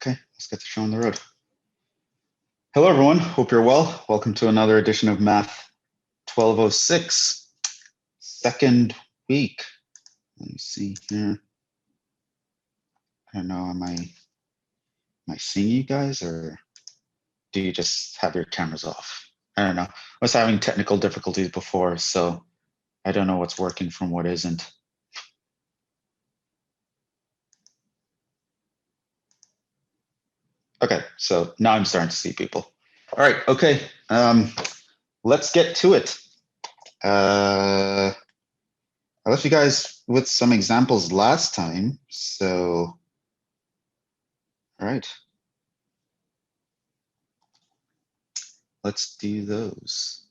Okay, let's get the show on the road. Hello, everyone. Hope you're well. Welcome to another edition of Math 1206, second week. Let me see here. I don't know, am I seeing you guys, or do you just have your cameras off? I don't know. I was having technical difficulties before, so I don't know what's working from what isn't. Okay, so now I'm starting to see people. All right, okay. Let's get to it. I left you guys with some examples last time, so all right. Let's do those.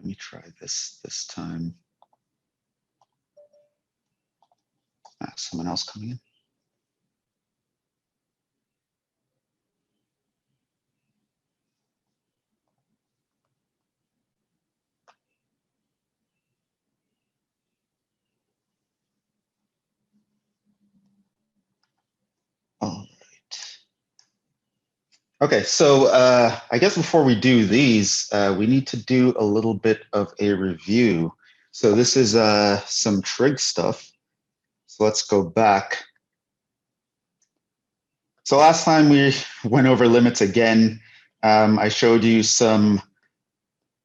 Let me try this time. Someone else coming in. All right. Okay, so I guess before we do these, we need to do a little bit of a review. So this is some trig stuff. So let's go back. So last time we went over limits again. I showed you some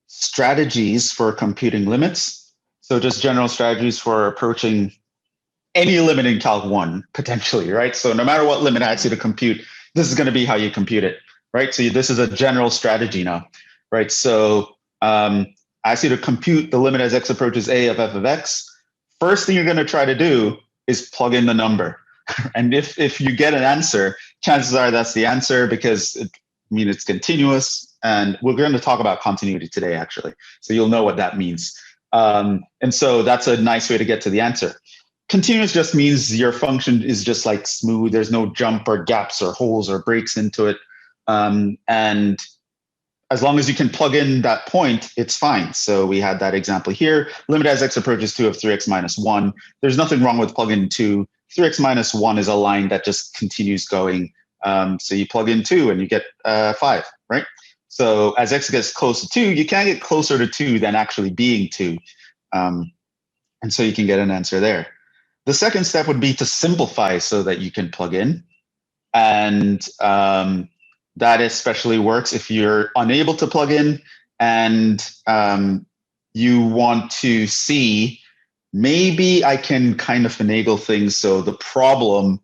strategies for computing limits. So just general strategies for approaching any limit in Calc 1, potentially, right? So no matter what limit I ask you to compute, this is going to be how you compute it, right? So this is a general strategy now, right? So I ask you to compute the limit as x approaches a of f of x. First thing you're going to try to do is plug in the number. And if you get an answer, chances are that's the answer, because it's continuous. And we're going to talk about continuity today, actually. So you'll know what that means. And so that's a nice way to get to the answer. Continuous just means your function is just like smooth. There's no jump or gaps or holes or breaks into it. And as long as you can plug in that point, it's fine. So we had that example here. Limit as x approaches 2 of 3x minus 1. There's nothing wrong with plugging in 2. 3x minus 1 is a line that just continues going. So you plug in 2 and you get 5, right? So as x gets close to 2, you can't get closer to 2 than actually being 2. And so you can get an answer there. The second step would be to simplify so that you can plug in. And that especially works if you're unable to plug in and you want to see, maybe I can kind of finagle things so the problem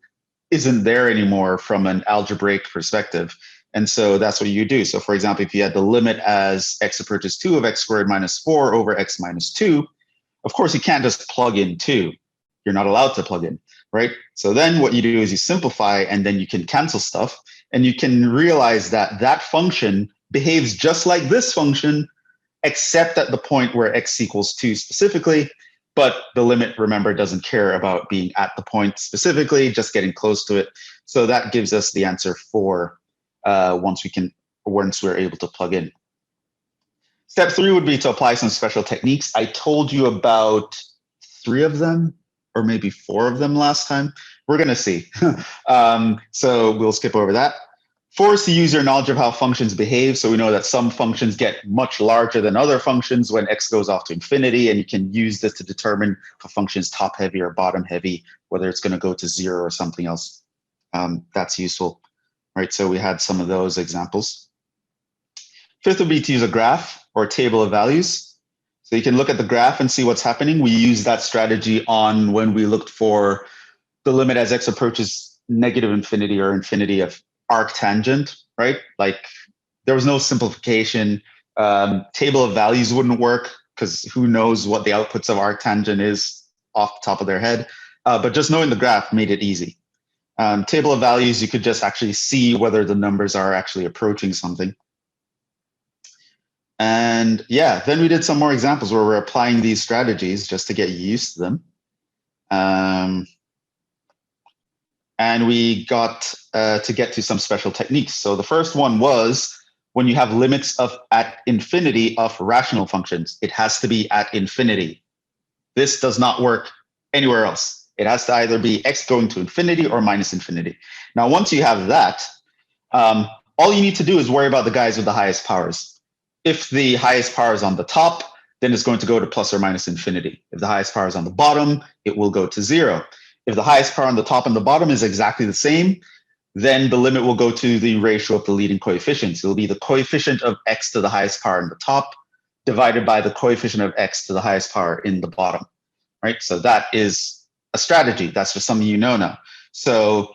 isn't there anymore from an algebraic perspective. And so that's what you do. So for example, if you had the limit as x approaches 2 of x squared minus 4 over x minus 2, of course you can't just plug in 2. You're not allowed to plug in, right? So then what you do is you simplify, and then you can cancel stuff, and you can realize that that function behaves just like this function, except at the point where x equals 2 specifically. But the limit, remember, doesn't care about being at the point specifically, just getting close to it. So that gives us the answer for once we're able to plug in. Step 3 would be to apply some special techniques. I told you about 3 of them, or maybe 4 of them last time. We're going to see. So we'll skip over that. 4 is to use your knowledge of how functions behave. So we know that some functions get much larger than other functions when x goes off to infinity, and you can use this to determine if a function is top heavy or bottom heavy, whether it's going to go to 0 or something else. That's useful, right? So we had some of those examples. 5th would be to use a graph or a table of values. So you can look at the graph and see what's happening. We use that strategy on when we looked for the limit as x approaches negative infinity or infinity of arctangent, right? Like there was no simplification. Table of values wouldn't work because who knows what the outputs of arctangent is off the top of their head. But just knowing the graph made it easy. Table of values, you could just actually see whether the numbers are actually approaching something. And yeah, then we did some more examples where we're applying these strategies just to get used to them. and we got to get to some special techniques. So the first one was when you have limits of at infinity of rational functions, it has to be at infinity. This does not work anywhere else. It has to either be x going to infinity or minus infinity. Now, once you have that, all you need to do is worry about the guys with the highest powers. If the highest power is on the top, then it's going to go to plus or minus infinity. If the highest power is on the bottom, it will go to 0. If the highest power on the top and the bottom is exactly the same, then the limit will go to the ratio of the leading coefficients. It'll be the coefficient of x to the highest power in the top divided by the coefficient of x to the highest power in the bottom, right? So that is a strategy. That's for some of you know now. So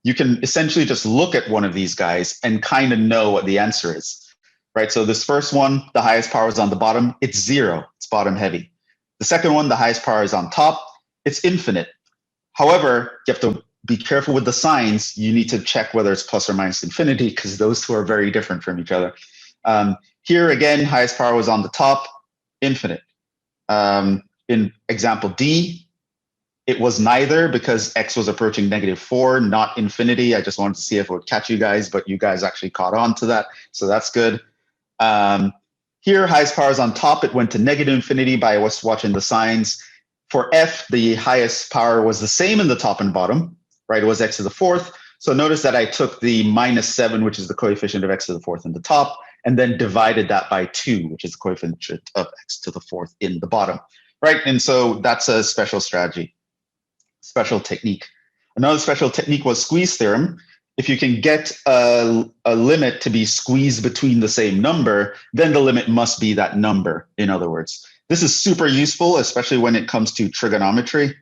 you can essentially just look at one of these guys and kind of know what the answer is, right? So this first one, the highest power is on the bottom. It's 0. It's bottom heavy. The second one, the highest power is on top. It's infinite. However, you have to be careful with the signs. You need to check whether it's plus or minus infinity because those two are very different from each other. Here again, highest power was on the top, infinite. In example D, it was neither because x was approaching -4, not infinity. I just wanted to see if it would catch you guys, but you guys actually caught on to that, so that's good. Here, highest power is on top. It went to -infinity by us watching the signs. For f, the highest power was the same in the top and bottom, right? It was x to the 4th. So notice that I took the -7, which is the coefficient of x to the 4th in the top, and then divided that by 2, which is the coefficient of x to the 4th in the bottom, right? And so that's a special strategy, special technique. Another special technique was squeeze theorem. If you can get a limit to be squeezed between the same number, then the limit must be that number, in other words. This is super useful, especially when it comes to trigonometry,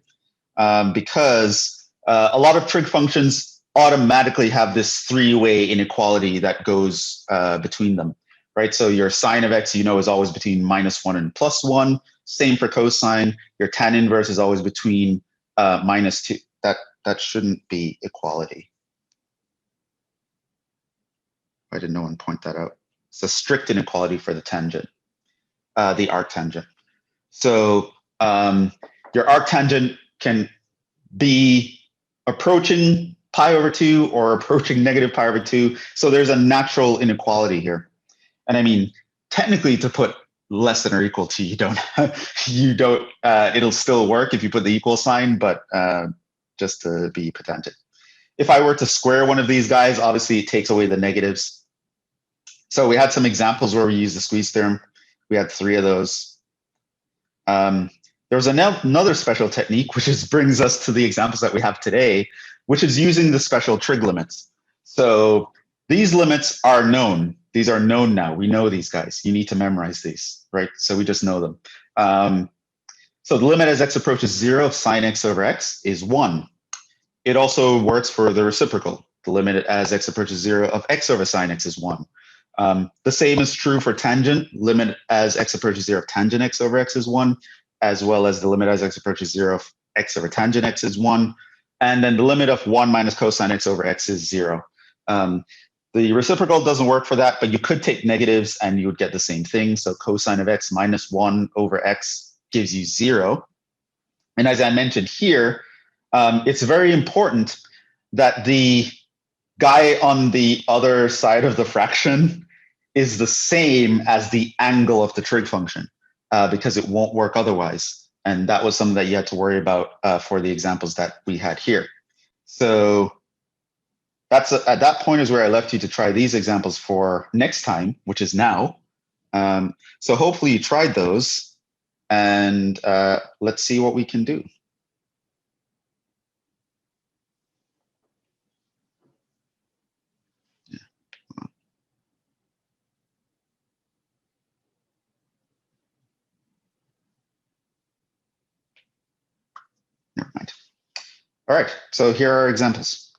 because a lot of trig functions automatically have this three-way inequality that goes between them, right? So your sine of x, you know, is always between -1 and +1. Same for cosine. Your tan inverse is always between -2. That shouldn't be equality. Why did no one point that out? It's a strict inequality for the tangent, the arctangent. So your arctangent can be approaching pi/2 or approaching -pi/2. So there's a natural inequality here. And I mean, technically to put less than or equal to, it'll still work if you put the equal sign, but just to be pedantic. If I were to square one of these guys, obviously it takes away the negatives. So we had some examples where we used the squeeze theorem. We had 3 of those. There was another special technique, which brings us to the examples that we have today, which is using the special trig limits. So these limits are known. These are known now. We know these guys. You need to memorize these, right? So we just know them. So the limit as x approaches 0 of sine x over x is 1. It also works for the reciprocal. The limit as x approaches 0 of x over sine x is 1. The same is true for tangent. Limit as x approaches 0 of tangent x over x is 1, as well as the limit as x approaches 0 of x over tangent x is 1. And then the limit of 1 minus cosine x over x is 0. The reciprocal doesn't work for that, but you could take negatives and you would get the same thing. So cosine of x minus 1 over x gives you 0. And as I mentioned here, it's very important that the guy on the other side of the fraction is the same as the angle of the trig function, because it won't work otherwise. And that was something that you had to worry about for the examples that we had here. So that's at that point is where I left you to try these examples for next time, which is now. So hopefully you tried those, and let's see what we can do. Never mind. All right, so here are examples.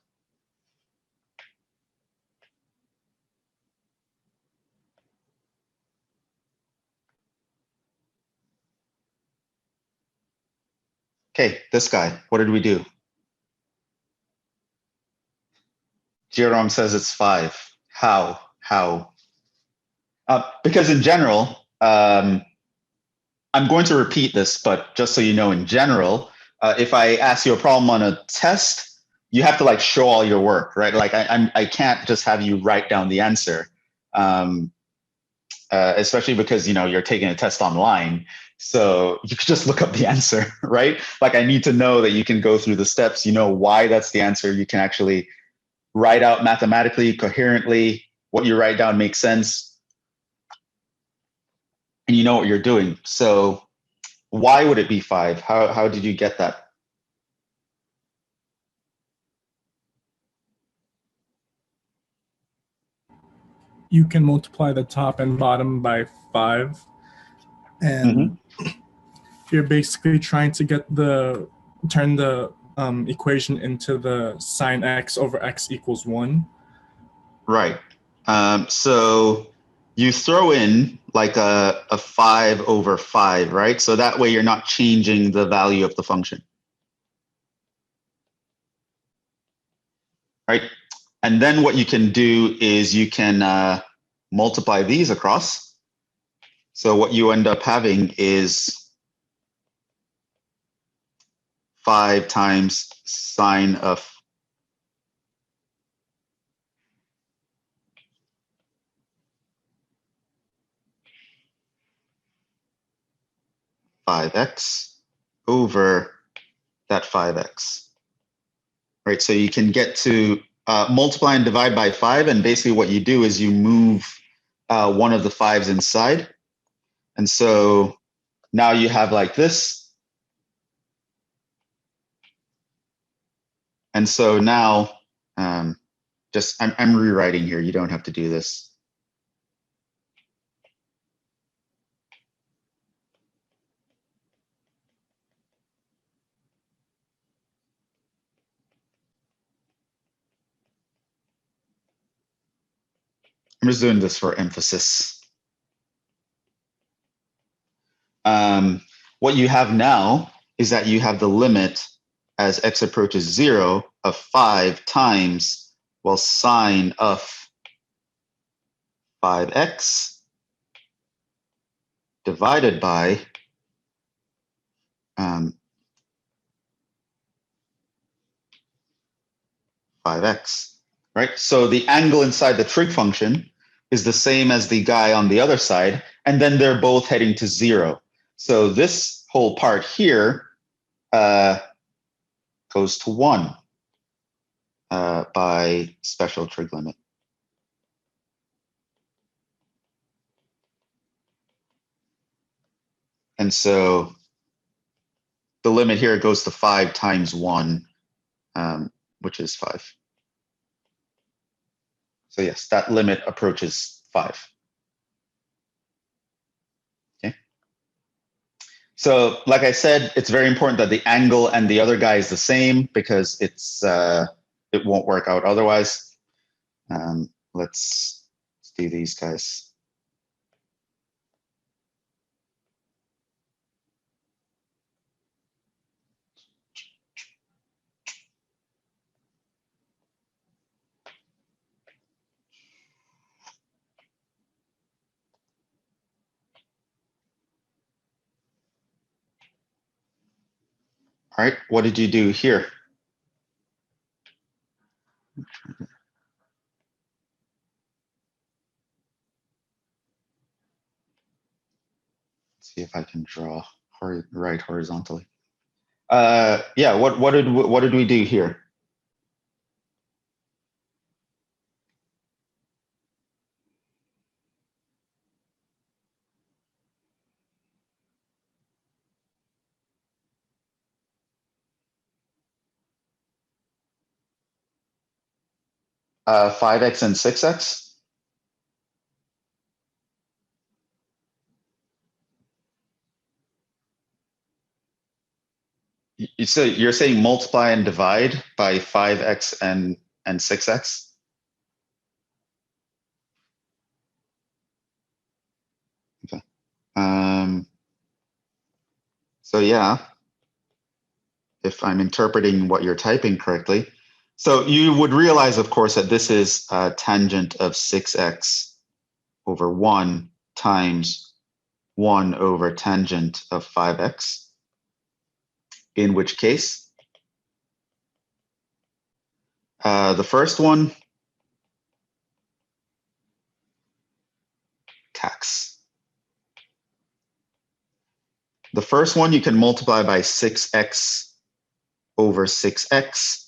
Okay, this guy, what did we do? Jhevon says it's 5. How? Because in general, I'm going to repeat this, but just so you know, in general, if I ask you a problem on a test, you have to like show all your work, right? Like I can't just have you write down the answer, especially because you're taking a test online. So you could just look up the answer, right? Like I need to know that you can go through the steps, why that's the answer. You can actually write out mathematically, coherently, what you write down makes sense, and you know what you're doing. So why would it be 5? How did you get that? You can multiply the top and bottom by 5, and you're basically trying to turn the equation into the sine x over x equals 1. Right. So you throw in like a 5 over 5, right? So that way you're not changing the value of the function. Right. And then what you can do is you can multiply these across. So what you end up having is 5 times sine of 5x over that 5x. Right. So you can get to multiply and divide by 5. And basically what you do is you move one of the 5s inside. And so now you have like this. And so now I'm rewriting here. You don't have to do this. I'm just doing this for emphasis. What you have now is that you have the limit as x approaches 0 of 5 times, well, sine of 5x divided by 5x, right? So the angle inside the trig function is the same as the guy on the other side, and then they're both heading to 0. So this whole part here goes to 1 by special trig limit. And so the limit here goes to 5 times 1, which is 5. So yes, that limit approaches 5. Okay. So like I said, it's very important that the angle and the other guy is the same because it won't work out otherwise. Let's do these guys. All right, what did you do here? Let's see if I can draw right horizontally. Yeah, what did we do here? Uh, 5x and 6x. So you're saying multiply and divide by 5x and 6x? Okay. So yeah, if I'm interpreting what you're typing correctly. So you would realize, of course, that this is tangent of 6x over 1 times 1 over tangent of 5x, in which case The first one, tax. The first one you can multiply by 6x over 6x.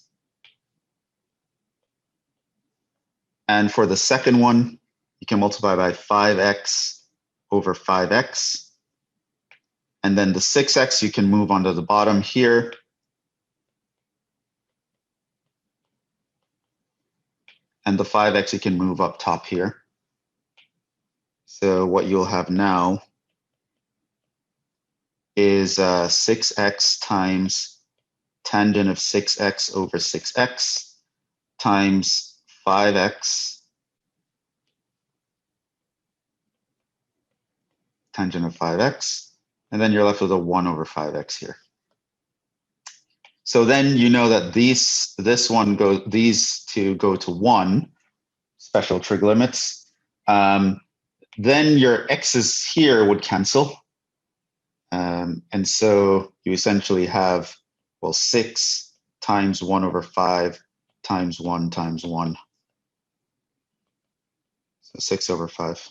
And for the second one, you can multiply by 5x over 5x. And then the 6x you can move onto the bottom here. And the 5x you can move up top here. So what you'll have now is 6x times tangent of 6x over 6x times 5x tangent of 5x, and then you're left with a 1 over 5x here. So then you know that these two go to 1, special trig limits. Then your x's here would cancel. And so you essentially have, well, 6 times 1 over 5 times 1 times 1. So 6 over 5.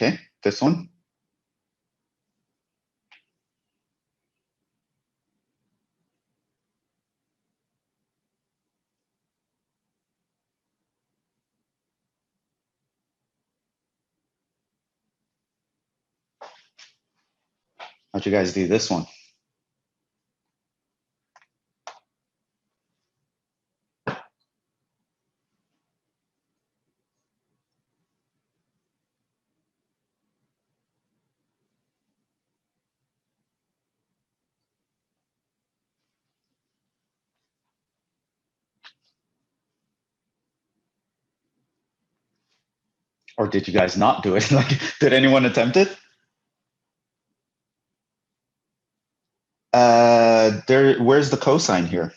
Okay, this one. How'd you guys do this one? Or did you guys not do it? Like, did anyone attempt it? Where's the cosine here?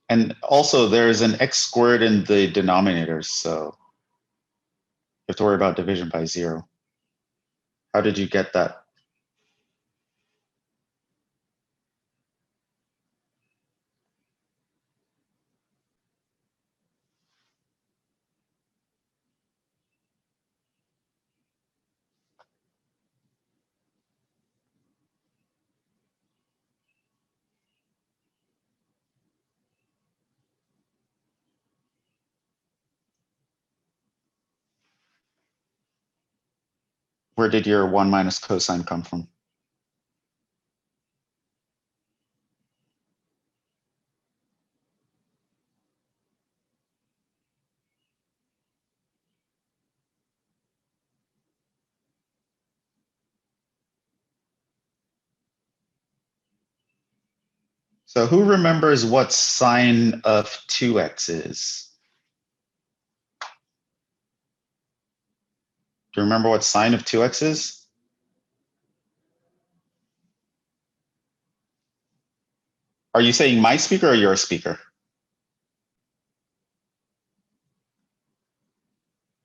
And also there is an x squared in the denominators, so you have to worry about division by 0. How did you get that? Where did your 1 minus cosine come from? So who remembers what sine of 2x is? Do you remember what sine of 2x is? Are you saying my speaker or your speaker?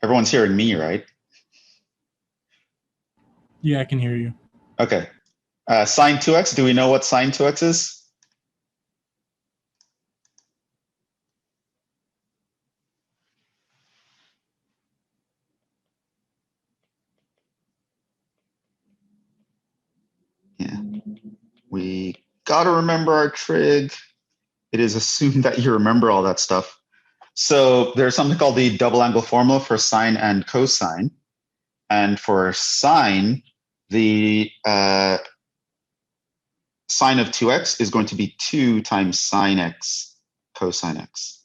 Everyone's hearing me, right? Yeah, I can hear you. Okay. Sine 2x, do we know what sine 2x is? Yeah. We gotta remember our trig. It is assumed that you remember all that stuff. So there's something called the double angle formula for sine and cosine. And for sine, the sine of 2x is going to be 2 times sine x cosine x.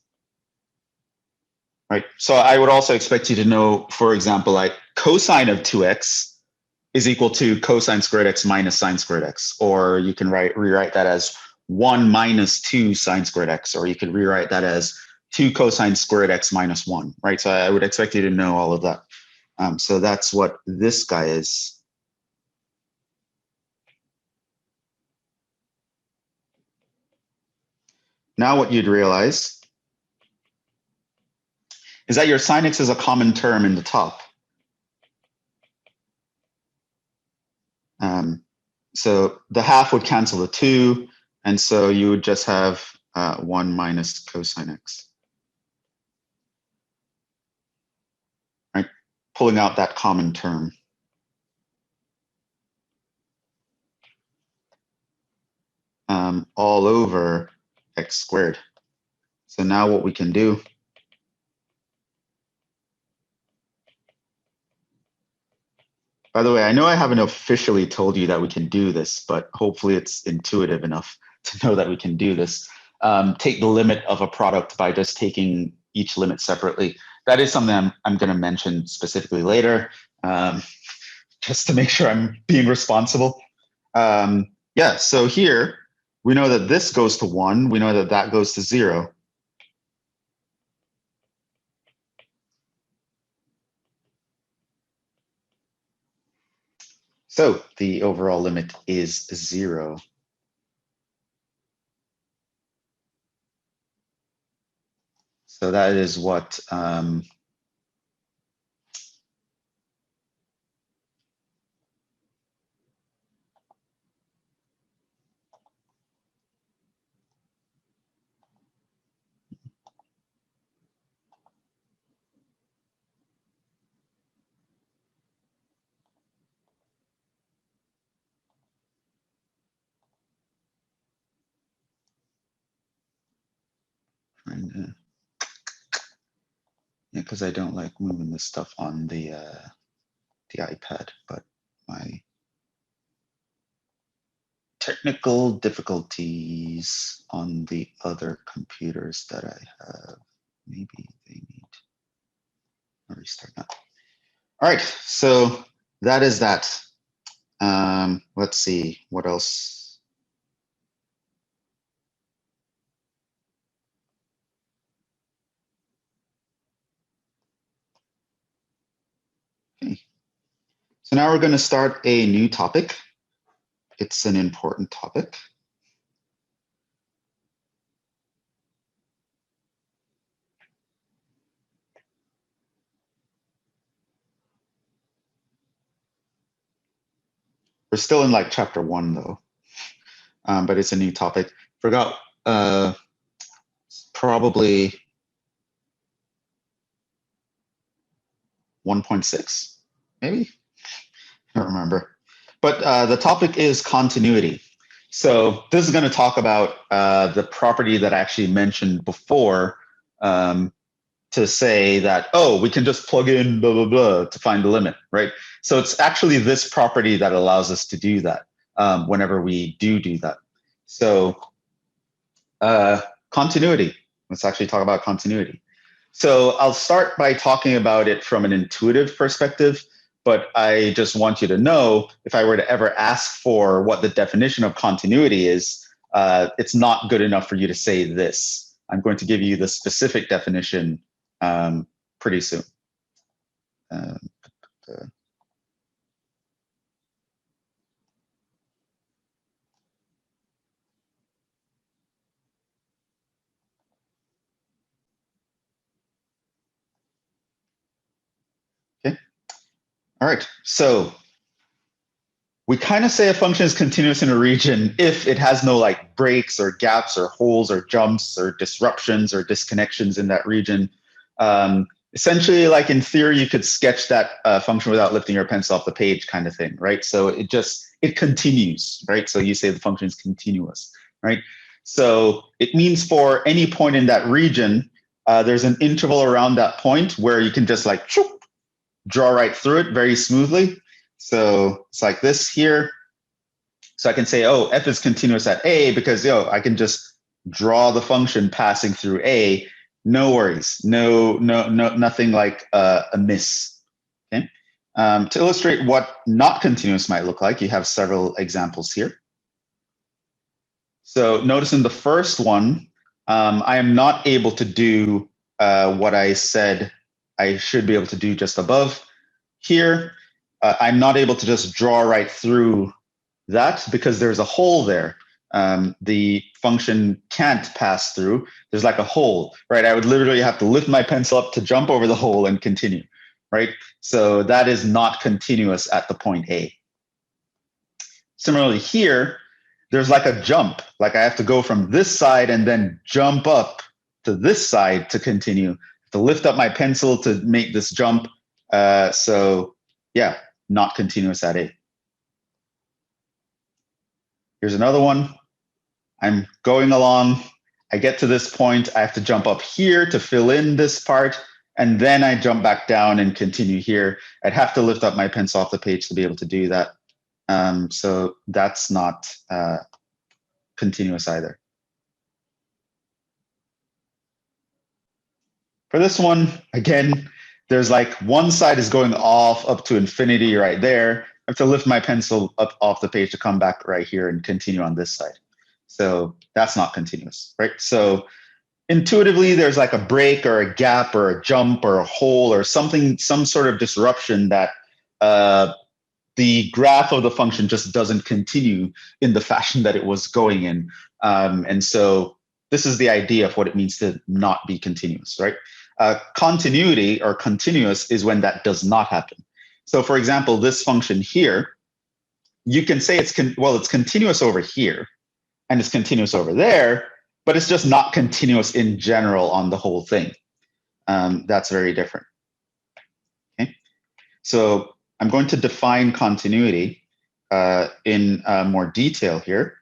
Right? So I would also expect you to know, for example, like cosine of 2x is equal to cosine squared x minus sine squared x. Or you can rewrite that as 1 minus 2 sine squared x. Or you could rewrite that as 2 cosine squared x minus 1, right? So I would expect you to know all of that. So that's what this guy is. Now what you'd realize is that your sine x is a common term in the top. So the half would cancel the 2, and so you would just have 1 minus cosine x. Right? Pulling out that common term. All over x squared. So now what we can do by the way, I know I haven't officially told you that we can do this, but hopefully it's intuitive enough to know that we can do this. Take the limit of a product by just taking each limit separately. That is something I'm going to mention specifically later, just to make sure I'm being responsible. Yeah, so here we know that this goes to 1. We know that that goes to 0. So the overall limit is 0. So that is what trying to, yeah, because I don't like moving this stuff on the iPad, but my technical difficulties on the other computers that I have, maybe they need a restart now. All right, so that is that. Let's see, what else? Okay. So now we're going to start a new topic. It's an important topic. We're still in like chapter 1 though, but it's a new topic. Forgot probably 1.6, maybe? I don't remember. But the topic is continuity. So this is going to talk about the property that I actually mentioned before to say that, oh, we can just plug in blah, blah, blah to find the limit, right? So it's actually this property that allows us to do that whenever we do that. So continuity, let's actually talk about continuity. So I'll start by talking about it from an intuitive perspective, but I just want you to know, if I were to ever ask for what the definition of continuity is, it's not good enough for you to say this. I'm going to give you the specific definition pretty soon. Okay. All right. So we kind of say a function is continuous in a region if it has no like breaks or gaps or holes or jumps or disruptions or disconnections in that region. Essentially, like in theory, you could sketch that function without lifting your pencil off the page kind of thing, right? So it continues, right? So you say the function is continuous, right? So it means for any point in that region, there's an interval around that point where you can just like draw right through it very smoothly. So it's like this here. So I can say, oh, f is continuous at a because I can just draw the function passing through a. No worries, nothing like a miss. Okay. To illustrate what not continuous might look like, you have several examples here. So notice in the first one, I am not able to do what I said I should be able to do just above here. I'm not able to just draw right through that because there's a hole there. The function can't pass through. There's like a hole, right? I would literally have to lift my pencil up to jump over the hole and continue, right? So that is not continuous at the point A. Similarly here, there's like a jump, like I have to go from this side and then jump up to this side to continue, to lift up my pencil to make this jump. So yeah, not continuous at A. Here's another one. I'm going along. I get to this point. I have to jump up here to fill in this part. And then I jump back down and continue here. I'd have to lift up my pencil off the page to be able to do that. So that's not continuous either. For this one, again, there's like one side is going off up to infinity right there. I have to lift my pencil up off the page to come back right here and continue on this side. So that's not continuous, right? So intuitively, there's like a break or a gap or a jump or a hole or something, some sort of disruption that the graph of the function just doesn't continue in the fashion that it was going in. And so this is the idea of what it means to not be continuous, right? Continuity or continuous is when that does not happen. So for example, this function here, you can say it's continuous over here and it's continuous over there, but it's just not continuous in general on the whole thing. That's very different. Okay, so I'm going to define continuity in more detail here.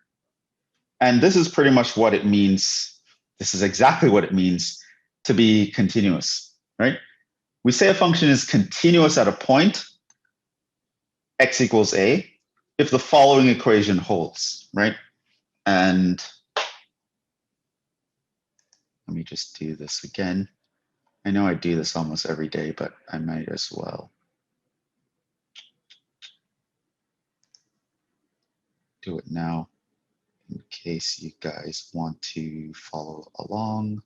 And this is pretty much what it means. This is exactly what it means to be continuous, right? We say a function is continuous at a point, x equals a, if the following equation holds, right? And let me just do this again. I know I do this almost every day, but I might as well do it now in case you guys want to follow along.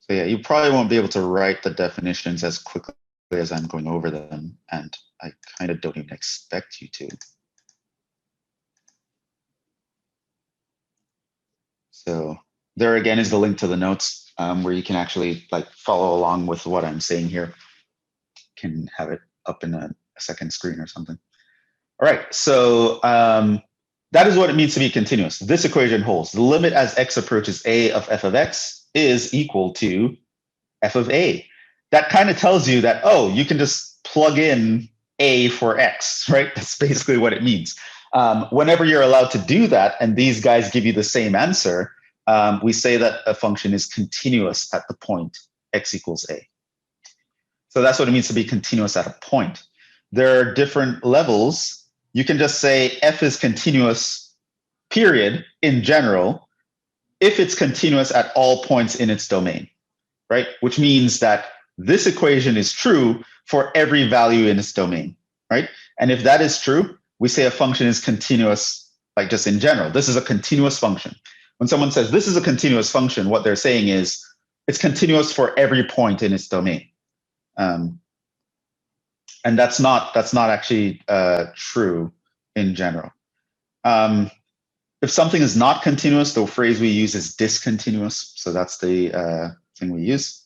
So yeah, you probably won't be able to write the definitions as quickly as I'm going over them, and I kind of don't even expect you to. So there again is the link to the notes where you can actually like follow along with what I'm saying here. Can have it up in a second screen or something. All right, so that is what it means to be continuous. This equation holds. The limit as x approaches a of f of x is equal to f of a. That kind of tells you that, oh, you can just plug in a for x, right? That's basically what it means. Whenever you're allowed to do that, and these guys give you the same answer, we say that a function is continuous at the point x equals a. So that's what it means to be continuous at a point. There are different levels. You can just say f is continuous, period, in general, if it's continuous at all points in its domain, right? Which means that this equation is true for every value in its domain, right? And if that is true, we say a function is continuous, like just in general. This is a continuous function. When someone says this is a continuous function, what they're saying is it's continuous for every point in its domain. And that's not actually true in general. If something is not continuous, the phrase we use is discontinuous. So that's the thing we use.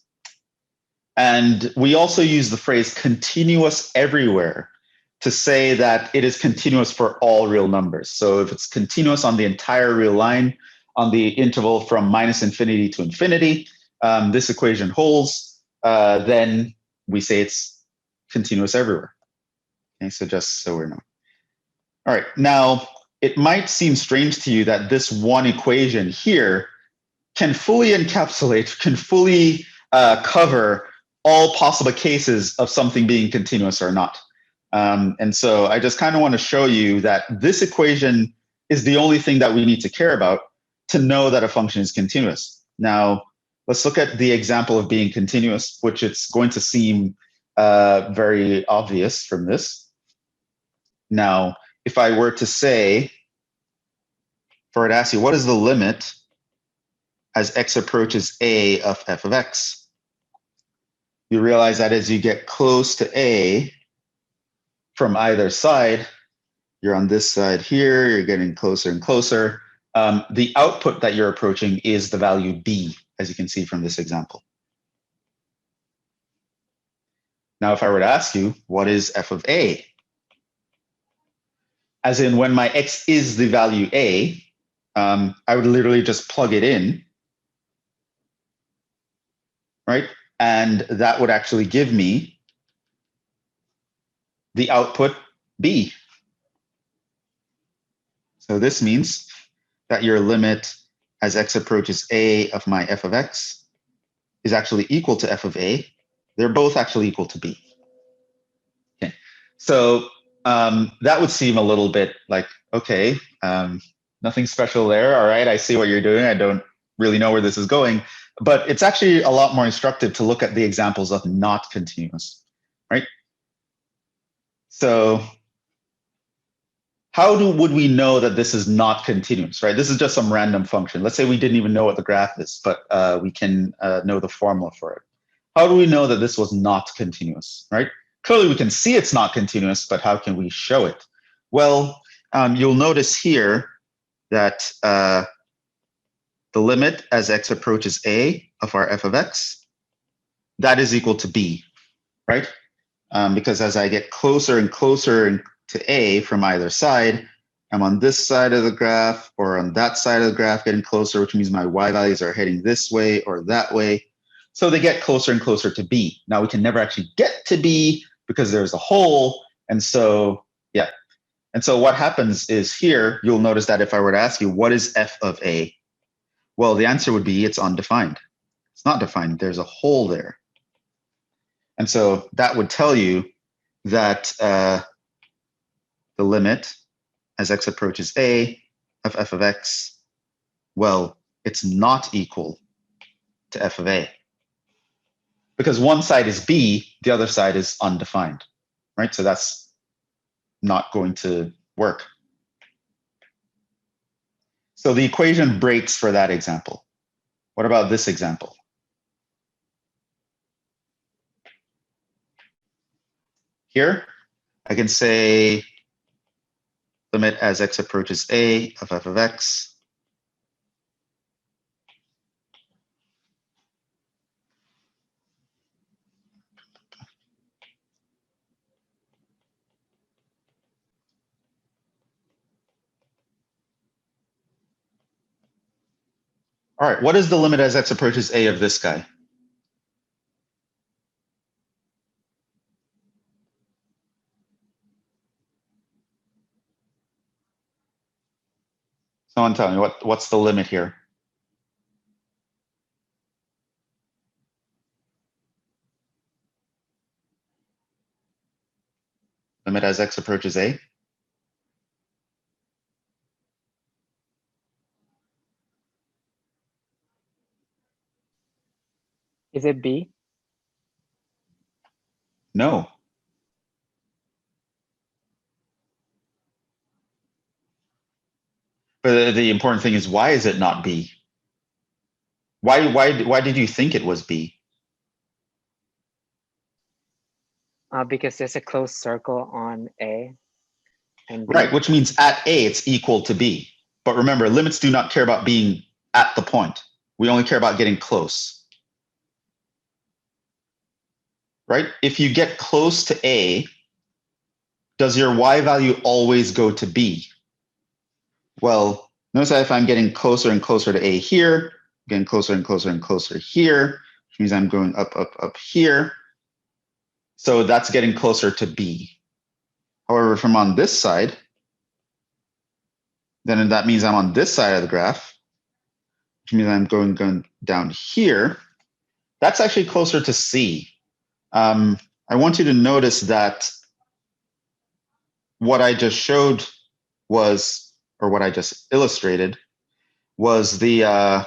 And we also use the phrase continuous everywhere to say that it is continuous for all real numbers. So if it's continuous on the entire real line, on the interval from minus infinity to infinity, this equation holds, then we say it's continuous everywhere. Okay, so just so we're known. All right, now it might seem strange to you that this one equation here can fully encapsulate, can fully cover all possible cases of something being continuous or not. And so I just kind of want to show you that this equation is the only thing that we need to care about to know that a function is continuous. Now, let's look at the example of being continuous, which it's going to seem very obvious from this. Now, if I were to say, if I were to ask you, what is the limit as x approaches a of f of x? You realize that as you get close to a from either side, you're on this side here, you're getting closer and closer. The output that you're approaching is the value b, as you can see from this example. Now, if I were to ask you, what is f of a? As in, when my x is the value a, I would literally just plug it in, right? And that would actually give me the output b. So this means that your limit as x approaches a of my f of x is actually equal to f of a. They're both actually equal to b. Okay. So that would seem a little bit like, okay, nothing special there. All right, I see what you're doing. I don't really know where this is going. But it's actually a lot more instructive to look at the examples of not continuous, right? So how would we know that this is not continuous, right? This is just some random function. Let's say we didn't even know what the graph is, but we can know the formula for it. How do we know that this was not continuous, right? Clearly, we can see it's not continuous, but how can we show it? Well, you'll notice here that the limit as x approaches a of our f of x, that is equal to b, right? Because as I get closer and closer to a from either side, I'm on this side of the graph or on that side of the graph getting closer, which means my y values are heading this way or that way. So they get closer and closer to b. Now we can never actually get to b because there's a hole. And so, yeah. And so what happens is here, you'll notice that if I were to ask you, what is f of a? Well, the answer would be it's undefined. It's not defined. There's a hole there. And so that would tell you that the limit as x approaches a of f of x, well, it's not equal to f of a. Because one side is b, the other side is undefined, right? So that's not going to work. So the equation breaks for that example. What about this example? Here, I can say limit as x approaches a of f of x. All right, what is the limit as x approaches a of this guy? Someone tell me, what's the limit here? Limit as x approaches a? Is it b? No. But the important thing is, why is it not b? Why did you think it was b? Because there's a closed circle on a. And b. Right, which means at a, it's equal to b. But remember, limits do not care about being at the point. We only care about getting close. Right? If you get close to a, does your y value always go to b? Well, notice that if I'm getting closer and closer to a here, getting closer and closer and closer here, which means I'm going up, up, up here. So that's getting closer to b. However, if I'm on this side, then that means I'm on this side of the graph, which means I'm going down here. That's actually closer to c. I want you to notice that what I just showed was, or what I just illustrated, was the,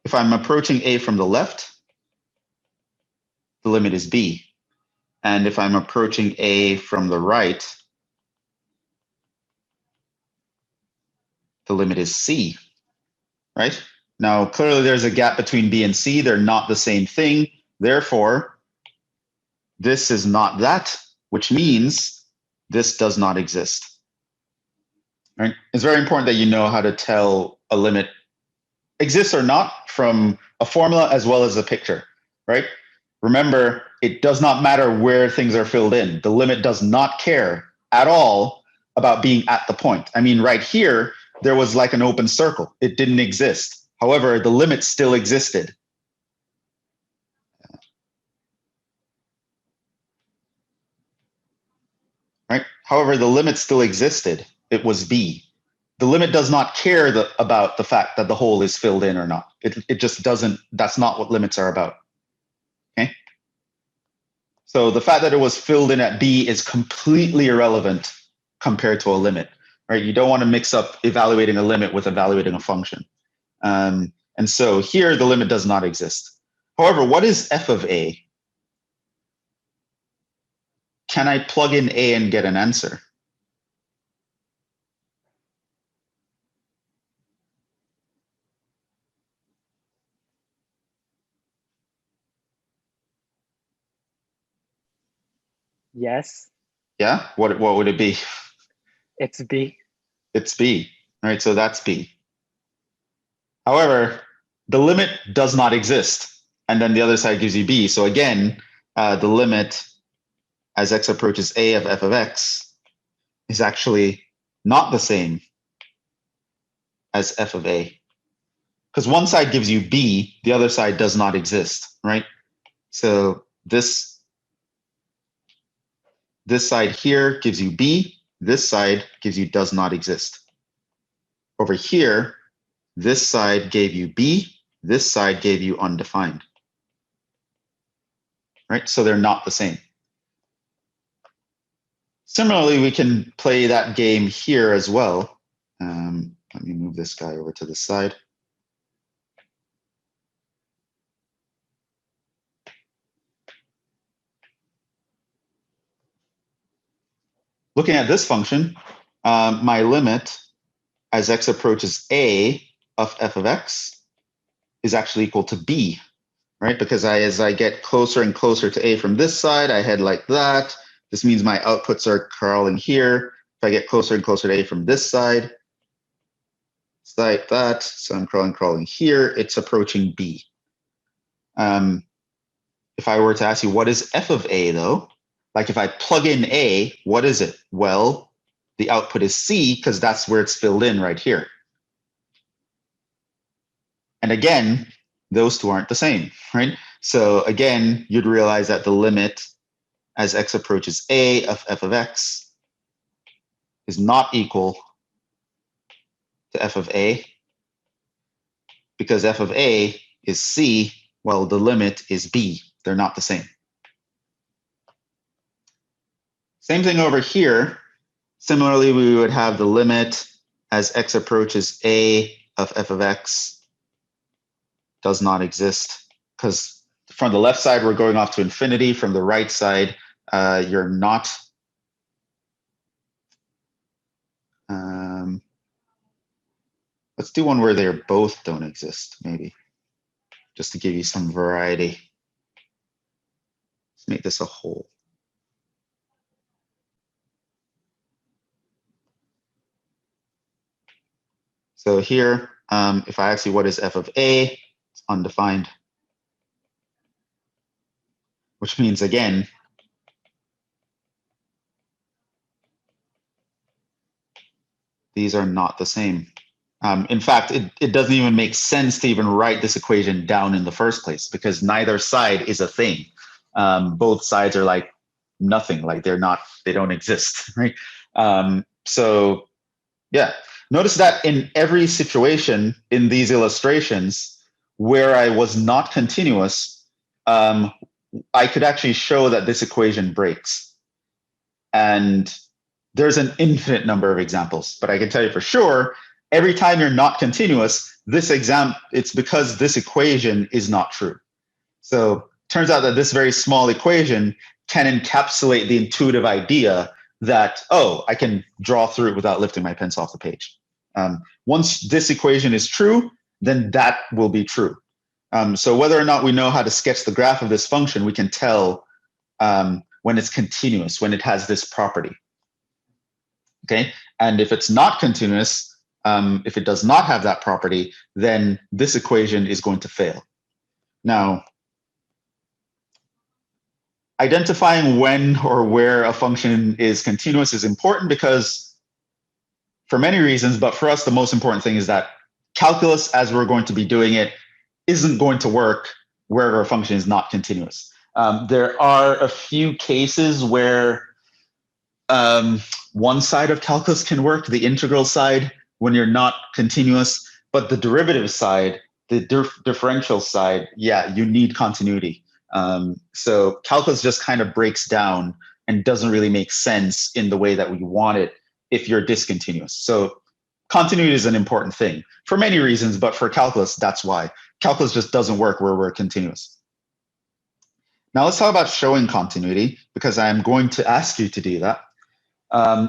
if I'm approaching a from the left, the limit is b. And if I'm approaching a from the right, the limit is c, right? Now, clearly there's a gap between b and c. They're not the same thing. Therefore, this is not that, which means this does not exist. Right? It's very important that you know how to tell a limit exists or not from a formula as well as a picture, right? Remember, it does not matter where things are filled in. The limit does not care at all about being at the point. I mean, right here, there was like an open circle. It didn't exist. However, the limit still existed. Right? However, the limit still existed. It was b. The limit does not care about the fact that the hole is filled in or not. It just doesn't, that's not what limits are about. Okay? So the fact that it was filled in at b is completely irrelevant compared to a limit, right? You don't want to mix up evaluating a limit with evaluating a function. And so here the limit does not exist. However, what is f of a? Can I plug in a and get an answer? Yes, Yeah, what would it be? it's b. It's b, right? So that's b. However, the limit does not exist. And then the other side gives you b. So again, the limit as x approaches a of f of x is actually not the same as f of a. Because one side gives you b, the other side does not exist, right? So this side here gives you b, this side gives you does not exist. Over here, this side gave you b, this side gave you undefined. Right? So they're not the same. Similarly, we can play that game here as well. Let me move this guy over to the side. Looking at this function, my limit as x approaches a of f of x is actually equal to b, right? Because as I get closer and closer to a from this side, I head like that. This means my outputs are crawling here. If I get closer and closer to a from this side, it's like that. So I'm crawling here. It's approaching b. If I were to ask you, what is f of a, though? Like if I plug in a, what is it? Well, the output is c because that's where it's filled in right here. And again, those two aren't the same, right? So again, you'd realize that the limit as x approaches a of f of x is not equal to f of a because f of a is c while the limit is b. They're not the same. Same thing over here. Similarly, we would have the limit as x approaches a of f of x does not exist because from the left side, we're going off to infinity. From the right side, you're not. Let's do one where they both don't exist, maybe, just to give you some variety. Let's make this a whole. So here, if I ask you what is f of a, it's undefined, which means, again, these are not the same. In fact, it doesn't even make sense to even write this equation down in the first place because neither side is a thing. Both sides are like nothing, like they don't exist, right? So yeah, notice that in every situation in these illustrations where I was not continuous, I could actually show that this equation breaks. And there's an infinite number of examples, but I can tell you for sure, every time you're not continuous, it's because this equation is not true. So turns out that this very small equation can encapsulate the intuitive idea that, oh, I can draw through it without lifting my pencil off the page. Once this equation is true, then that will be true. So whether or not we know how to sketch the graph of this function, we can tell when it's continuous, when it has this property. Okay, and if it's not continuous, if it does not have that property, then this equation is going to fail. Now, identifying when or where a function is continuous is important because for many reasons, but for us, the most important thing is that calculus, as we're going to be doing it, isn't going to work where a function is not continuous. There are a few cases where one side of calculus can work, the integral side, when you're not continuous, but the derivative side, the differential side, yeah, you need continuity. So calculus just kind of breaks down and doesn't really make sense in the way that we want it if you're discontinuous. So continuity is an important thing for many reasons, but for calculus, that's why. Calculus just doesn't work where we're continuous. Now let's talk about showing continuity, because I'm going to ask you to do that.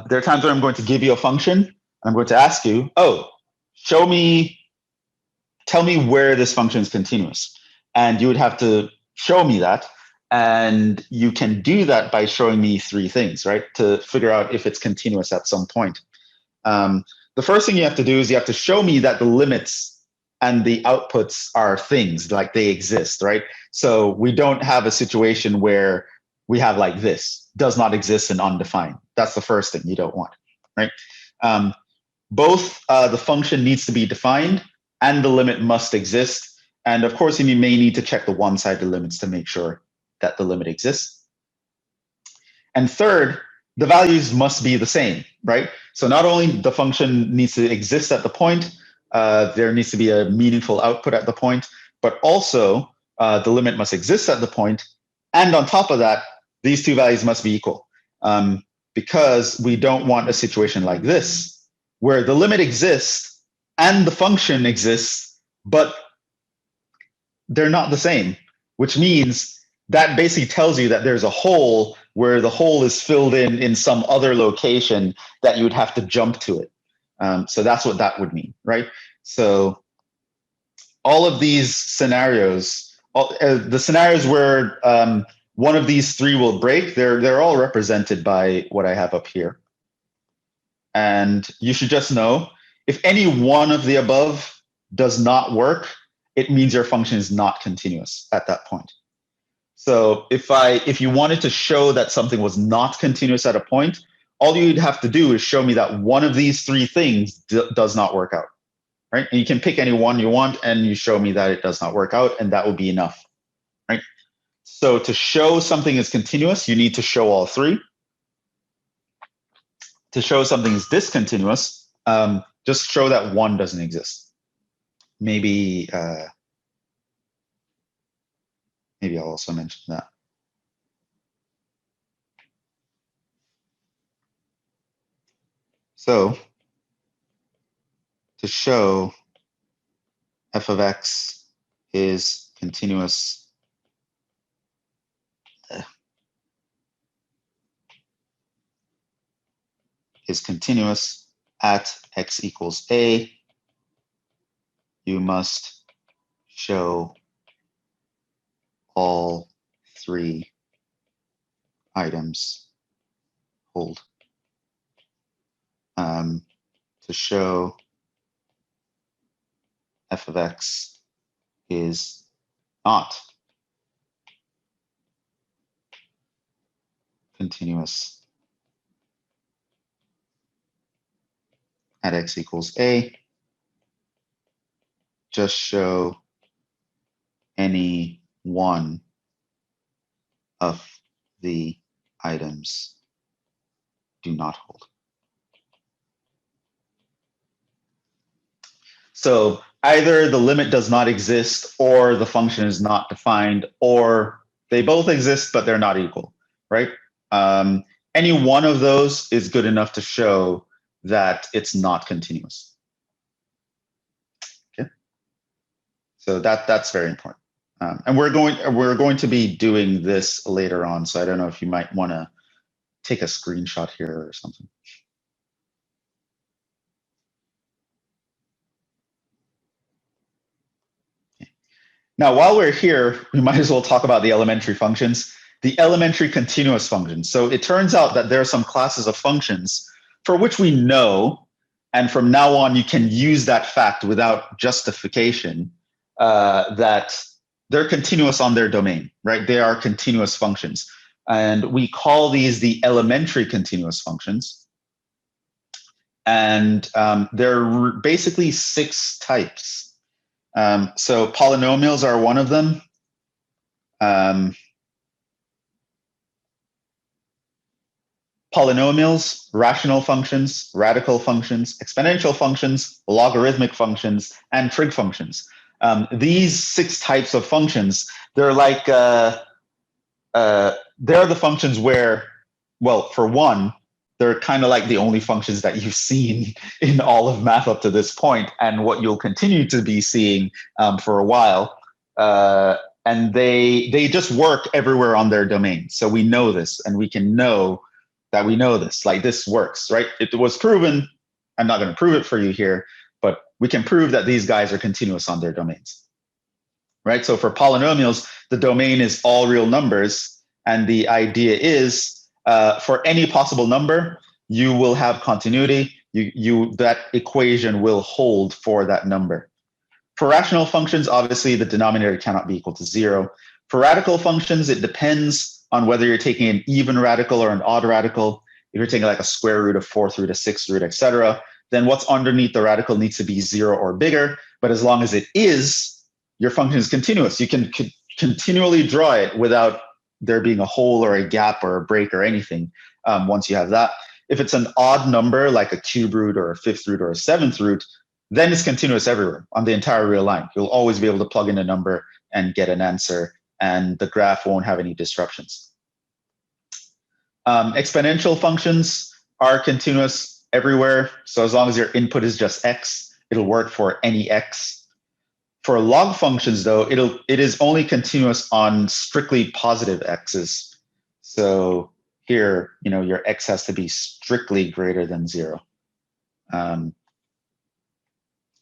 There are times where I'm going to give you a function, and I'm going to ask you, oh, tell me where this function is continuous. And you would have to show me that. And you can do that by showing me three things, right? To figure out if it's continuous at some point. The first thing you have to do is you have to show me that the limits and the outputs are things, like they exist, right? So we don't have a situation where we have like this, does not exist in undefined. That's the first thing you don't want, right? Both the function needs to be defined and the limit must exist. And of course, you may need to check the one-sided limits to make sure that the limit exists. And third, the values must be the same, right? So not only the function needs to exist at the point, there needs to be a meaningful output at the point, but also the limit must exist at the point. And on top of that, these two values must be equal, because we don't want a situation like this, where the limit exists and the function exists, but they're not the same, which means that basically tells you that there's a hole where the hole is filled in some other location that you would have to jump to it. So that's what that would mean, right? So all of these scenarios, the scenarios where one of these three will break, they're all represented by what I have up here. And you should just know, if any one of the above does not work, it means your function is not continuous at that point. So if you wanted to show that something was not continuous at a point, all you'd have to do is show me that one of these three things does not work out, right? And you can pick any one you want, and you show me that it does not work out, and that will be enough, right? So to show something is continuous, you need to show all three. To show something is discontinuous, just show that one doesn't exist. Maybe I'll also mention that. So to show f of x is continuous, at x equals a, you must show all three items hold. To show f of x is not continuous at x equals a, just show any one of the items do not hold. So either the limit does not exist, or the function is not defined, or they both exist, but they're not equal, right? Any one of those is good enough to show that it's not continuous. Okay, so that's very important. And we're going to be doing this later on, so I don't know if you might want to take a screenshot here or something. Now, while we're here, we might as well talk about the elementary functions, the elementary continuous functions. So it turns out that there are some classes of functions for which we know, and from now on, you can use that fact without justification, that they're continuous on their domain, right? They are continuous functions. And we call these the elementary continuous functions. And there are basically 6 types. So polynomials are one of them. Polynomials, rational functions, radical functions, exponential functions, logarithmic functions, and trig functions. These 6 types of functions, they're like, they're the functions where, well, for one, they're kind of like the only functions that you've seen in all of math up to this point, and what you'll continue to be seeing for a while. And they just work everywhere on their domain. So we know this, and we can know that we know this. Like, this works, right? It was proven. I'm not going to prove it for you here, but we can prove that these guys are continuous on their domains, right? So for polynomials, the domain is all real numbers, and the idea is for any possible number, you will have continuity. That equation will hold for that number. For rational functions, obviously the denominator cannot be equal to 0. For radical functions, it depends on whether you're taking an even radical or an odd radical. If you're taking like a square root, a fourth root, a sixth root, etc., then what's underneath the radical needs to be 0 or bigger. But as long as it is, your function is continuous. You can continually draw it without there being a hole or a gap or a break or anything once you have that. If it's an odd number, like a cube root or a fifth root or a seventh root, then it's continuous everywhere on the entire real line. You'll always be able to plug in a number and get an answer, and the graph won't have any disruptions. Exponential functions are continuous everywhere. So as long as your input is just x, it'll work for any x. For log functions, though, it is only continuous on strictly positive x's. So here, your x has to be strictly greater than 0.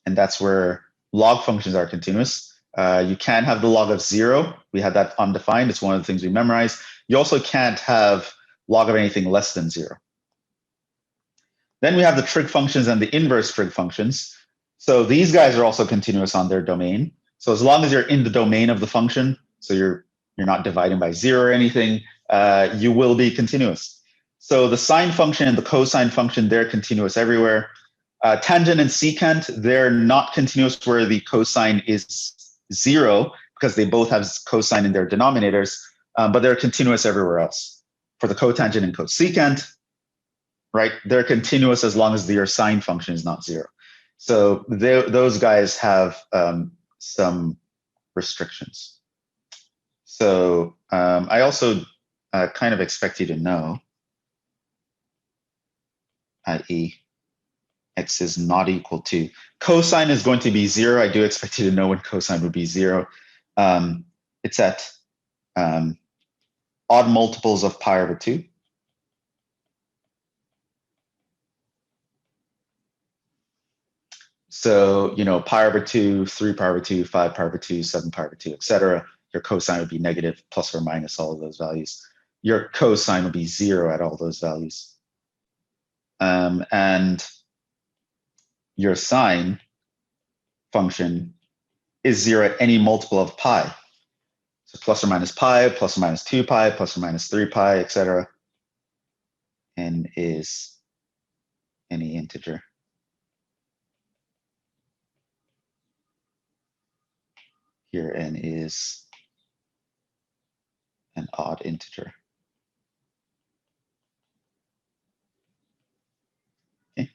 And that's where log functions are continuous. You can't have the log of 0. We had that undefined. It's one of the things we memorized. You also can't have log of anything less than 0. Then we have the trig functions and the inverse trig functions. So these guys are also continuous on their domain. So as long as you're in the domain of the function, so you're not dividing by 0 or anything, you will be continuous. So the sine function and the cosine function, they're continuous everywhere. Tangent and secant, they're not continuous where the cosine is 0 because they both have cosine in their denominators, but they're continuous everywhere else. For the cotangent and cosecant, right, they're continuous as long as your sine function is not 0. So those guys have some restrictions. So I also kind of expect you to know, i.e., x is not equal to, cosine is going to be 0. I do expect you to know when cosine would be 0. It's at odd multiples of pi over 2. So, pi over 2, 3 pi over 2, 5 pi over 2, 7 pi over 2, etc. Your cosine would be negative, plus or minus all of those values. Your cosine would be 0 at all those values. And your sine function is 0 at any multiple of pi. So plus or minus pi, plus or minus 2 pi, plus or minus 3 pi, etc. N is any integer. Here n is an odd integer. Okay.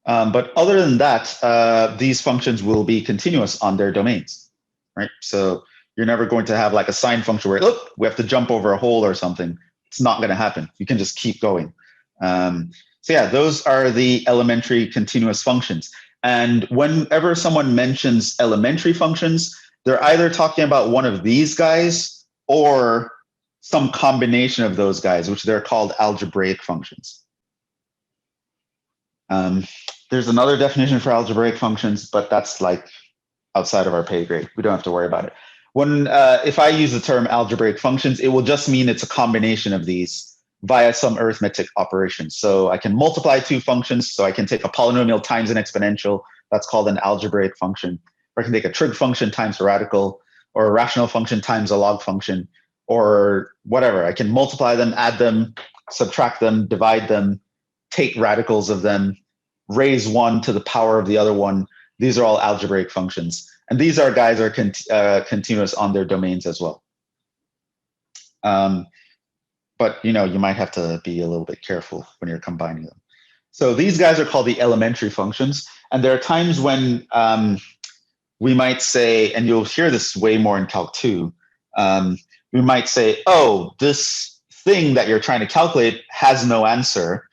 But other than that, these functions will be continuous on their domains, right? So you're never going to have like a sine function where, look, we have to jump over a hole or something. It's not going to happen. You can just keep going. So yeah, those are the elementary continuous functions. And whenever someone mentions elementary functions, they're either talking about one of these guys or some combination of those guys, which they're called algebraic functions. There's another definition for algebraic functions, but that's like outside of our pay grade. We don't have to worry about it. When if I use the term algebraic functions, it will just mean it's a combination of these via some arithmetic operation. So I can multiply two functions. So I can take a polynomial times an exponential. That's called an algebraic function. Or I can take a trig function times a radical, or a rational function times a log function, or whatever. I can multiply them, add them, subtract them, divide them, take radicals of them, raise one to the power of the other one. These are all algebraic functions. And these are guys are continuous on their domains as well. But you might have to be a little bit careful when you're combining them. So these guys are called the elementary functions. And there are times when we might say, and you'll hear this way more in Calc 2, we might say, oh, this thing that you're trying to calculate has no answer.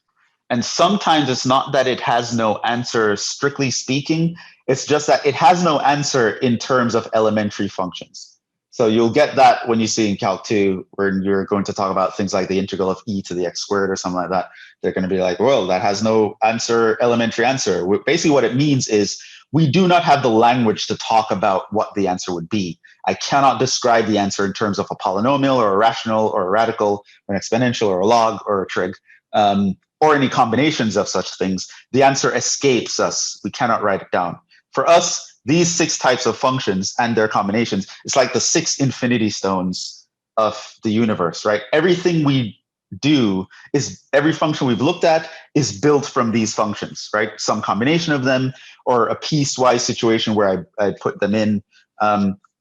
And sometimes it's not that it has no answer, strictly speaking. It's just that it has no answer in terms of elementary functions. So you'll get that when you see in Calc 2, when you're going to talk about things like the integral of e to the x squared or something like that. They're going to be like, well, that has no answer, elementary answer. Basically what it means is we do not have the language to talk about what the answer would be. I cannot describe the answer in terms of a polynomial or a rational or a radical or an exponential or a log or a trig, or any combinations of such things. The answer escapes us. We cannot write it down. For us, these 6 types of functions and their combinations, it's like the 6 infinity stones of the universe, right? Everything we do is, every function we've looked at is built from these functions, right? Some combination of them or a piecewise situation where I put them in.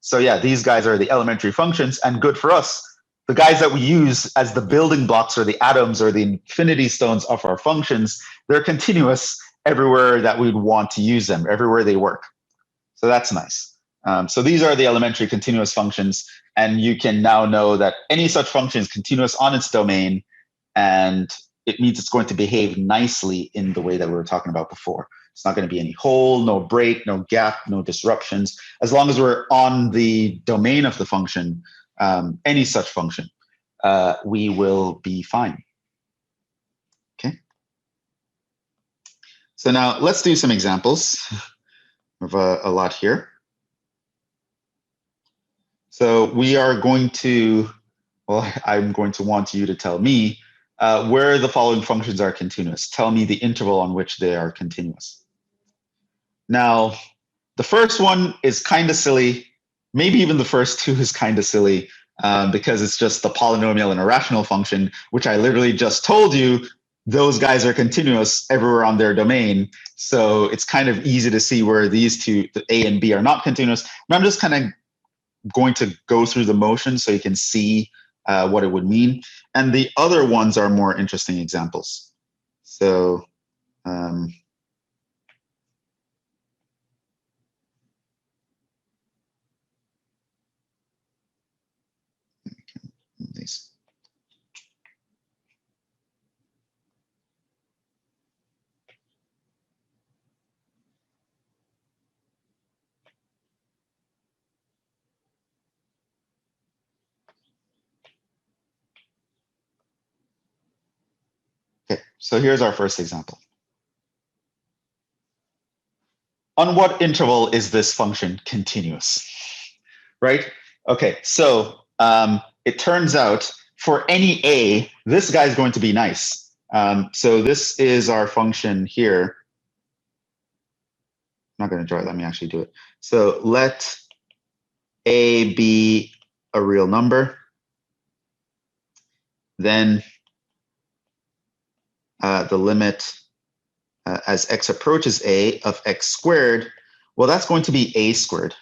So yeah, these guys are the elementary functions, and good for us. The guys that we use as the building blocks or the atoms or the infinity stones of our functions, they're continuous everywhere that we'd want to use them, everywhere they work. So that's nice. So these are the elementary continuous functions, and you can now know that any such function is continuous on its domain, and it means it's going to behave nicely in the way that we were talking about before. It's not going to be any hole, no break, no gap, no disruptions. As long as we're on the domain of the function, any such function, we will be fine. Okay. So now let's do some examples of a lot here. So we are going to, well, I'm going to want you to tell me where the following functions are continuous. Tell me the interval on which they are continuous. Now, the first one is kind of silly. Maybe even the first 2 is kind of silly because it's just the polynomial and a rational function, which I literally just told you those guys are continuous everywhere on their domain. So it's kind of easy to see where these 2, the A and B, are not continuous. And I'm just kind of going to go through the motion so you can see what it would mean. And the other ones are more interesting examples. So these. Okay, so here's our first example. On what interval is this function continuous? Right? Okay, so it turns out for any A, this guy's going to be nice. So this is our function here. I'm not going to draw it. Let me actually do it. So let A be a real number. Then the limit as x approaches A of x squared, well, that's going to be A squared.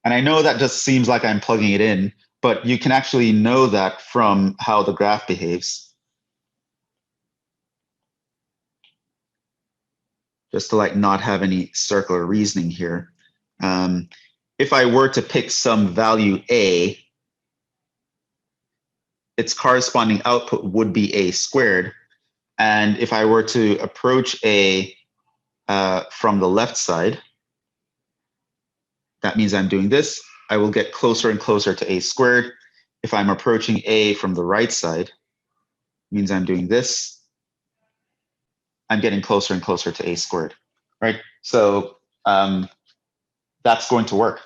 And I know that just seems like I'm plugging it in, but you can actually know that from how the graph behaves. Just to like not have any circular reasoning here. If I were to pick some value A, its corresponding output would be A squared. And if I were to approach A from the left side, that means I'm doing this. I will get closer and closer to a squared. If I'm approaching a from the right side, means I'm doing this. I'm getting closer and closer to a squared, right? So that's going to work.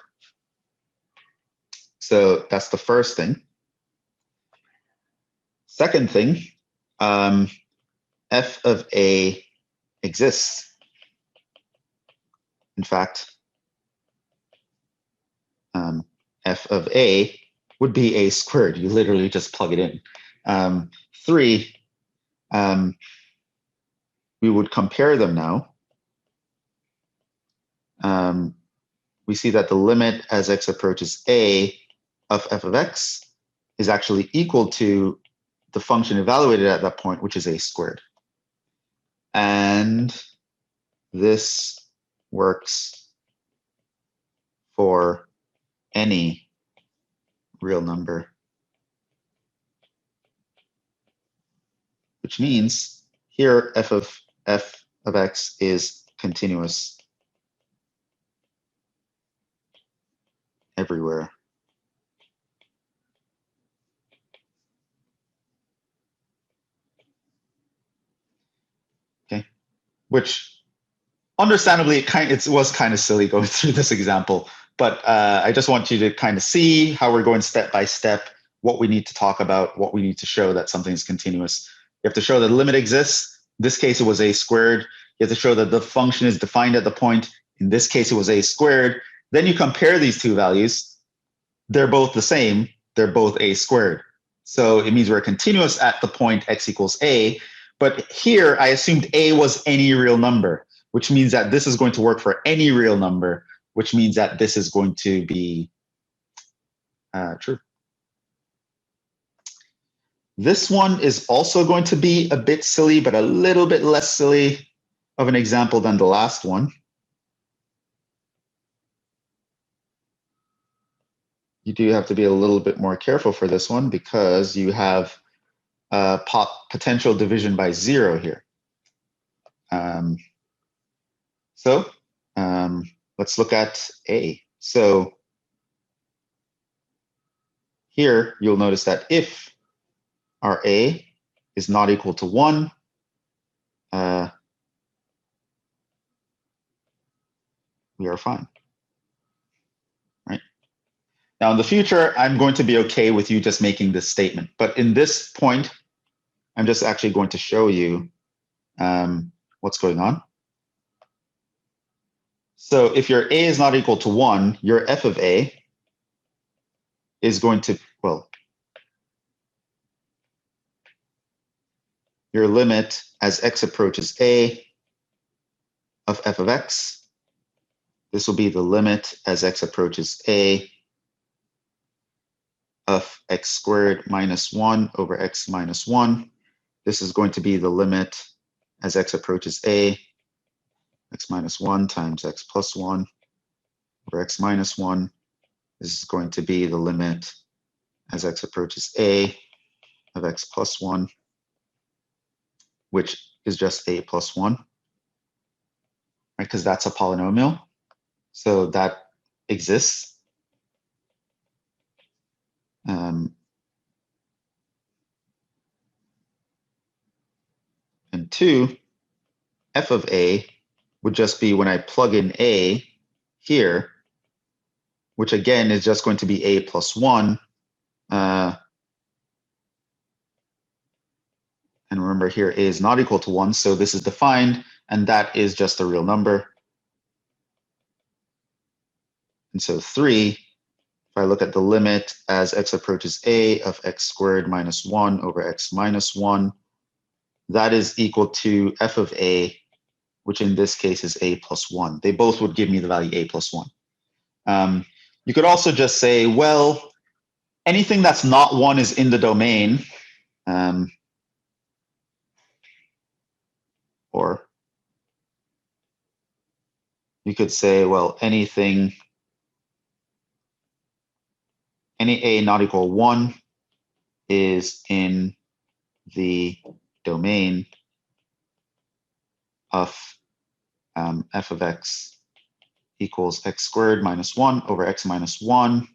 So that's the first thing. Second thing, f of a exists. In fact, f of a would be a squared. You literally just plug it in. 3, we would compare them now. We see that the limit as x approaches a of f of x is actually equal to the function evaluated at that point, which is a squared. And this works for any real number, which means here f of x is continuous everywhere. Okay, which understandably it was kind of silly going through this example, but I just want you to kind of see how we're going step by step, what we need to talk about, what we need to show that something is continuous. You have to show that the limit exists. In this case, it was a squared. You have to show that the function is defined at the point. In this case, it was a squared. Then you compare these two values. They're both the same. They're both a squared. So it means we're continuous at the point x equals a. But here, I assumed a was any real number, which means that this is going to work for any real number, which means that this is going to be true. This one is also going to be a bit silly, but a little bit less silly of an example than the last one. You do have to be a little bit more careful for this one because you have potential division by 0 here. So let's look at A. So here you'll notice that if our A is not equal to 1, we are fine. Right? Now in the future, I'm going to be okay with you just making this statement. But in this point, I'm just actually going to show you what's going on. So if your A is not equal to 1, your f of A is going to, well, your limit as x approaches A of f of x, this will be the limit as x approaches A of x squared minus 1 over x minus 1. This is going to be the limit as x approaches A, x minus 1 times x plus 1 over x minus 1. This is going to be the limit as x approaches A of x plus 1, which is just A plus 1, right? Because that's a polynomial. So that exists. And 2, f of A would just be when I plug in A here, which again is just going to be A plus 1. And remember here, A is not equal to 1, so this is defined, and that is just a real number. And so 3, if I look at the limit as x approaches A of x squared minus 1 over x minus 1, that is equal to f of A, which in this case is A plus 1. They both would give me the value A plus 1. You could also just say, well, anything that's not 1 is in the domain. Or you could say, well, any A not equal 1 is in the domain of f of x equals x squared minus 1 over x minus 1.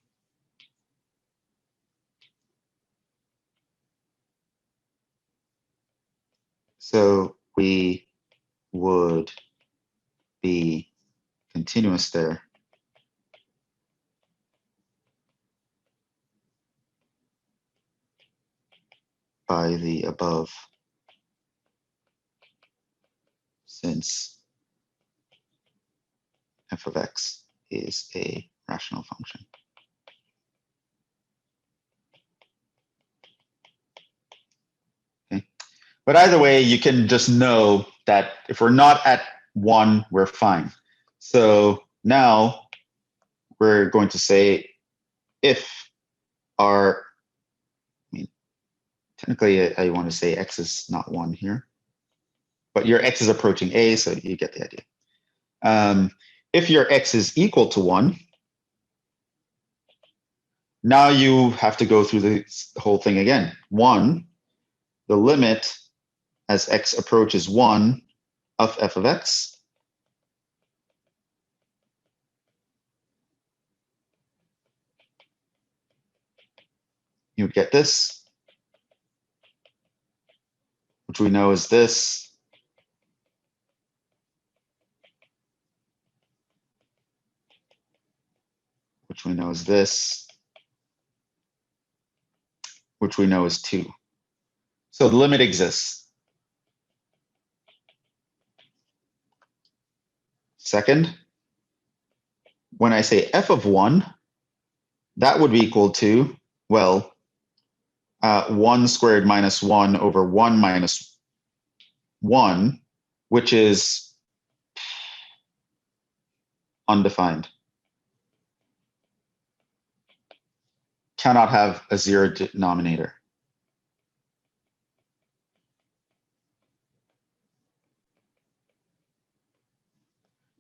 So we would be continuous there. By the above, since f of x is a rational function. Okay. But either way, you can just know that if we're not at 1, we're fine. So now we're going to say if our, technically I want to say x is not 1 here, but your x is approaching a, so you get the idea. If your x is equal to 1, now you have to go through the whole thing again. 1, the limit as x approaches 1 of f of x you get this, which we know is this, which we know is this, which we know is 2. So the limit exists. Second, when I say f of 1, that would be equal to, well, 1 squared minus 1 over 1 minus 1, which is undefined. Cannot have a 0 denominator.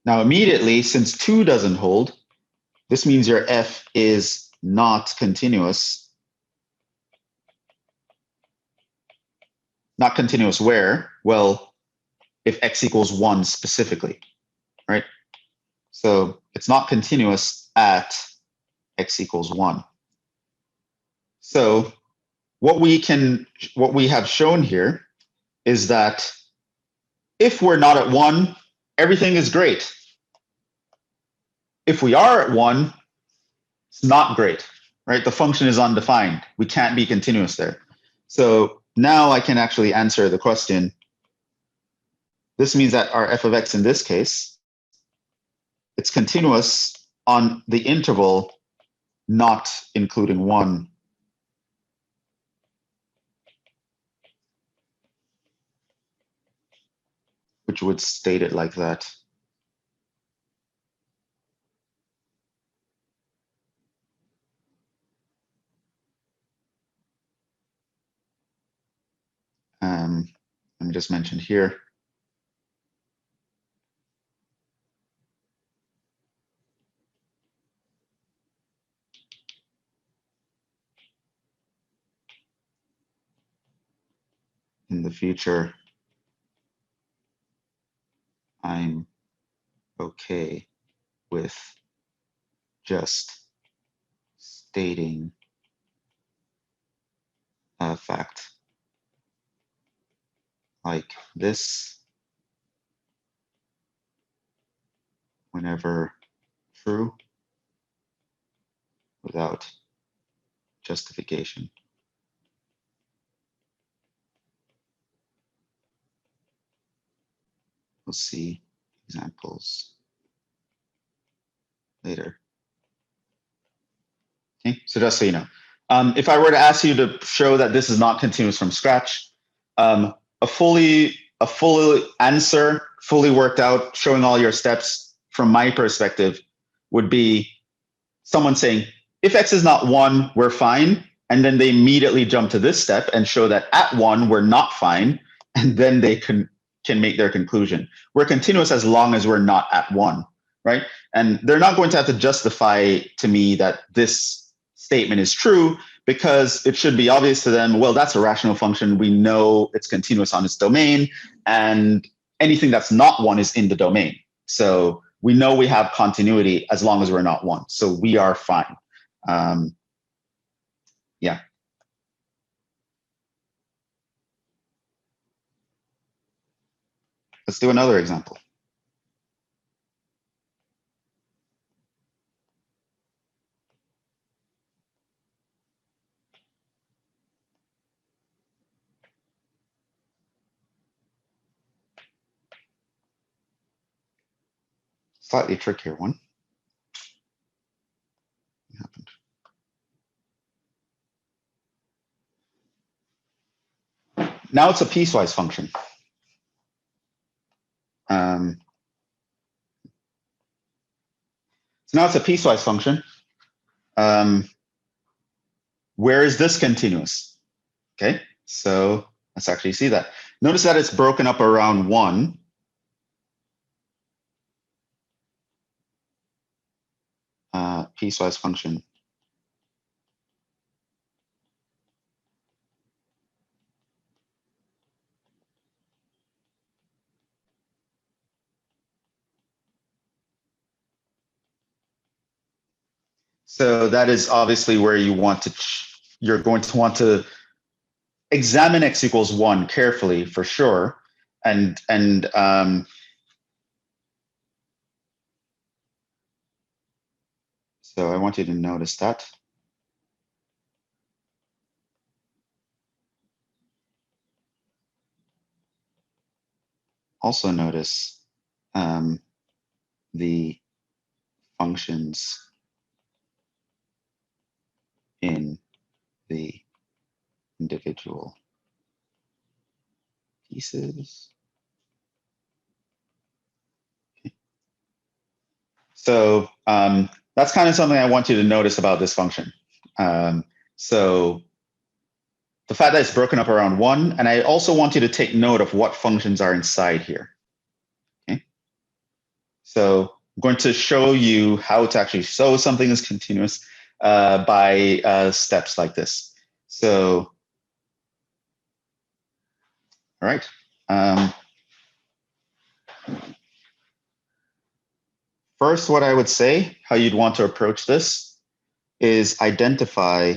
Now immediately, since 2 doesn't hold, this means your f is not continuous. Not continuous where? Well, if x equals 1 specifically, right? So it's not continuous at x equals 1. So what we have shown here is that if we're not at 1, everything is great. If we are at 1, it's not great, right? The function is undefined. We can't be continuous there. So now I can actually answer the question. This means that our f of x in this case, it's continuous on the interval not including 1. Which would state it like that. Let me just mention here. In the future, I'm okay with just stating a fact like this whenever true without justification. We'll see examples later. Okay, so just so you know, if I were to ask you to show that this is not continuous from scratch, a fully answer, fully worked out, showing all your steps from my perspective would be someone saying, if x is not 1, we're fine. And then they immediately jump to this step and show that at 1, we're not fine. And then they can make their conclusion. We're continuous as long as we're not at 1, right? And they're not going to have to justify to me that this statement is true, because it should be obvious to them, well, that's a rational function. We know it's continuous on its domain, and anything that's not 1 is in the domain. So we know we have continuity as long as we're not 1. So we are fine. Yeah. let's do another example. Slightly trickier one. What happened? Now it's a piecewise function. So now it's a piecewise function. Where is this continuous? Okay, so let's actually see that. Notice that it's broken up around 1. Piecewise function. So that is obviously where you want to, you're going to want to examine x equals 1 carefully for sure. So I want you to notice that. Also notice the functions in the individual pieces. Okay. So that's kind of something I want you to notice about this function. So the fact that it's broken up around 1, and I also want you to take note of what functions are inside here. Okay. So I'm going to show you how to actually show something is continuous by steps like this. So, all right. First, what I would say, how you'd want to approach this is identify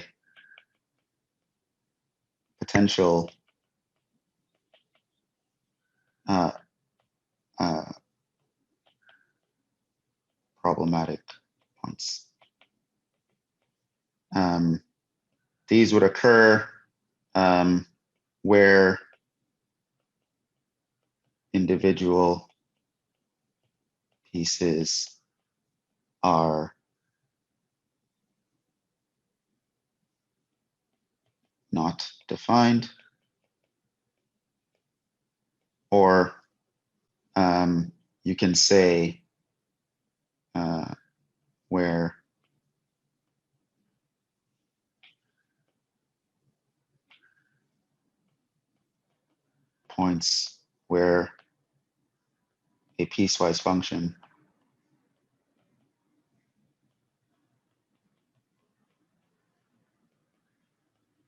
potential problematic points. These would occur where individual pieces are not defined, or you can say where points where a piecewise function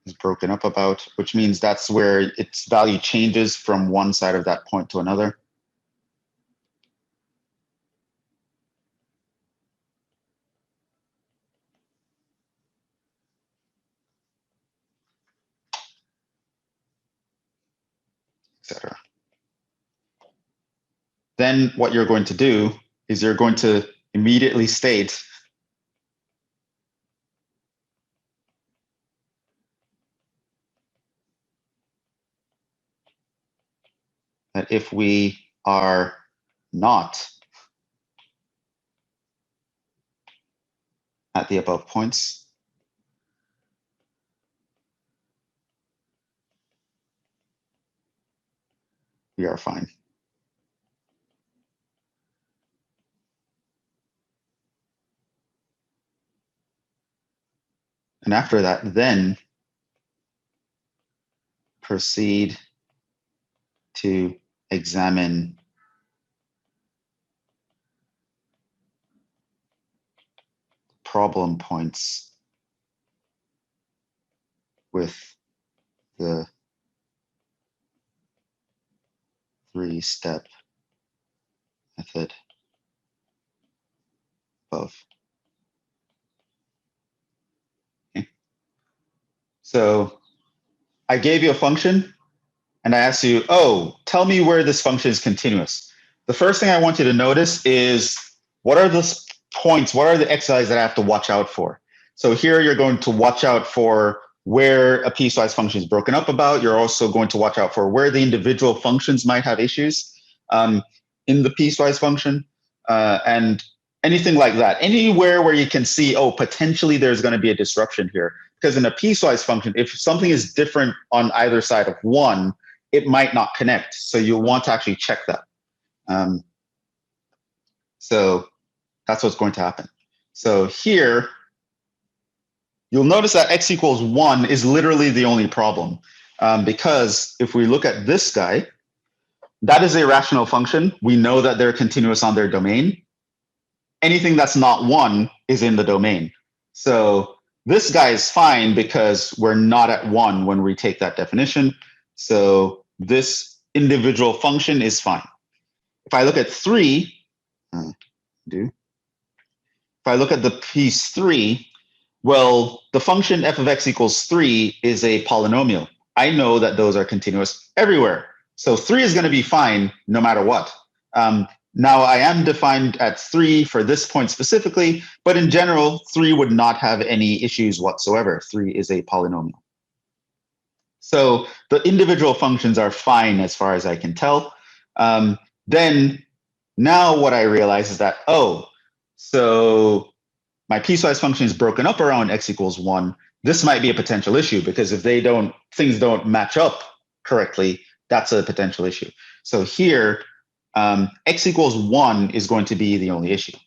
is broken up about, which means that's where its value changes from one side of that point to another. Etc. Then what you're going to do is you're going to immediately state that if we are not at the above points, we are fine. And after that, then proceed to examine problem points with the 3-step method above. Okay. So I gave you a function, and I ask you, oh, tell me where this function is continuous. The first thing I want you to notice is what are the points, what are the xi's that I have to watch out for? So here you're going to watch out for where a piecewise function is broken up about. You're also going to watch out for where the individual functions might have issues in the piecewise function and anything like that. Anywhere where you can see, oh, potentially there's going to be a disruption here. Because in a piecewise function, if something is different on either side of one, it might not connect. So you'll want to actually check that. So that's what's going to happen. So here, you'll notice that x equals 1 is literally the only problem. Because if we look at this guy, that is a rational function. We know that they're continuous on their domain. Anything that's not 1 is in the domain. So this guy is fine because we're not at 1 when we take that definition. So this individual function is fine. If I look at 3, if I look at the piece 3, well, the function f of x equals 3 is a polynomial. I know that those are continuous everywhere. So 3 is going to be fine no matter what. Now, I am defined at 3 for this point specifically, but in general, 3 would not have any issues whatsoever. 3 is a polynomial. So the individual functions are fine as far as I can tell. Then now what I realize is that, oh, so my piecewise function is broken up around x equals 1. This might be a potential issue because if things don't match up correctly, that's a potential issue. So here, x equals 1 is going to be the only issue.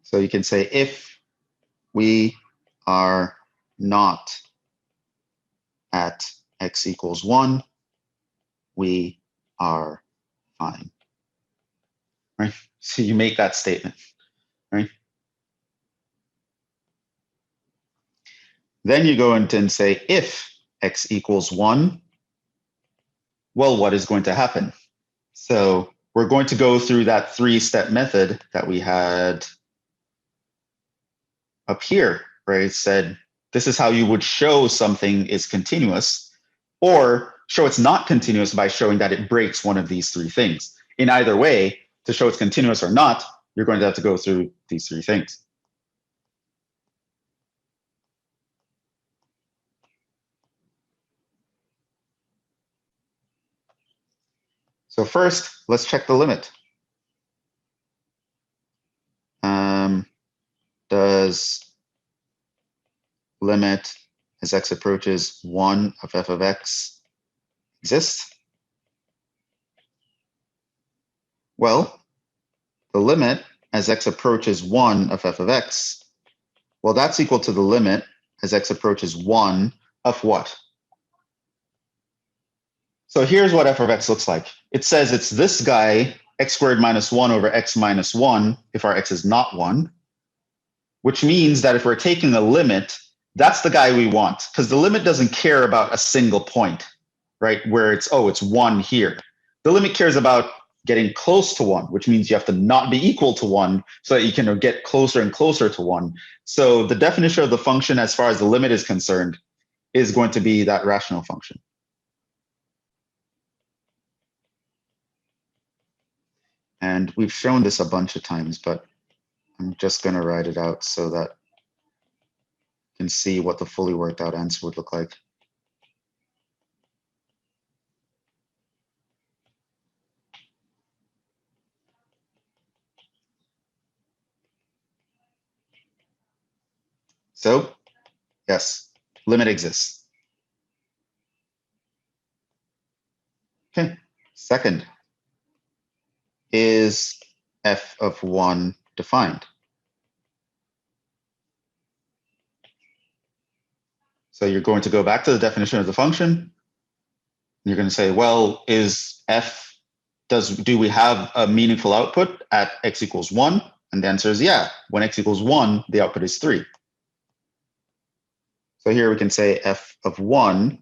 So you can say if we are not at x equals 1, we are fine. Right? So you make that statement, right? Then you go into and say if x equals 1, well, what is going to happen? So we're going to go through that 3-step method that we had up here, right? It said this is how you would show something is continuous, or show it's not continuous by showing that it breaks one of these 3 things. In either way, to show it's continuous or not, you're going to have to go through these 3 things. So first, let's check the limit. Does limit as x approaches 1 of f of x exist? Well, the limit as x approaches 1 of f of x, well, that's equal to the limit as x approaches 1 of what? So here's what f of x looks like. It says it's this guy, x squared minus 1 over x minus 1, if our x is not 1, which means that if we're taking a limit, that's the guy we want, because the limit doesn't care about a single point, right? Where it's, oh, it's 1 here. The limit cares about getting close to 1, which means you have to not be equal to 1 so that you can get closer and closer to 1. So the definition of the function as far as the limit is concerned is going to be that rational function. And we've shown this a bunch of times, but I'm just going to write it out so that you can see what the fully worked out answer would look like. So, yes, limit exists. Okay, second, is f of 1 defined? So you're going to go back to the definition of the function. You're going to say, well, is f, do we have a meaningful output at x equals 1? And the answer is yeah. When x equals 1, the output is 3. So here we can say f of 1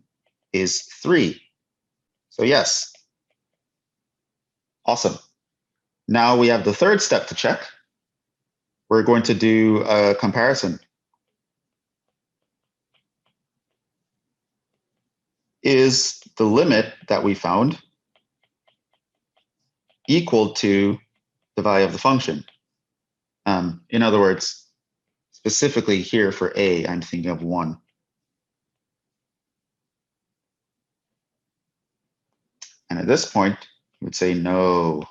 is 3. So yes. Awesome. Now we have the third step to check. We're going to do a comparison. Is the limit that we found equal to the value of the function? In other words, specifically here for a, I'm thinking of 1. And at this point, you would say no,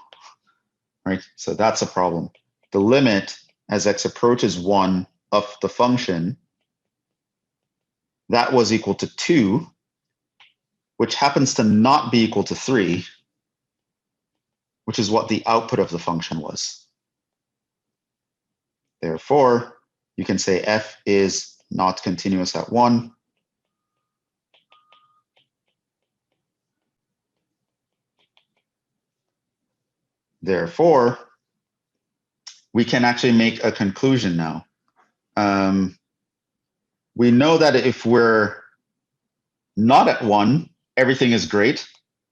right? So that's a problem. The limit as x approaches 1 of the function, that was equal to 2, which happens to not be equal to 3, which is what the output of the function was. Therefore, you can say f is not continuous at 1. Therefore, we can actually make a conclusion now. We know that if we're not at 1, everything is great.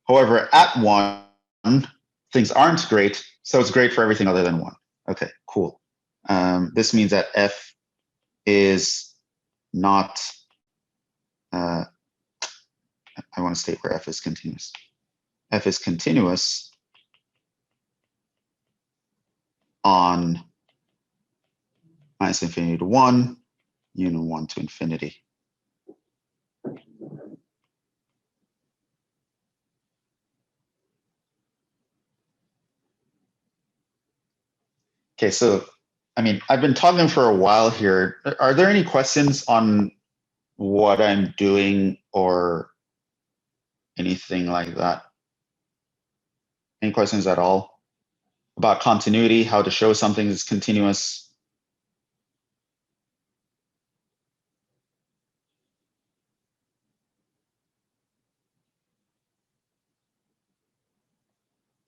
However, at 1, things aren't great, so it's great for everything other than 1. Okay, cool. This means that f is not, I want to state where f is continuous. F is continuous on minus infinity to 1, union 1 to infinity. Okay, so, I mean, I've been talking for a while here. Are there any questions on what I'm doing or anything like that? Any questions at all about continuity, how to show something is continuous?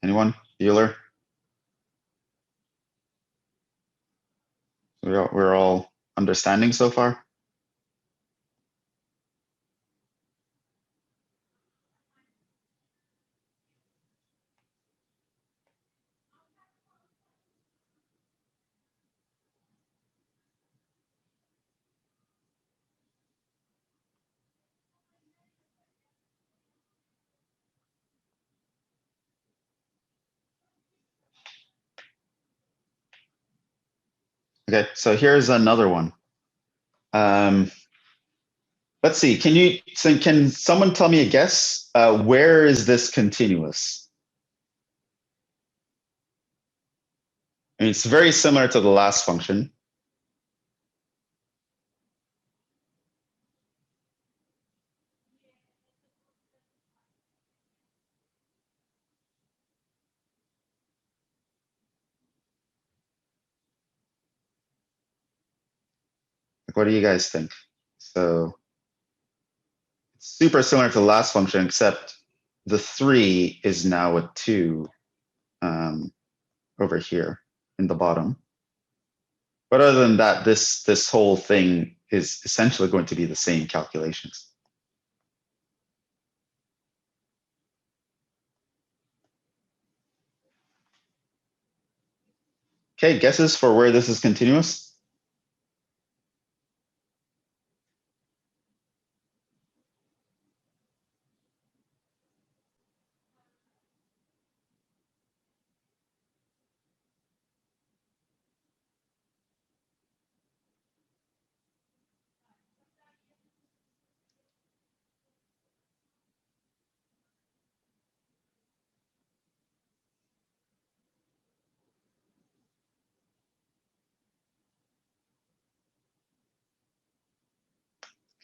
Anyone? Bueller? We're all understanding so far? Okay, so here's another one. Let's see, can someone tell me a guess? Where is this continuous? I mean, it's very similar to the last function. What do you guys think? So it's super similar to the last function, except the 3 is now a 2 over here in the bottom. But other than that, this whole thing is essentially going to be the same calculations. Okay, guesses for where this is continuous?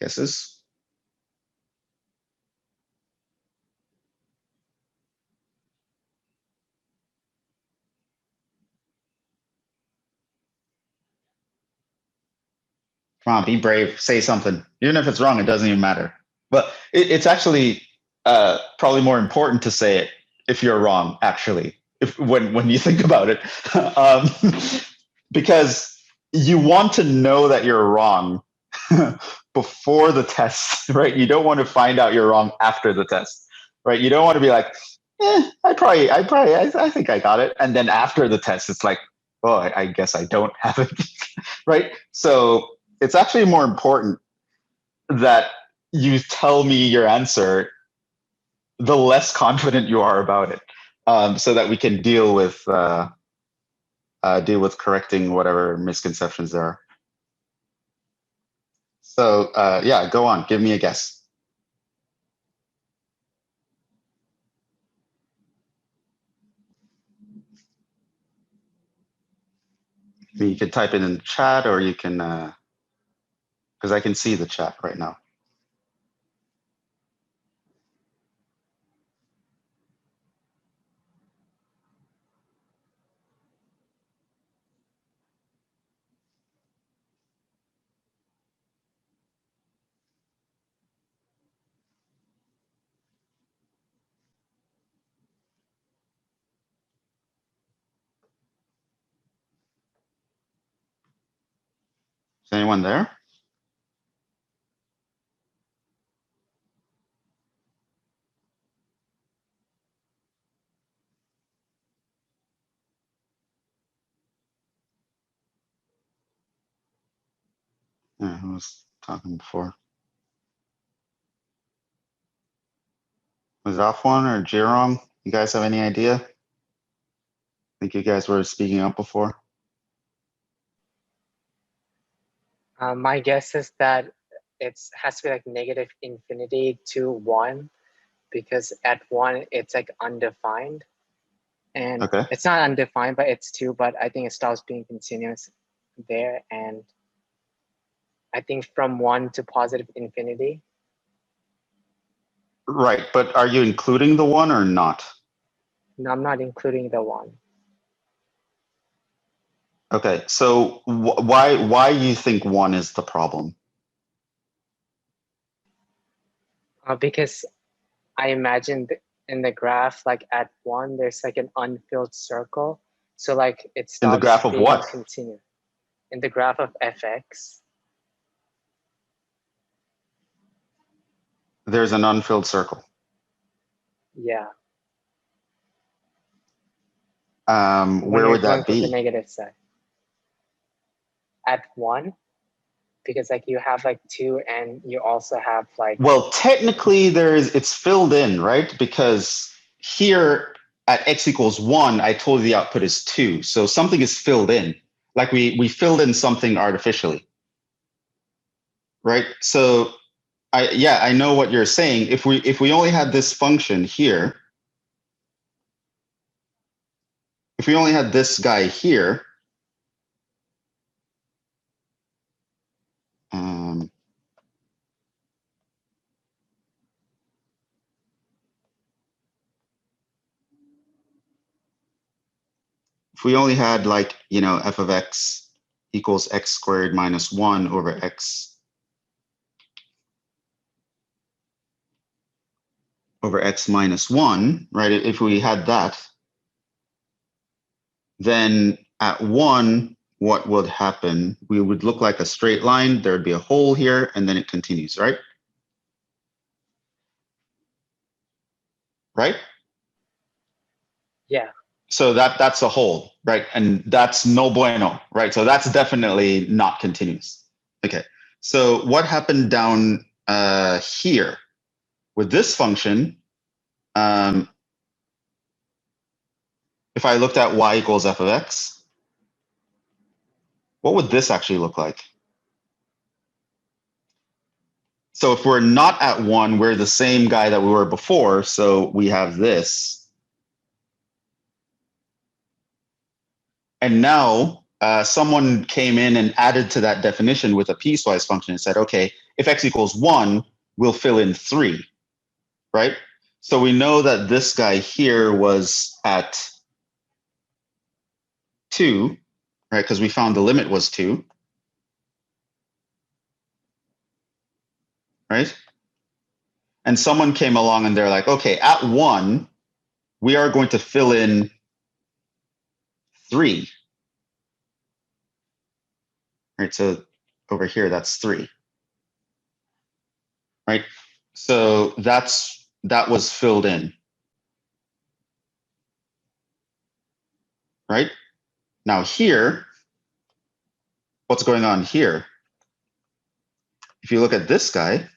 Guesses? Come on, be brave, say something. Even if it's wrong, it doesn't even matter. But it's actually probably more important to say it if you're wrong, actually, when you think about it. Because you want to know that you're wrong before the test, right? You don't want to find out you're wrong after the test, right? You don't want to be like, I think I got it. And then after the test, it's like, oh, I guess I don't have it, right? So it's actually more important that you tell me your answer, the less confident you are about it, so that we can deal with correcting whatever misconceptions there are. So yeah, go on, give me a guess. You can type it in the chat, or you can, because I can see the chat right now. Is anyone there? Yeah, who was talking before? Was it Afwan or Jhevon? You guys have any idea? I think you guys were speaking up before. My guess is that it has to be like negative infinity to 1, because at 1 it's like undefined. And Okay. it's not undefined, but it's 2, but I think it stops being continuous there. And I think from 1 to positive infinity. Right, but are you including the 1 or not? No, I'm not including the 1. Okay, so why you think 1 is the problem? Because I imagined in the graph, like at 1, there's like an unfilled circle. So like it stops In the graph of being what? continuous. In the graph of fx. There's an unfilled circle. Yeah. Where would that From the be? negative side. At 1, because like you have like 2 and you also have like. Well, technically it's filled in, right? Because here at x equals 1, I told you the output is 2. So something is filled in. Like we filled in something artificially. Right? So I know what you're saying. If we only had this function here, if we only had this guy here, if we only had like, f of x equals x squared minus 1 over x minus 1, right? If we had that, then at 1, what would happen? We would look like a straight line. There'd be a hole here, and then it continues, right? Right? Yeah. So that's a hole, right? And that's no bueno, right? So that's definitely not continuous. Okay. So what happened down here with this function? If I looked at y equals f of x, what would this actually look like? So if we're not at 1, we're the same guy that we were before. So we have this. And now someone came in and added to that definition with a piecewise function and said, okay, if x equals 1, we'll fill in 3, right? So we know that this guy here was at 2, right? Because we found the limit was 2, right? And someone came along and they're like, okay, at 1, we are going to fill in 3. Right, so over here, that's 3. right? So that was filled in, right? Now here, what's going on here? If you look at this guy,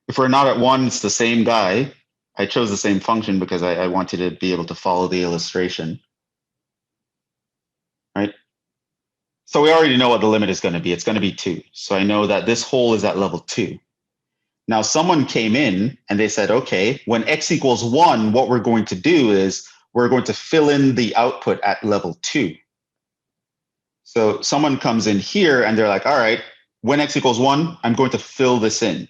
if we're not at 1, it's the same guy. I chose the same function because I wanted to be able to follow the illustration, right? So we already know what the limit is going to be. It's going to be 2. So I know that this hole is at level 2. Now someone came in and they said, okay, when x equals 1, what we're going to do is we're going to fill in the output at level 2. So someone comes in here and they're like, all right, when x equals 1, I'm going to fill this in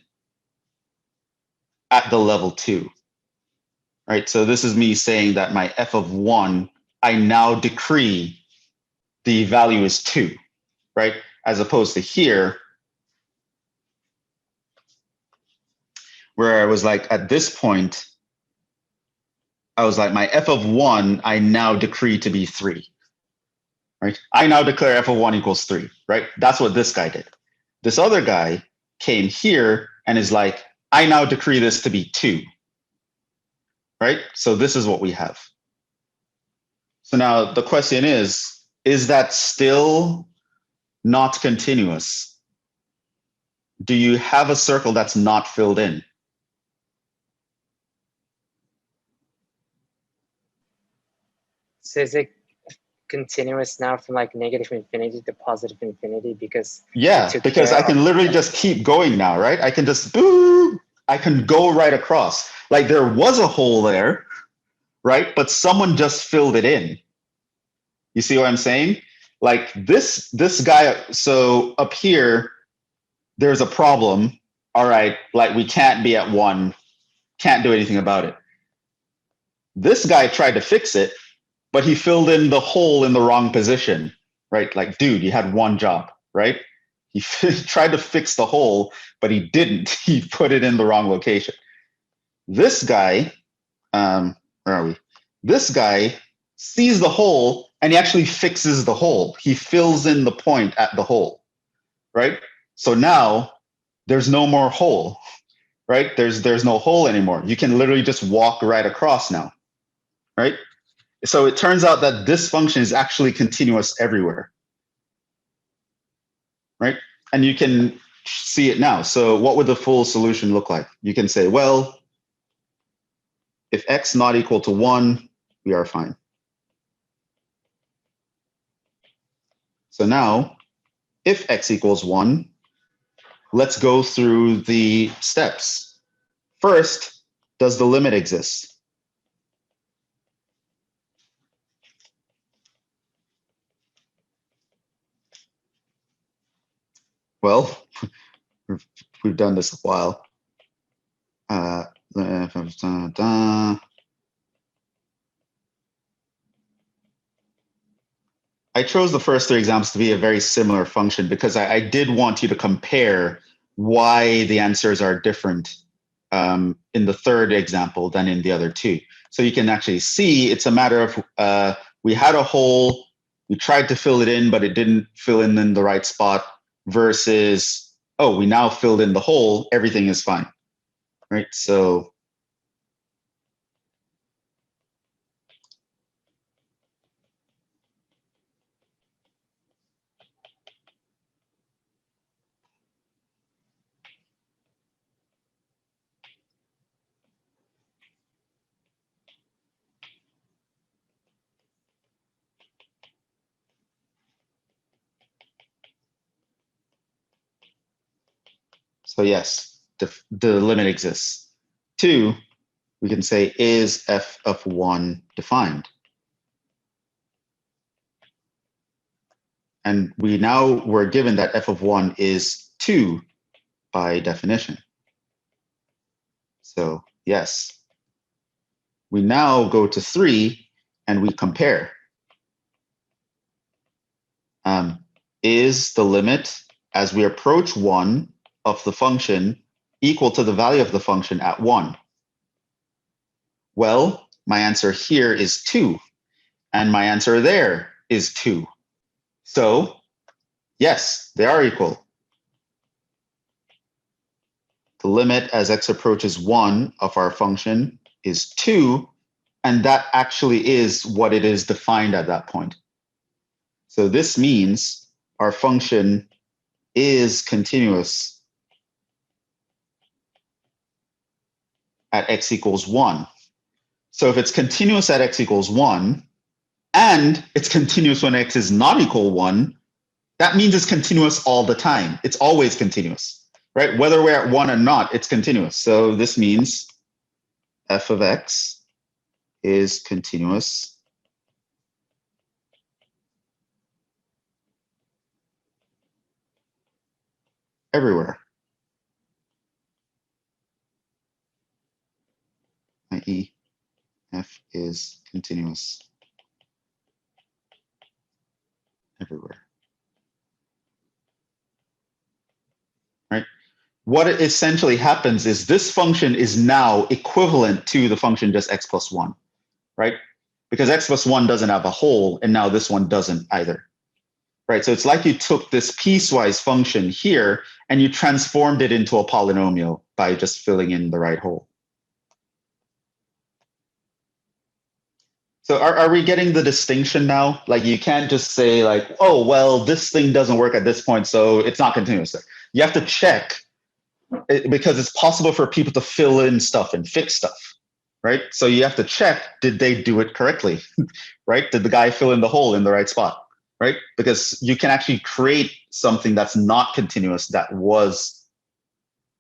at the level 2. Right? So this is me saying that my f of 1, I now decree the value is 2, right? As opposed to here, where I was like, at this point, I was like, my f of 1, I now decree to be 3, right? I now declare f of 1 equals 3, right? That's what this guy did. This other guy came here and is like, I now decree this to be 2, right? So this is what we have. So now the question is that still not continuous? Do you have a circle that's not filled in? So is it continuous now from like negative infinity to positive infinity because yeah, because I can literally just keep going now, right? I can just I can go right across. Like there was a hole there, right? But someone just filled it in. You see what I'm saying? Like this guy, so up here, there's a problem. All right, like we can't be at 1, can't do anything about it. This guy tried to fix it, but he filled in the hole in the wrong position, right? Like, dude, you had one job, right? He tried to fix the hole, but he didn't. He put it in the wrong location. This guy, where are we? This guy sees the hole and he actually fixes the hole. He fills in the point at the hole, right? So now there's no more hole, right? There's no hole anymore. You can literally just walk right across now, right? So it turns out that this function is actually continuous everywhere, right? And you can see it now. So what would the full solution look like? You can say, well, if x not equal to 1, we are fine. So now, if x equals 1, let's go through the steps. First, does the limit exist? Well, we've done this a while. I chose the first 3 examples to be a very similar function because I did want you to compare why the answers are different in the 3rd example than in the other 2. So you can actually see it's a matter of we had a hole, we tried to fill it in, but it didn't fill in the right spot versus, oh, we now filled in the hole, everything is fine, right? So yes, the limit exists. 2, we can say, is f of 1 defined? And we now were given that f of 1 is 2 by definition. So yes. We now go to 3 and we compare. Is the limit as we approach 1 of the function equal to the value of the function at 1? Well, my answer here is 2. And my answer there is 2. So yes, they are equal. The limit as x approaches 1 of our function is 2, and that actually is what it is defined at that point. So this means our function is continuous at x equals 1. So if it's continuous at x equals 1, and it's continuous when x is not equal 1, that means it's continuous all the time. It's always continuous, right? Whether we're at 1 or not, it's continuous. So this means f of x is continuous everywhere, i.e. f is continuous everywhere, right? What essentially happens is this function is now equivalent to the function just x plus 1, right? Because x plus 1 doesn't have a hole, and now this one doesn't either, right? So it's like you took this piecewise function here and you transformed it into a polynomial by just filling in the right hole. So are we getting the distinction now? Like you can't just say like, oh, well, this thing doesn't work at this point, so it's not continuous. You have to check because it's possible for people to fill in stuff and fix stuff, right? So you have to check, did they do it correctly, right? Did the guy fill in the hole in the right spot, right? Because you can actually create something that's not continuous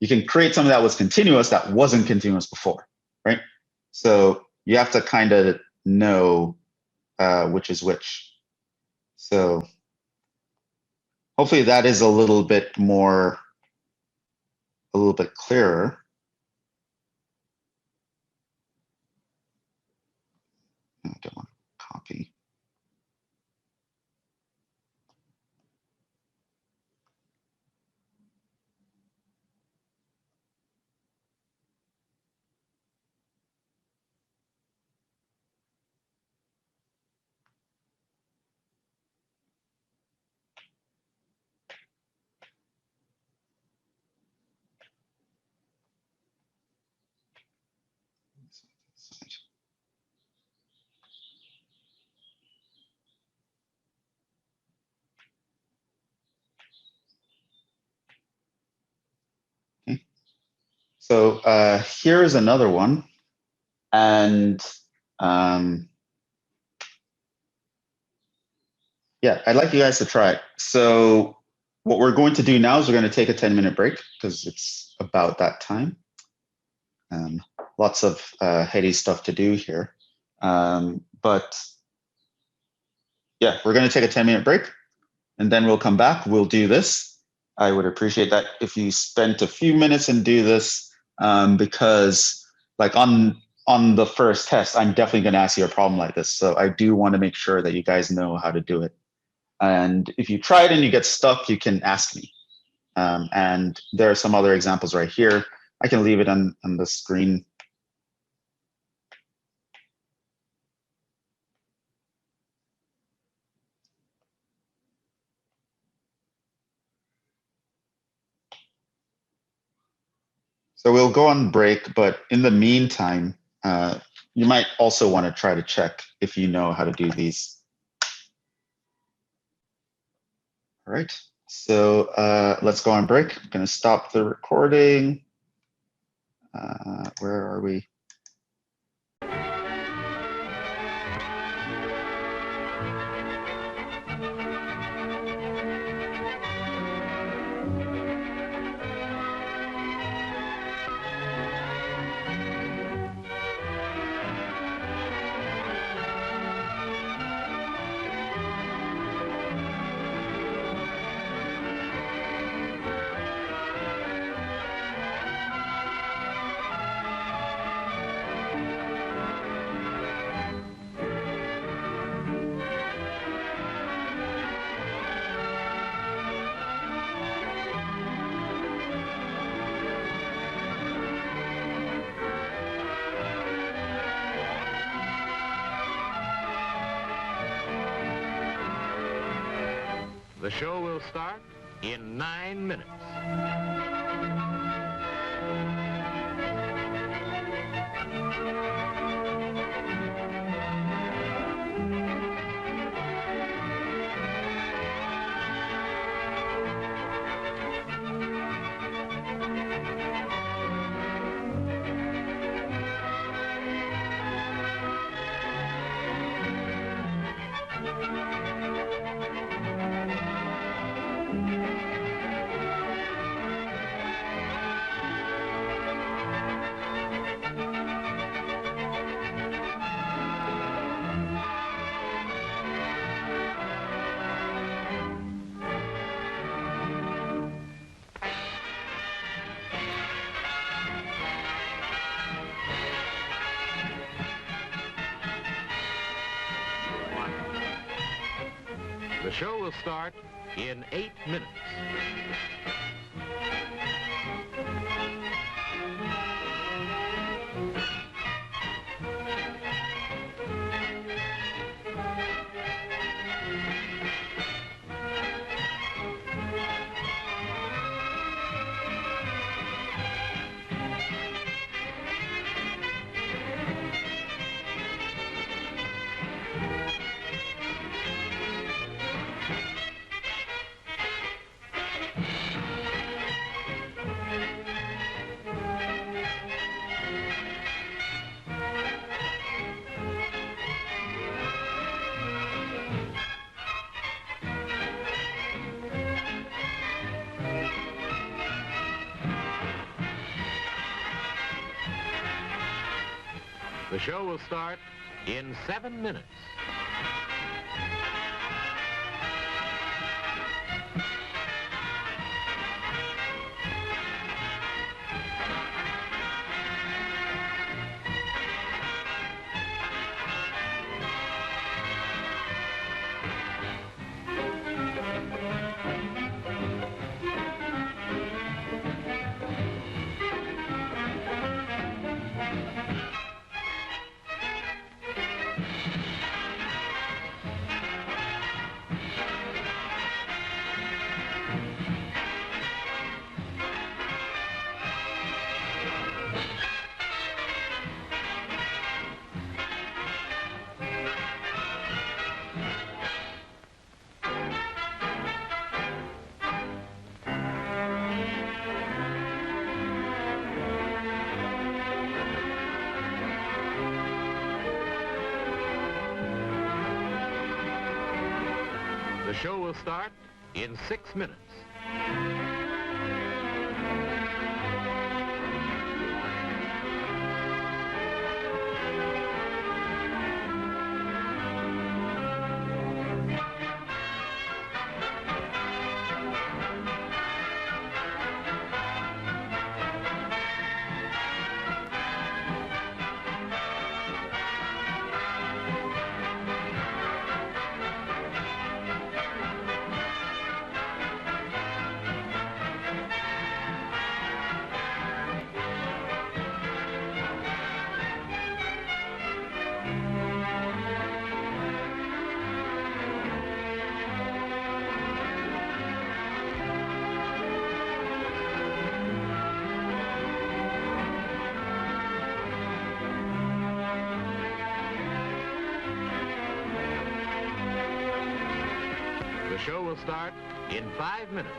you can create something that was continuous that wasn't continuous before, right? So you have to kind of know which is which. So hopefully that is a little bit clearer. I don't want to copy. Okay. So here is another one. And yeah, I'd like you guys to try it. So what we're going to do now is we're going to take a 10-minute break because it's about that time. Lots of heady stuff to do here. But yeah, we're going to take a 10-minute break and then we'll come back. We'll do this. I would appreciate that if you spent a few minutes and do this because like on the first test, I'm definitely going to ask you a problem like this. So I do want to make sure that you guys know how to do it. And if you try it and you get stuck, you can ask me. And there are some other examples right here. I can leave it on the screen. So we'll go on break, but in the meantime, you might also want to try to check if you know how to do these. All right, so let's go on break. I'm going to stop the recording. Where are we? The show will start in 9 minutes. The show will start in 8 minutes. The show will start in 7 minutes. The show will start in 6 minutes. The show will start in 5 minutes.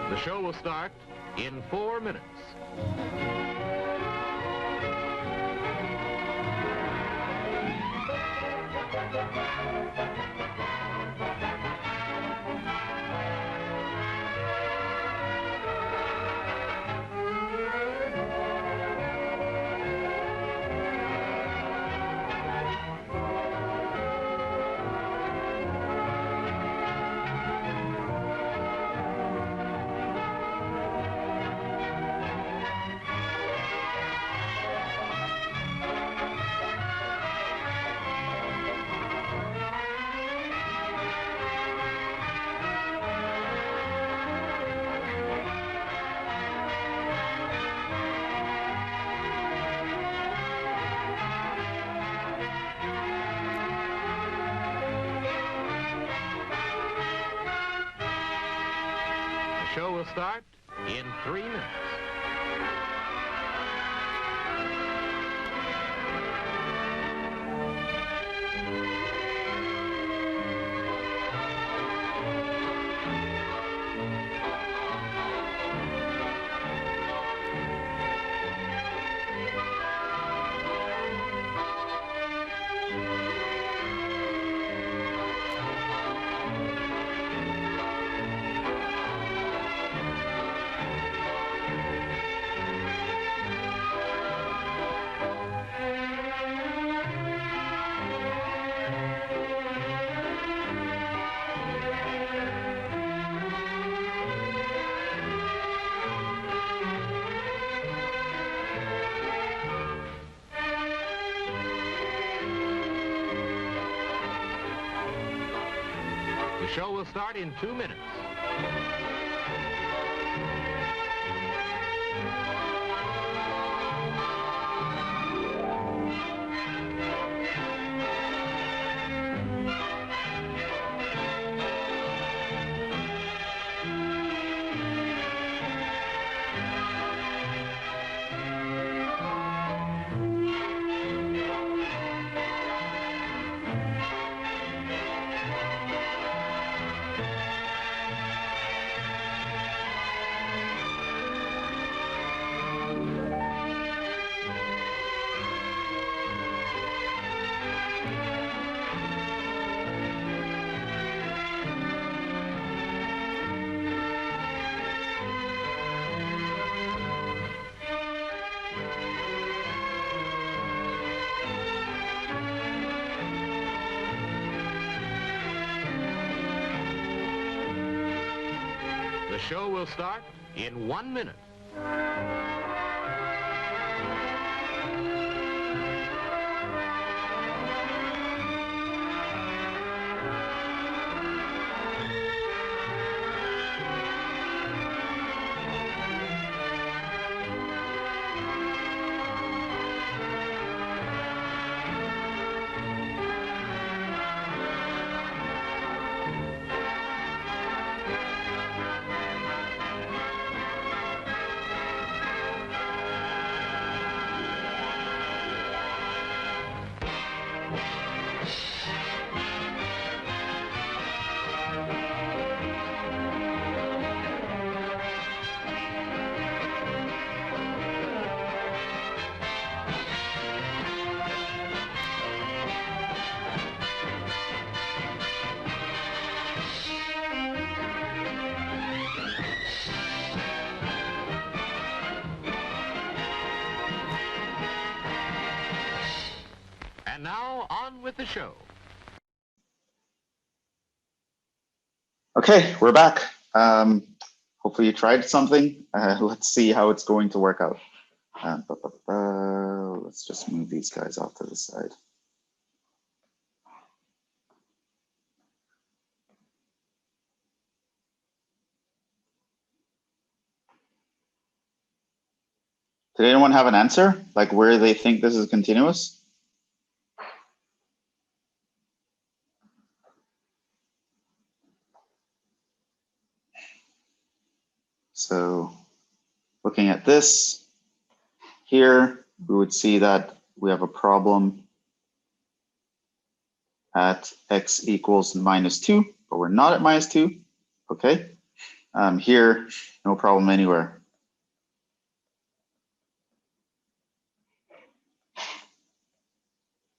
The show will start in 4 minutes. The show will start in 3 minutes. The show will start in 2 minutes. The show will start in 1 minute. And now, on with the show. Okay, we're back. Hopefully you tried something. Let's see how it's going to work out. Let's just move these guys off to the side. Did anyone have an answer? Like where they think this is continuous? So looking at this here, we would see that we have a problem at x equals -2, but we're not at -2. Okay. Here No problem anywhere.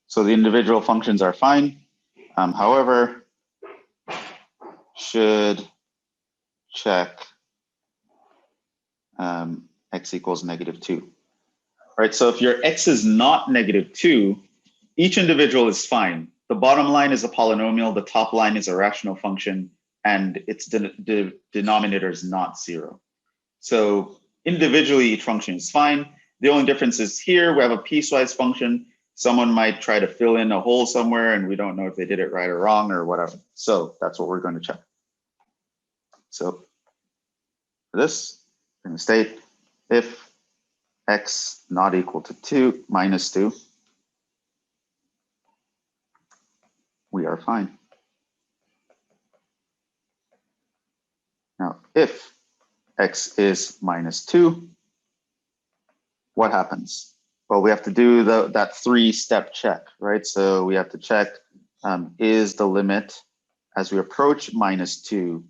So the individual functions are fine. However, should check x equals -2. Right, so if your x is not -2, each individual is fine. The bottom line is a polynomial, the top line is a rational function, and its denominator is not 0. So individually, each function is fine. The only difference is here we have a piecewise function. Someone might try to fill in a hole somewhere, and we don't know if they did it right or wrong or whatever. So that's what we're going to check. So for this, we're going to state if x not equal to -2, we are fine. Now, if x is -2, what happens? Well, we have to do that 3-step check, right? So we have to check, is the limit as we approach -2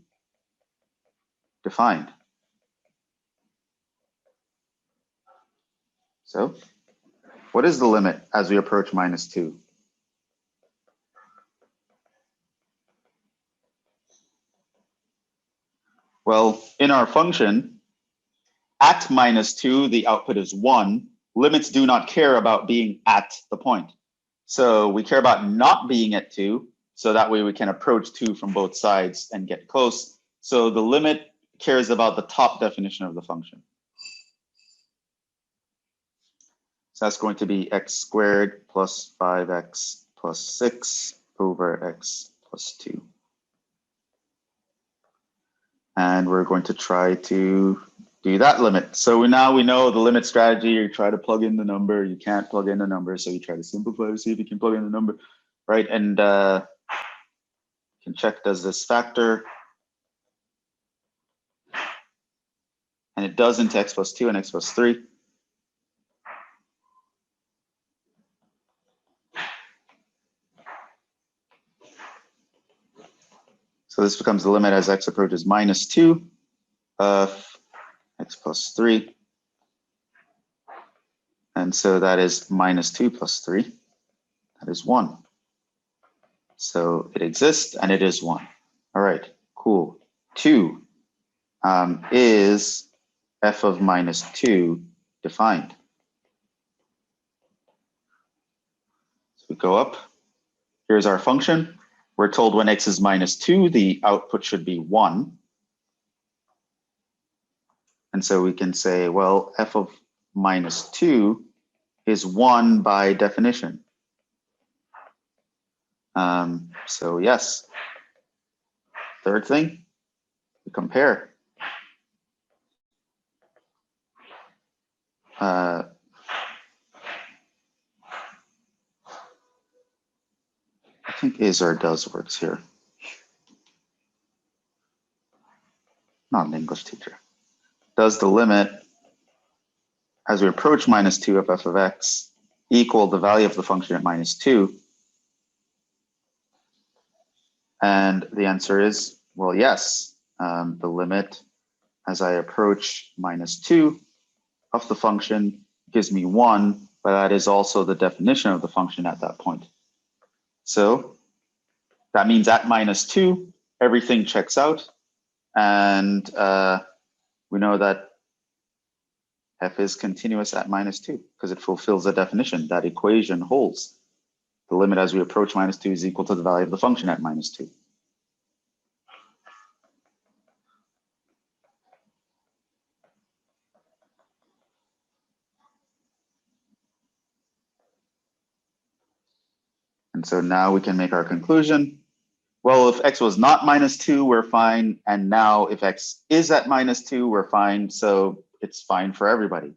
defined? So what is the limit as we approach -2? Well, in our function, at -2, the output is 1. Limits do not care about being at the point. So we care about not being at 2, so that way we can approach 2 from both sides and get close. So the limit cares about the top definition of the function. So that's going to be x squared plus 5x plus 6 over x plus 2. And we're going to try to do that limit. So now we know the limit strategy. You try to plug in the number. You can't plug in the number, so you try to simplify to see if you can plug in the number, right? And you can check, does this factor? And it does into x plus 2 and x plus 3. So this becomes the limit as x approaches -2 of x plus 3. And so that is -2 plus 3. That is 1. So it exists and it is 1. All right, cool. 2 is f of -2 defined. So we go up. Here's our function. We're told when x is -2, the output should be 1. And so we can say, well, f of -2 is 1 by definition. So yes. Third thing, we compare. I think is or does works here. Not an English teacher. Does the limit as we approach -2 of f of x equal the value of the function at -2? And the answer is, well, yes. The limit as I approach -2 of the function gives me 1, but that is also the definition of the function at that point. So that means at -2, everything checks out. And we know that f is continuous at -2 because it fulfills the definition. That equation holds. The limit as we approach -2 is equal to the value of the function at -2. And so now we can make our conclusion. Well, if x was not -2, we're fine. And now if x is at -2, we're fine. So it's fine for everybody.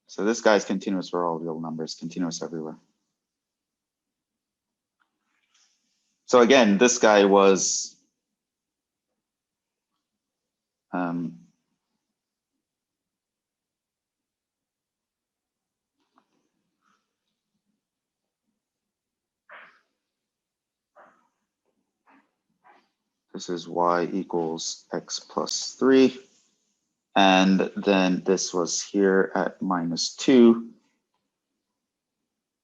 So this guy's continuous for all real numbers, continuous everywhere. So again, this guy was This is y equals x plus 3. And then this was here at minus 2.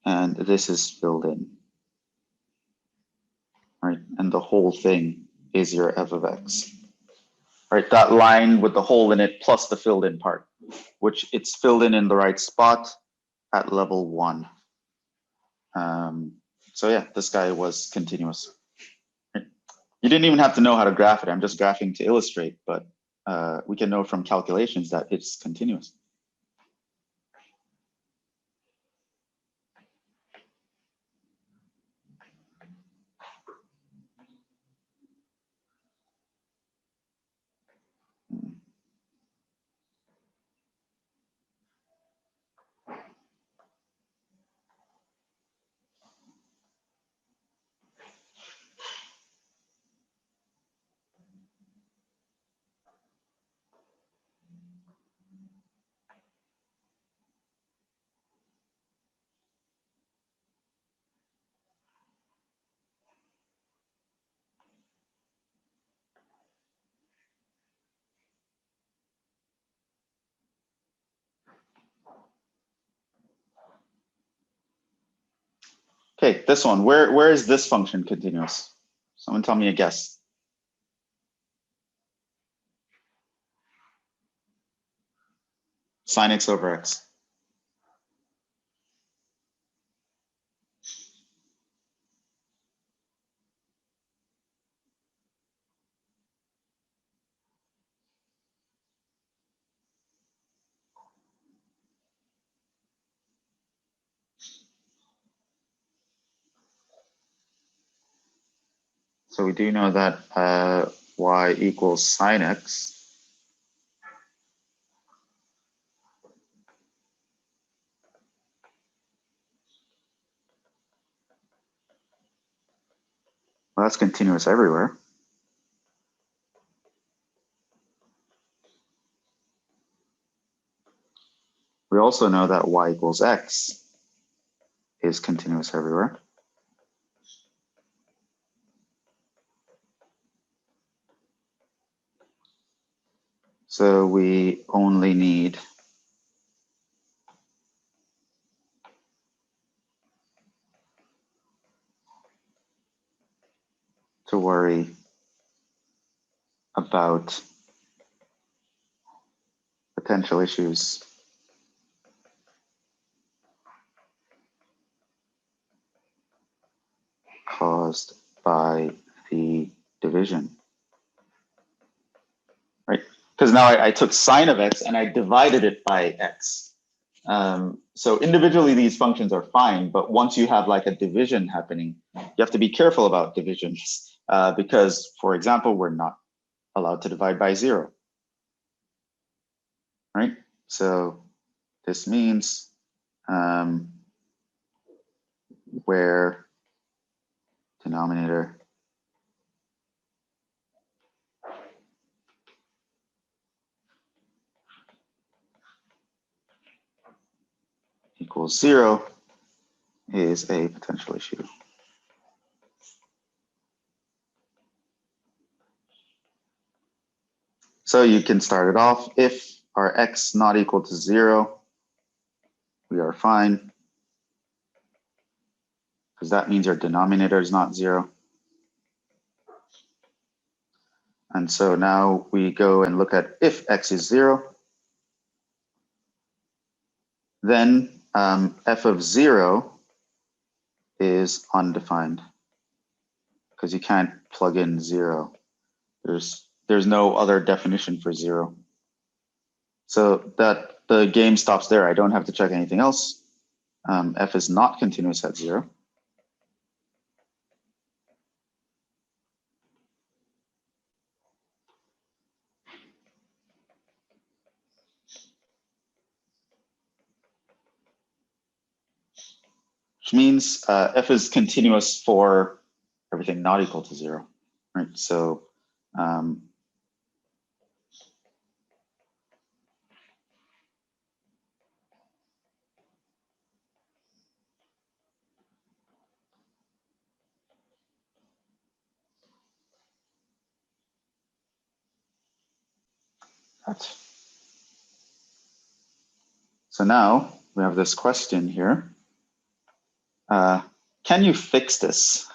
And this is filled in. Right? And the whole thing is your f of x. Right? That line with the hole in it plus the filled in part, which it's filled in the right spot at level 1. So yeah, this guy was continuous. Right? You didn't even have to know how to graph it. I'm just graphing to illustrate, but we can know from calculations that it's continuous. Okay, this one, where is this function continuous? Someone tell me a guess. Sine x over x. So we do know that y equals sine x. Well, that's continuous everywhere. We also know that y equals x is continuous everywhere. So we only need to worry about potential issues caused by the division, right? Because now I took sine of x and I divided it by x. So individually, these functions are fine, but once you have like a division happening, you have to be careful about divisions because, for example, we're not allowed to divide by 0, right? So this means where denominator equals 0 is a potential issue. So you can start it off. If our x not equal to 0, we are fine, because that means our denominator is not 0. And so now we go and look at if x is 0, then f of 0 is undefined, because you can't plug in 0. There's no other definition for 0. So that the game stops there. I don't have to check anything else. F is not continuous at 0. Which means f is continuous for everything not equal to 0, right? So that. So now we have this question here. Can you fix this?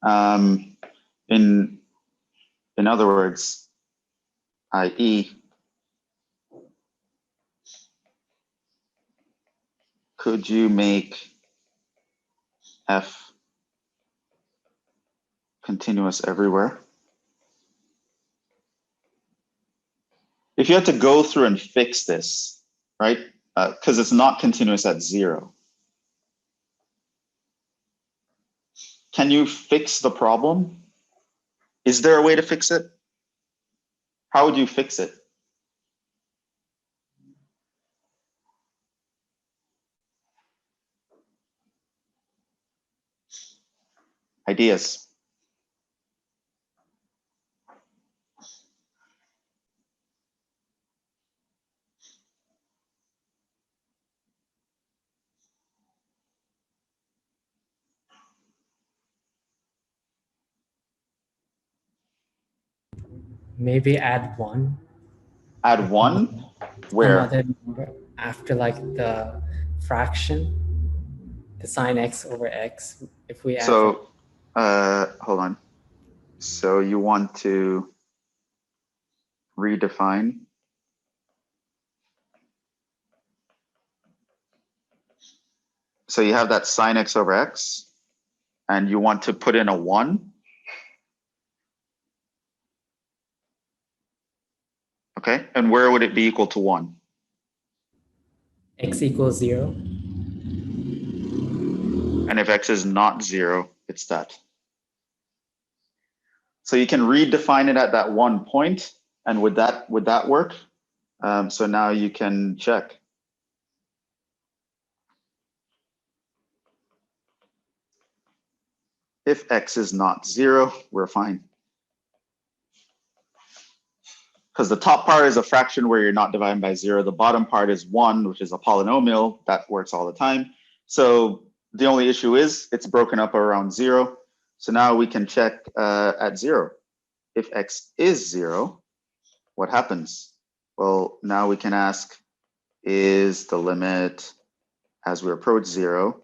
In other words, i.e., could you make f continuous everywhere? If you had to go through and fix this, right? Because it's not continuous at 0. Can you fix the problem? Is there a way to fix it? How would you fix it? Ideas? Maybe add 1. Add 1? Where? Another number after like the fraction, the sine x over x. If we add. So, hold on. So you want to redefine. So you have that sine x over x, and you want to put in a 1. Okay, and where would it be equal to 1? X equals 0. And if x is not 0, it's that. So you can redefine it at that 1 point, and would that work? So now you can check. If x is not 0, we're fine. Because the top part is a fraction where you're not dividing by 0. The bottom part is 1, which is a polynomial. That works all the time. So the only issue is it's broken up around 0. So now we can check at 0. If x is 0, what happens? Well, now we can ask, is the limit as we approach 0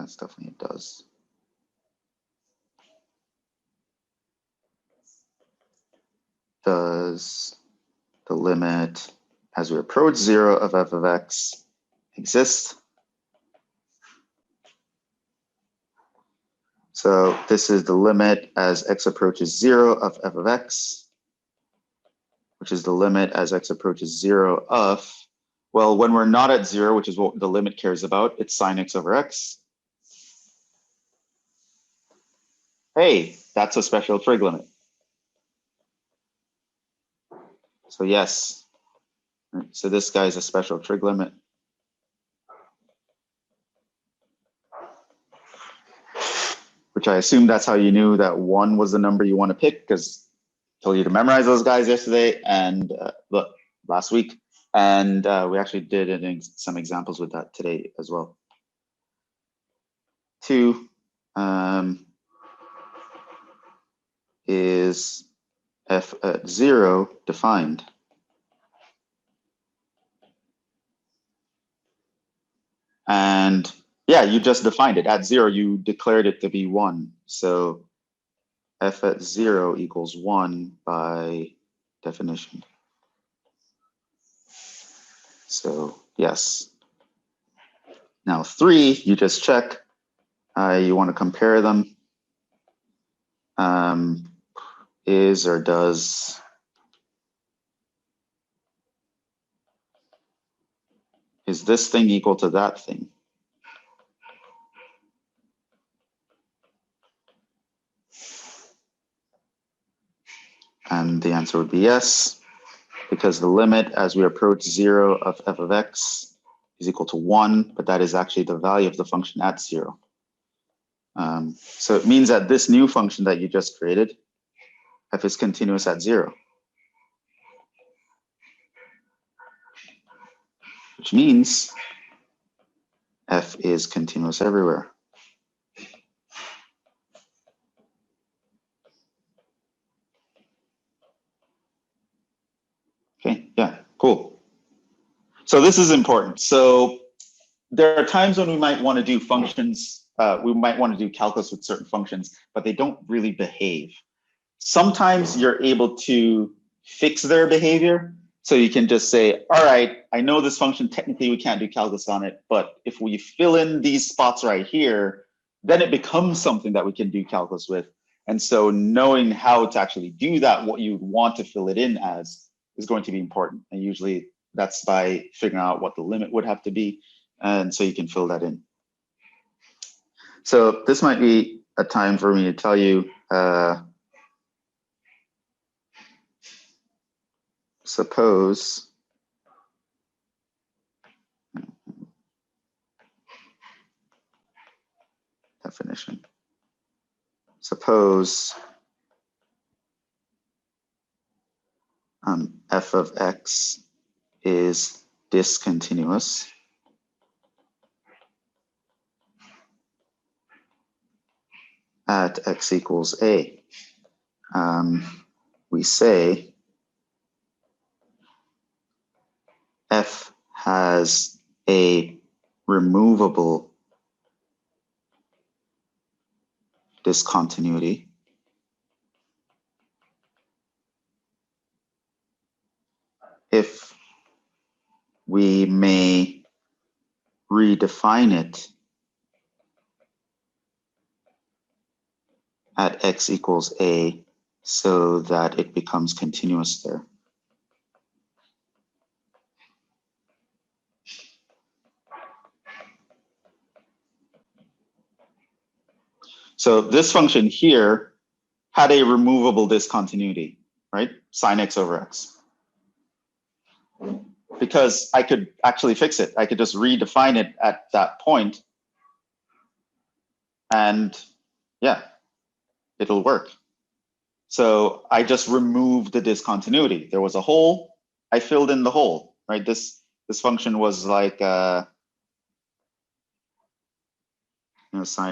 That's definitely it does. Does the limit as we approach 0 of f of x exist? So this is the limit as x approaches 0 of f of x, which is the limit as x approaches 0 of, well, when we're not at 0, which is what the limit cares about, it's sine x over x. Hey, that's a special trig limit. So yes, so this guy is a special trig limit. Which I assume that's how you knew that 1 was the number you want to pick, because I told you to memorize those guys yesterday and last week. And we actually did some examples with that today as well. 2 is f at 0 defined. And yeah, you just defined it. At 0, you declared it to be 1. So f at 0 equals 1 by definition. So yes. Now 3, you just check. You want to compare them. Is or does is this thing equal to that thing? And the answer would be yes, because the limit as we approach 0 of f of x is equal to 1, but that is actually the value of the function at 0. So it means that this new function that you just created, f is continuous at 0. Which means f is continuous everywhere. Cool. So this is important. So there are times when we might want to do functions, we might want to do calculus with certain functions, but they don't really behave. Sometimes you're able to fix their behavior. So you can just say, all right, I know this function, technically we can't do calculus on it, but if we fill in these spots right here, then it becomes something that we can do calculus with. And so knowing how to actually do that, what you want to fill it in as, is going to be important. And usually that's by figuring out what the limit would have to be. And so you can fill that in. So this might be a time for me to tell you, suppose definition. Suppose f of x is discontinuous at x equals a. We say f has a removable discontinuity if we may redefine it at x equals a so that it becomes continuous there. So this function here had a removable discontinuity, right? Sine x over x. Because I could actually fix it. I could just redefine it at that point, and yeah, it'll work. So I just removed the discontinuity. There was a hole, I filled in the hole, right? This function was like sine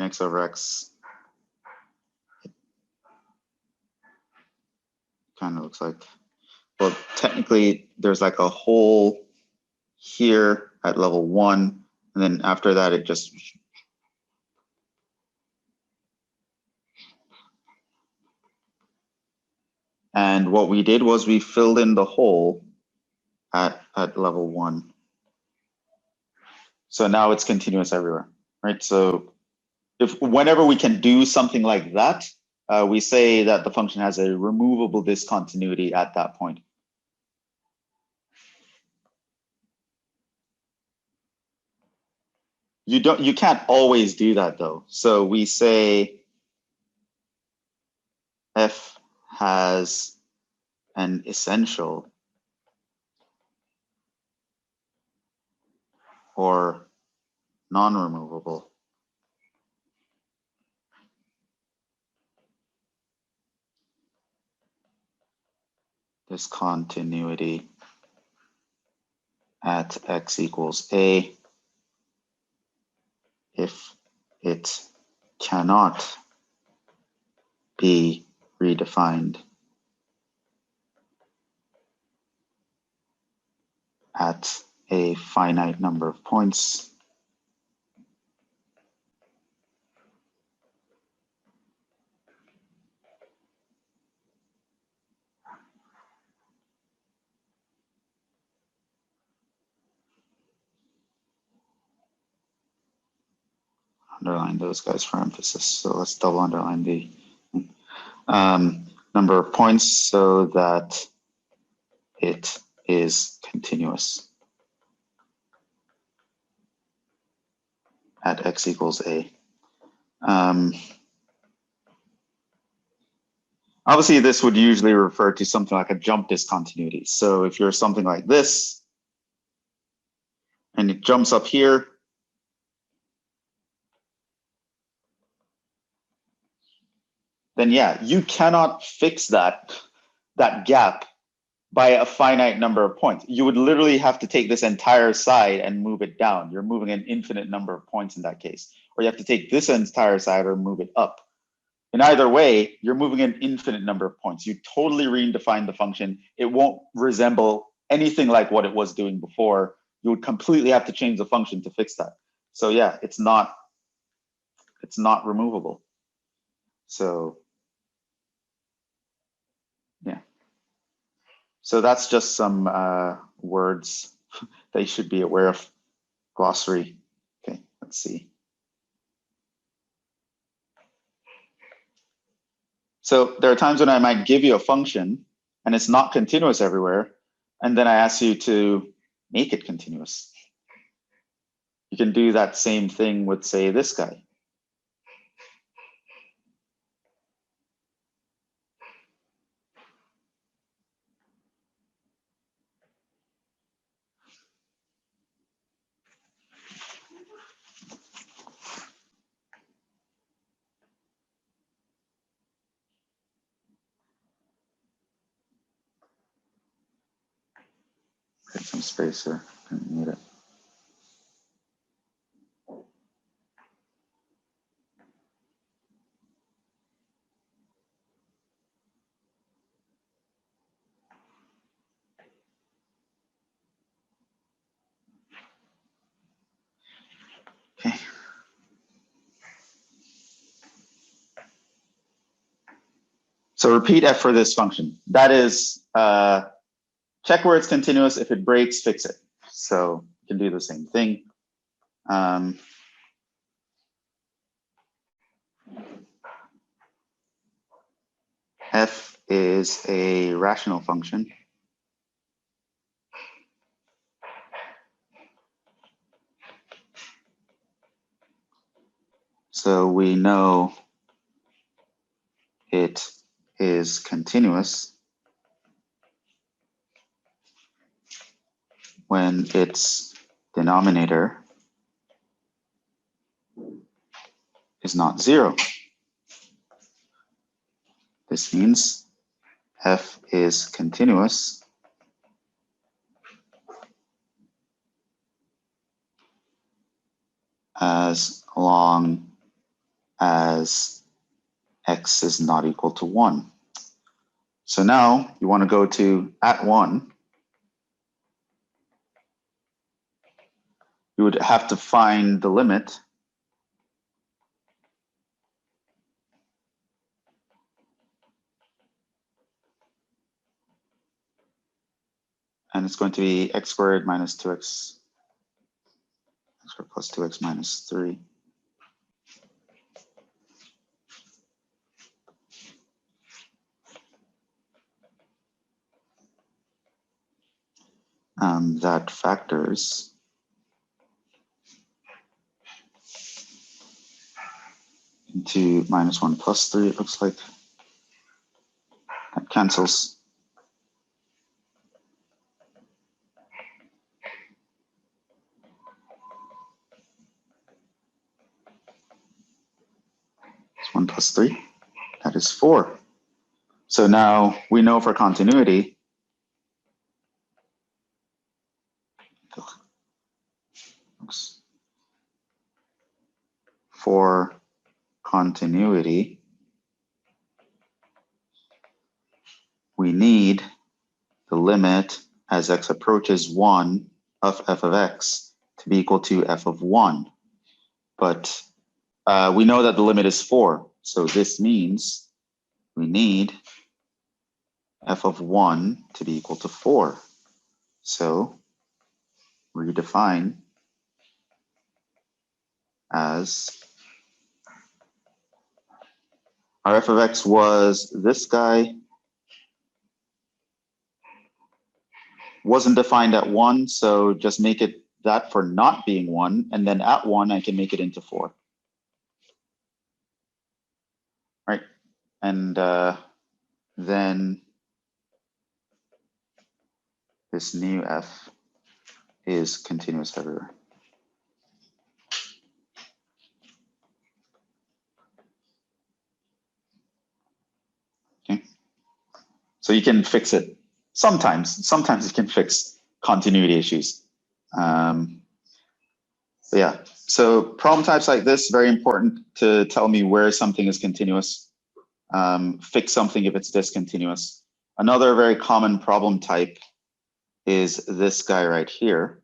x over x. Kind of looks like, well, technically there's like a hole here at level 1, and then after that it just and what we did was we filled in the hole at level 1. So now it's continuous everywhere, right? So whenever we can do something like that, we say that the function has a removable discontinuity at that point. You can't always do that though. So we say f has an essential or non-removable discontinuity at x equals a if it cannot be redefined at a finite number of points underline those guys for emphasis. So let's double underline the number of points so that it is continuous at x equals a. Obviously, this would usually refer to something like a jump discontinuity. So if you're something like this, and it jumps up here, then yeah, you cannot fix that gap by a finite number of points. You would literally have to take this entire side and move it down. You're moving an infinite number of points in that case. Or you have to take this entire side or move it up. In either way, you're moving an infinite number of points. You totally redefine the function. It won't resemble anything like what it was doing before, you would completely have to change the function to fix that. So yeah, it's not removable. So yeah. So that's just some words that you should be aware of. Glossary. Okay, let's see. So there are times when I might give you a function and it's not continuous everywhere, and then I ask you to make it continuous. You can do that same thing with, say, this guy. Get some space here. Didn't need it. Okay. So repeat f for this function. That is, check where it's continuous. If it breaks, fix it. So you can do the same thing. F is a rational function. So we know it is continuous when its denominator is not 0. This means f is continuous as long as x is not equal to 1. So now you want to go to at 1. You would have to find the limit and it's going to be x squared minus 2x, x squared plus 2x minus 3. That factors into minus 1 plus 3, it looks like. That cancels. It's 1 plus 3. That is 4. So now we know for continuity, for continuity, we need the limit as x approaches 1 of f of x to be equal to f of 1. But we know that the limit is 4. So this means we need f of 1 to be equal to 4. So redefine as our f of x was this guy, wasn't defined at 1, so just make it that for not being 1, and then at 1 I can make it into 4. Right, and then this new f is continuous everywhere. Okay, so you can fix it sometimes. Sometimes you can fix continuity issues. But yeah, so problem types like this, very important to tell me where something is continuous. Fix something if it's discontinuous. Another very common problem type is this guy right here.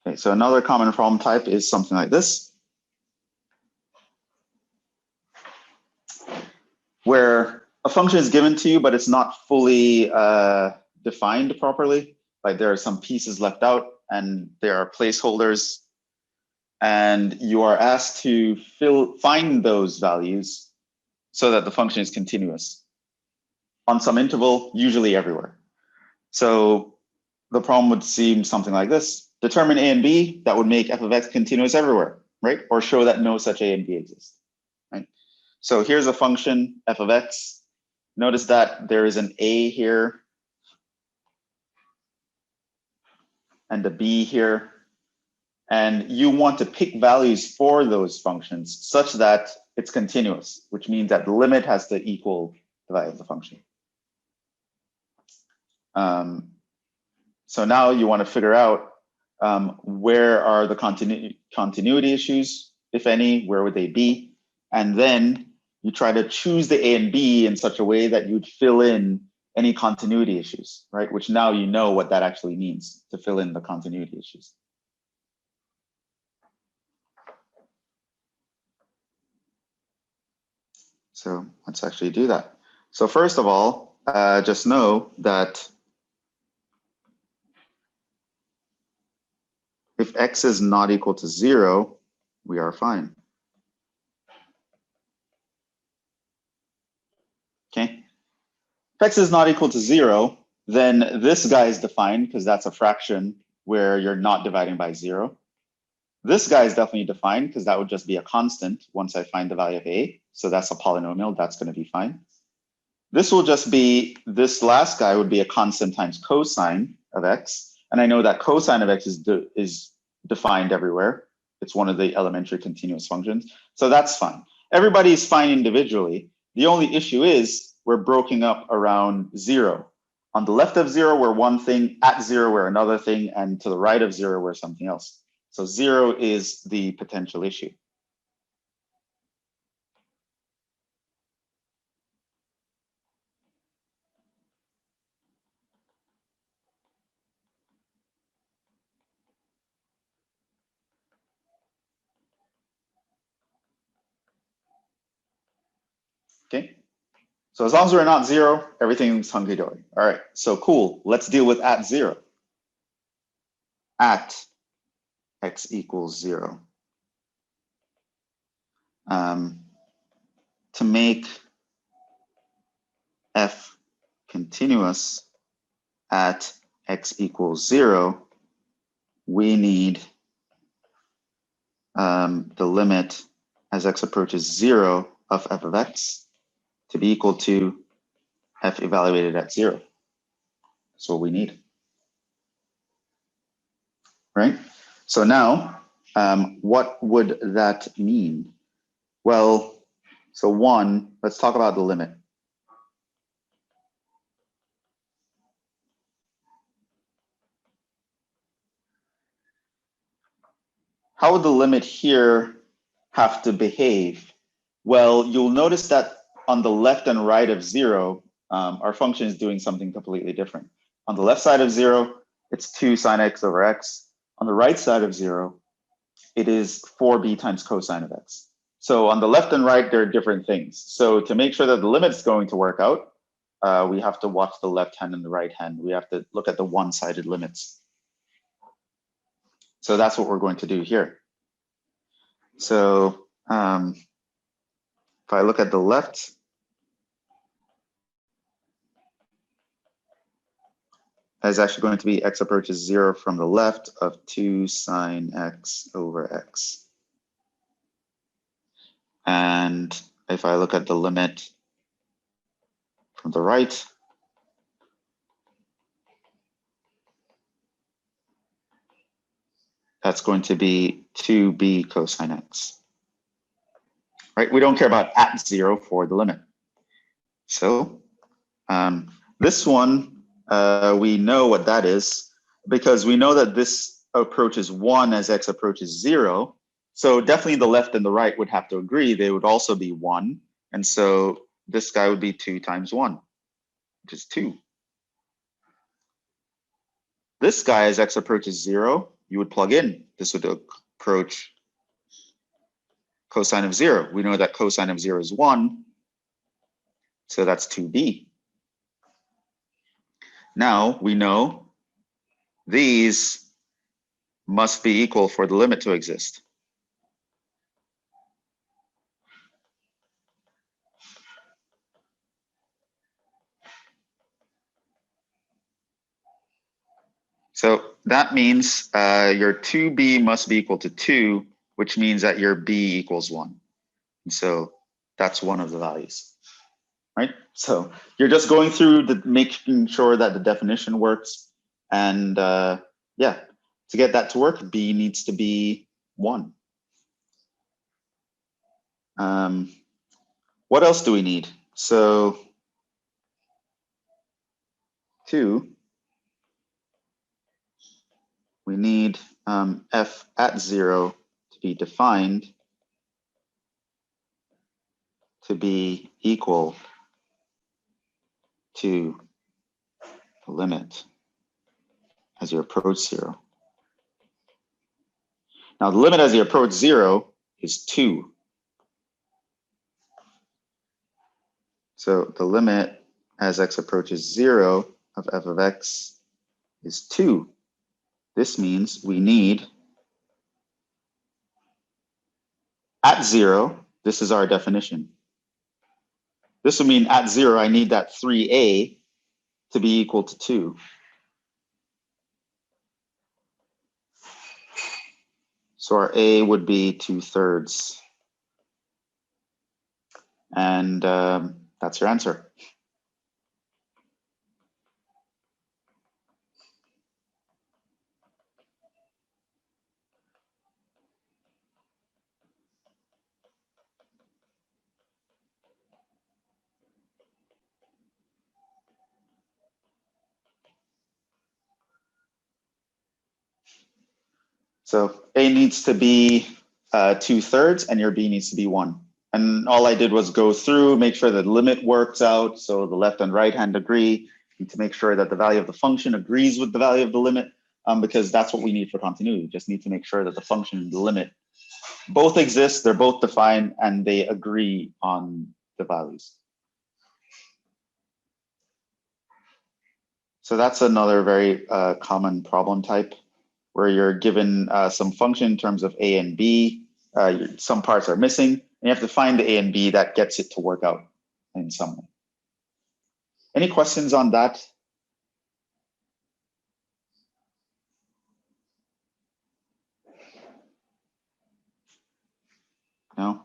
Okay, so another common problem type is something like this, where a function is given to you, but it's not fully defined properly. Like there are some pieces left out and there are placeholders, and you are asked to find those values so that the function is continuous on some interval, usually everywhere. So the problem would seem something like this. Determine A and B that would make f of x continuous everywhere, right? Or show that no such A and B exist, right? So here's a function, f of x. Notice that there is an A here and a B here. And you want to pick values for those functions such that it's continuous, which means that the limit has to equal the value of the function. So now you want to figure out where are the continuity issues, if any, where would they be? And then you try to choose the A and B in such a way that you'd fill in any continuity issues, right? Which now you know what that actually means, to fill in the continuity issues. So let's actually do that. So first of all, just know that if x is not equal to 0, we are fine. Okay. If x is not equal to 0, then this guy is defined because that's a fraction where you're not dividing by 0. This guy is definitely defined because that would just be a constant once I find the value of a. So that's a polynomial, that's going to be fine. This will just be, this last guy would be a constant times cosine of x. And I know that cosine of x is defined everywhere. It's one of the elementary continuous functions. So that's fine. Everybody's fine individually. The only issue is we're broken up around 0. On the left of 0, we're one thing, at 0, we're another thing, and to the right of 0, we're something else. So 0 is the potential issue. Okay. So as long as we're not 0, everything's hunky-dory. All right, so cool. Let's deal with at 0. At x equals 0. To make f continuous at x equals 0, we need the limit as x approaches 0 of f of x to be equal to f evaluated at 0. That's what we need. Right? So now, what would that mean? Well, so one, let's talk about the limit. How would the limit here have to behave? Well, you'll notice that on the left and right of 0, our function is doing something completely different. On the left side of 0, it's 2 sine x over x. On the right side of 0, it is 4b times cosine of x. So on the left and right, there are different things. So to make sure that the limit's going to work out, we have to watch the left hand and the right hand. We have to look at the one-sided limits. So that's what we're going to do here. So if I look at the left, is actually going to be x approaches 0 from the left of 2 sine x over x. And if I look at the limit from the right, that's going to be 2b cosine x. Right? We don't care about at 0 for the limit. So this one, we know what that is because we know that this approaches 1 as x approaches 0. So definitely the left and the right would have to agree. They would also be 1. And so this guy would be 2 times 1, which is 2. This guy, as x approaches 0, you would plug in. This would approach cosine of 0. We know that cosine of 0 is 1. So that's 2b. Now we know these must be equal for the limit to exist. So that means your 2b must be equal to 2, which means that your b equals 1. And so that's one of the values, right? So you're just going through making sure that the definition works. And yeah, to get that to work, b needs to be 1. What else do we need? So 2, we need f at 0 to be defined to be equal to the limit as you approach 0. Now the limit as you approach 0 is 2. So the limit as x approaches 0 of f of x is 2. This means we need at 0, this is our definition. This would mean at 0, I need that 3a to be equal to 2. So our a would be 2/3. And that's your answer. So a needs to be 2/3 and your b needs to be 1. And all I did was go through, make sure that the limit works out. So the left and right hand agree. Need to make sure that the value of the function agrees with the value of the limit, because that's what we need for continuity. We just need to make sure that the function and the limit both exist, they're both defined, and they agree on the values. So that's another very common problem type where you're given some function in terms of a and b. Some parts are missing, and you have to find the a and b that gets it to work out in some way. Any questions on that? No?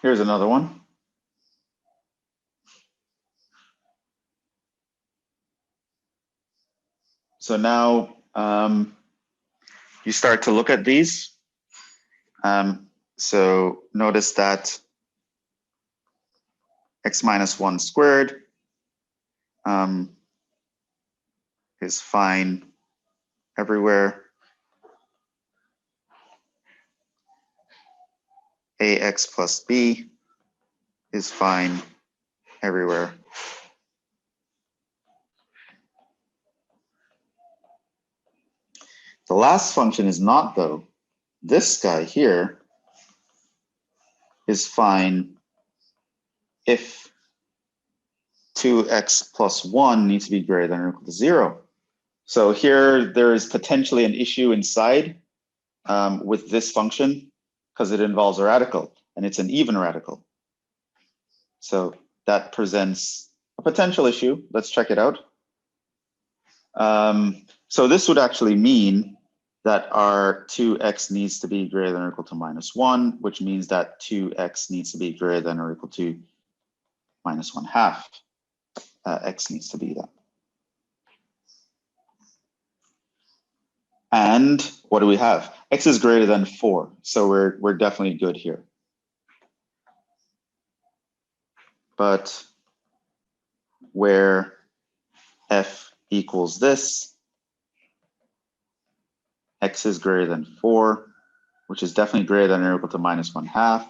Here's another one. So now you start to look at these. So notice that x minus 1 squared is fine everywhere. Ax plus b is fine everywhere. The last function is not, though. This guy here is fine if 2x plus 1 needs to be greater than or equal to 0. So here there is potentially an issue inside with this function because it involves a radical, and it's an even radical. So that presents a potential issue. Let's check it out. So this would actually mean that our 2x needs to be greater than or equal to -1, which means that 2x needs to be greater than or equal to -1/2. X needs to be that. And what do we have? X is greater than 4, so we're definitely good here. But where f equals this, x is greater than 4, which is definitely greater than or equal to -1/2.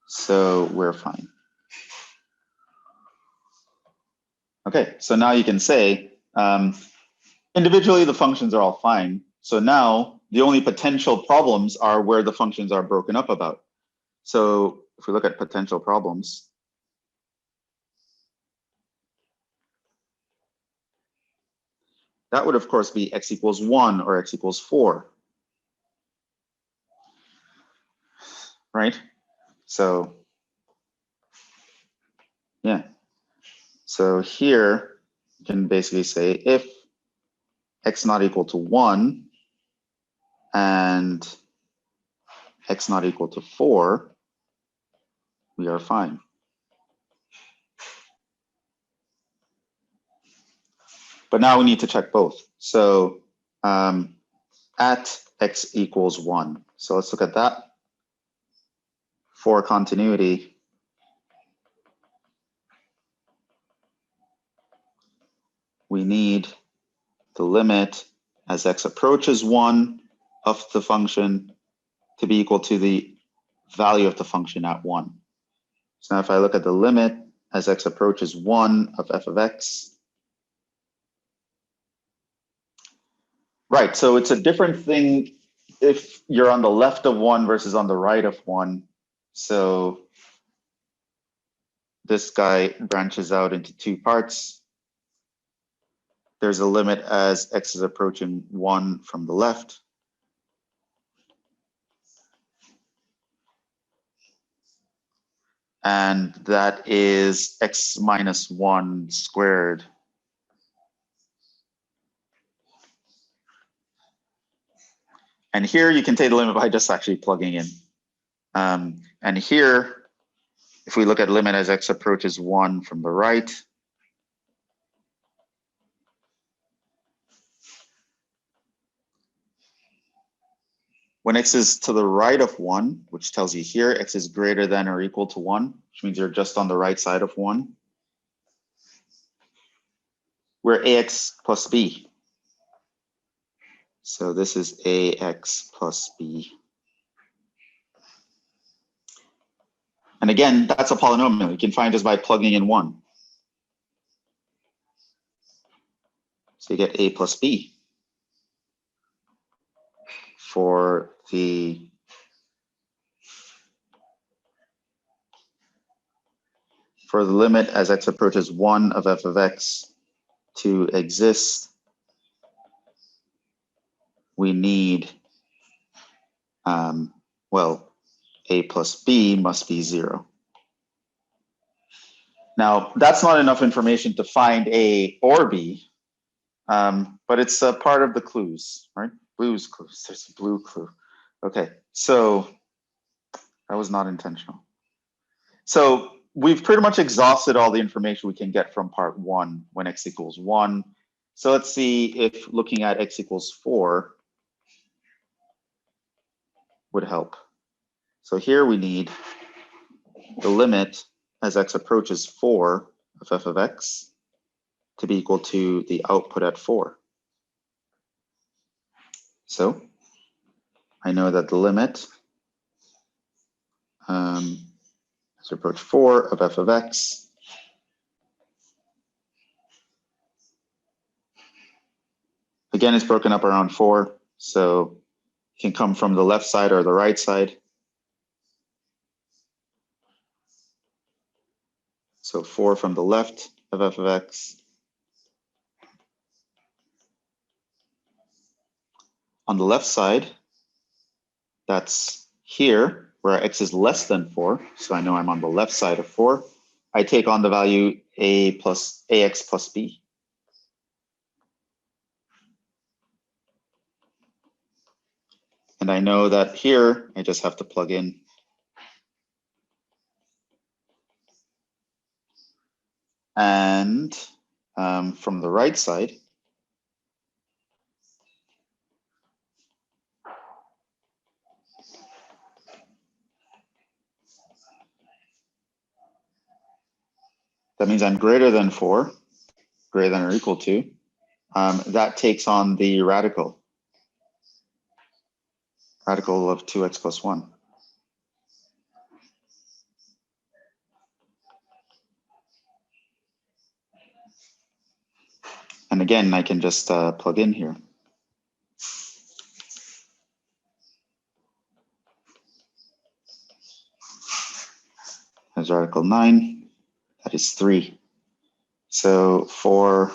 So we're fine. Okay, so now you can say, individually the functions are all fine. So now the only potential problems are where the functions are broken up about. So if we look at potential problems, that would of course be x equals 1 or x equals 4. Right? So yeah. So here you can basically say if x not equal to 1 and x not equal to 4, we are fine. But now we need to check both. So at x equals 1. So let's look at that. For continuity, we need the limit as x approaches 1 of the function to be equal to the value of the function at 1. So now if I look at the limit as x approaches 1 of f of x, right, so it's a different thing if you're on the left of 1 versus on the right of 1. So this guy branches out into two parts. There's a limit as x is approaching 1 from the left. And that is x minus 1 squared. And here you can take the limit by just actually plugging in. And here, if we look at limit as x approaches 1 from the right, when x is to the right of 1, which tells you here x is greater than or equal to 1, which means you're just on the right side of 1, we're ax plus b. So this is ax plus b. And again, that's a polynomial. You can find just by plugging in 1. So you get a plus b for the limit as x approaches 1 of f of x to exist. We need, well, a plus b must be 0. Now, that's not enough information to find a or b, but it's a part of the clues, right? Blue's clues, there's a blue clue. Okay, so that was not intentional. So we've pretty much exhausted all the information we can get from part 1 when x equals 1. So let's see if looking at x equals 4 would help. So here we need the limit as x approaches 4 of f of x to be equal to the output at 4. So I know that the limit as approach 4 of f of x again, it's broken up around 4. So it can come from the left side or the right side. So 4 from the left of f of x. On the left side, that's here, where x is less than 4. So I know I'm on the left side of 4. I take on the value ax plus b. And I know that here, I just have to plug in and from the right side, that means I'm greater than 4, greater than or equal to. That takes on the radical of 2x plus 1. And again, I can just plug in here. There's radical 9, that is 3. So for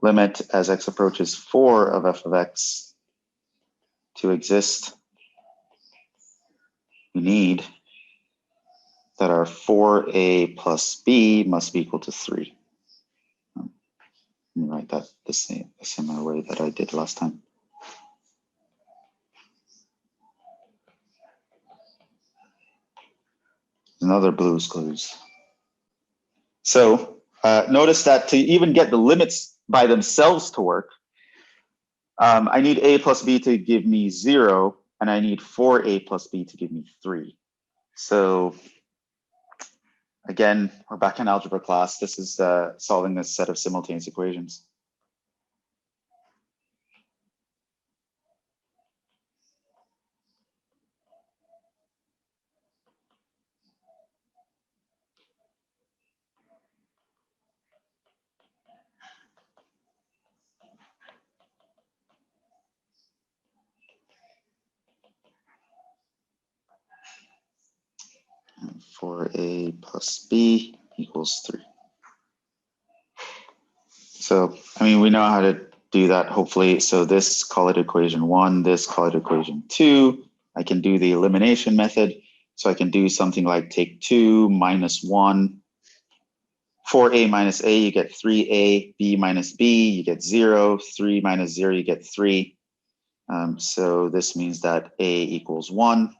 limit as x approaches 4 of f of x to exist, we need that our 4a plus b must be equal to 3. Let me write that the similar way that I did last time. Another Blue's Clues. So notice that to even get the limits by themselves to work, I need a plus b to give me 0, and I need 4a plus b to give me 3. So again, we're back in algebra class. This is solving this set of simultaneous equations. And 4a plus b equals 3. So, I mean, we know how to do that, hopefully. So this, call it equation 1, this, call it equation 2. I can do the elimination method. So I can do something like take 2 minus 1. 4a minus a, you get 3a. b minus b, you get 0. 3 minus 0, you get 3. So this means that a equals 1.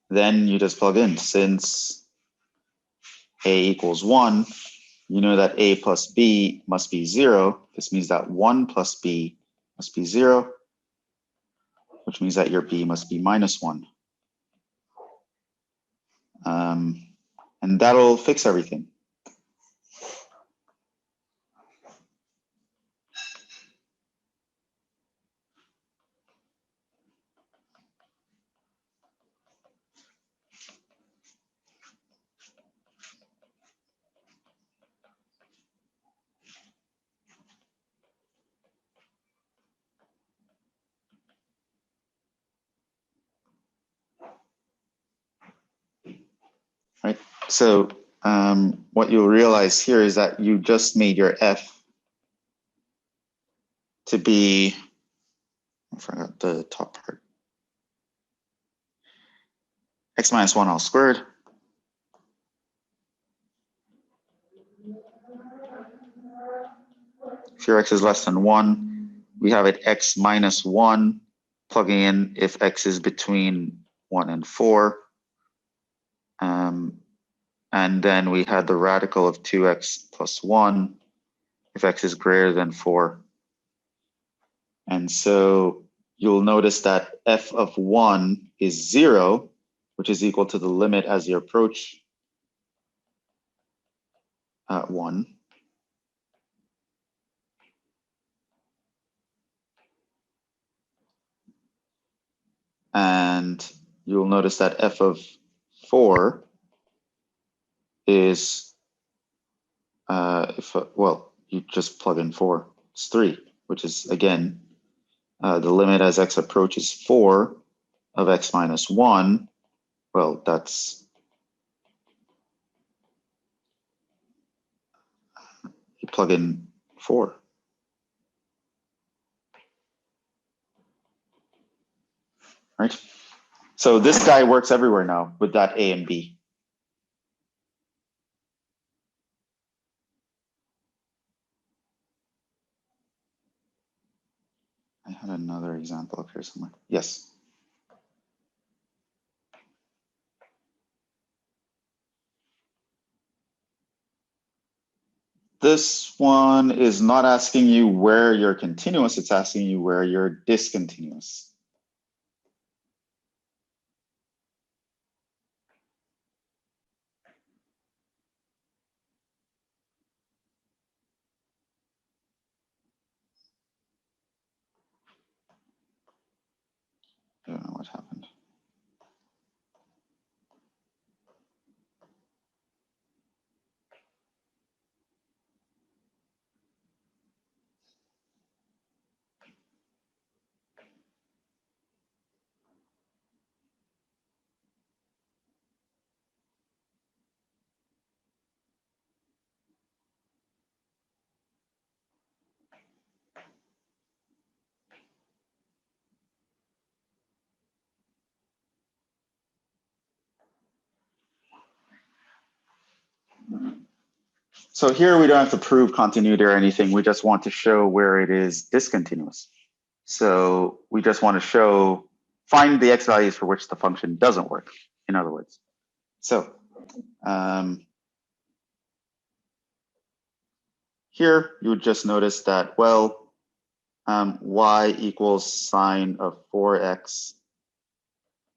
Then you just plug in. Since a equals 1, you know that a plus b must be 0. This means that 1 plus b must be 0, which means that your b must be minus 1. And that'll fix everything. Right. So what you'll realize here is that you just made your f to be, I forgot the top part, x minus 1 all squared. If your x is less than 1, we have it x minus 1, plugging in if x is between 1 and 4. And then we had the radical of 2x plus 1 if x is greater than 4. And so you'll notice that f of 1 is 0, which is equal to the limit as you approach 1. And you'll notice that f of 4 is, well, you just plug in 4. It's 3, which is, again, the limit as x approaches 4 of x minus 1. Well, that's, you plug in 4. Right? So this guy works everywhere now with that a and b. I had another example up here somewhere. Yes. This one is not asking you where you're continuous, it's asking you where you're discontinuous. I don't know what happened. So here we don't have to prove continuity or anything. We just want to show where it is discontinuous. So we just want to show, find the x values for which the function doesn't work, in other words. So here you would just notice that, well, y equals sine of 4x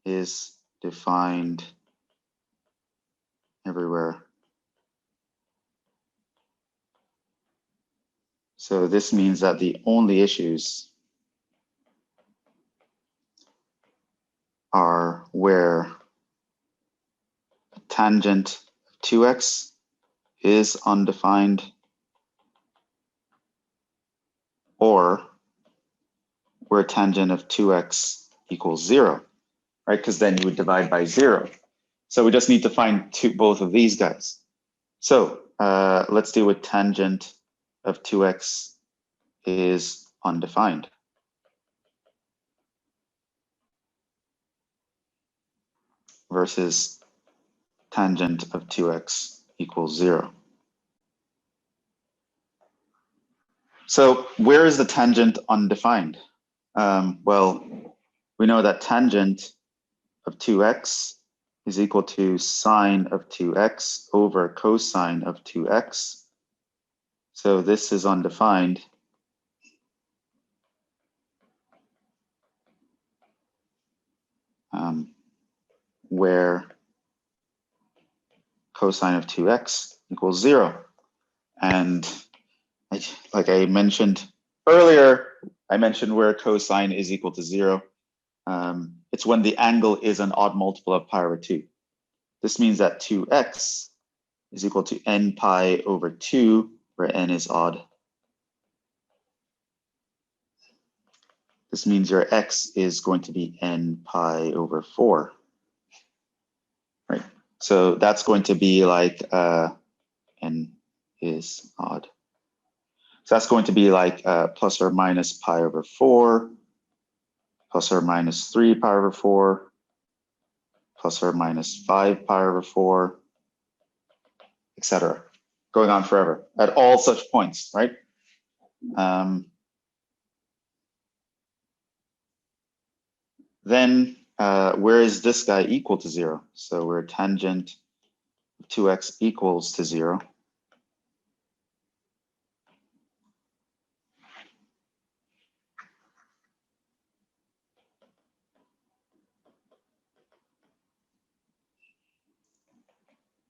is defined everywhere. So this means that the only issues are where a tangent of 2x is undefined, or where tangent of 2x equals 0, right? Because then you would divide by 0. So we just need to find both of these guys. So let's deal with tangent of 2x is undefined. Versus tangent of 2x equals 0. So where is the tangent undefined? Well, we know that tangent of 2x is equal to sine of 2x over cosine of 2x. So this is undefined. Where cosine of 2x equals 0. And like I mentioned earlier, I mentioned where cosine is equal to 0. It's when the angle is an odd multiple of pi over 2. This means that 2x is equal to n pi over 2, where n is odd. This means your x is going to be n pi over 4. Right? So that's going to be like n is odd. So that's going to be like plus or minus pi over 4, plus or minus 3 pi over 4, plus or minus 5 pi over 4, etc. Going on forever at all such points, right? Then where is this guy equal to 0? So where tangent of 2x equals to 0.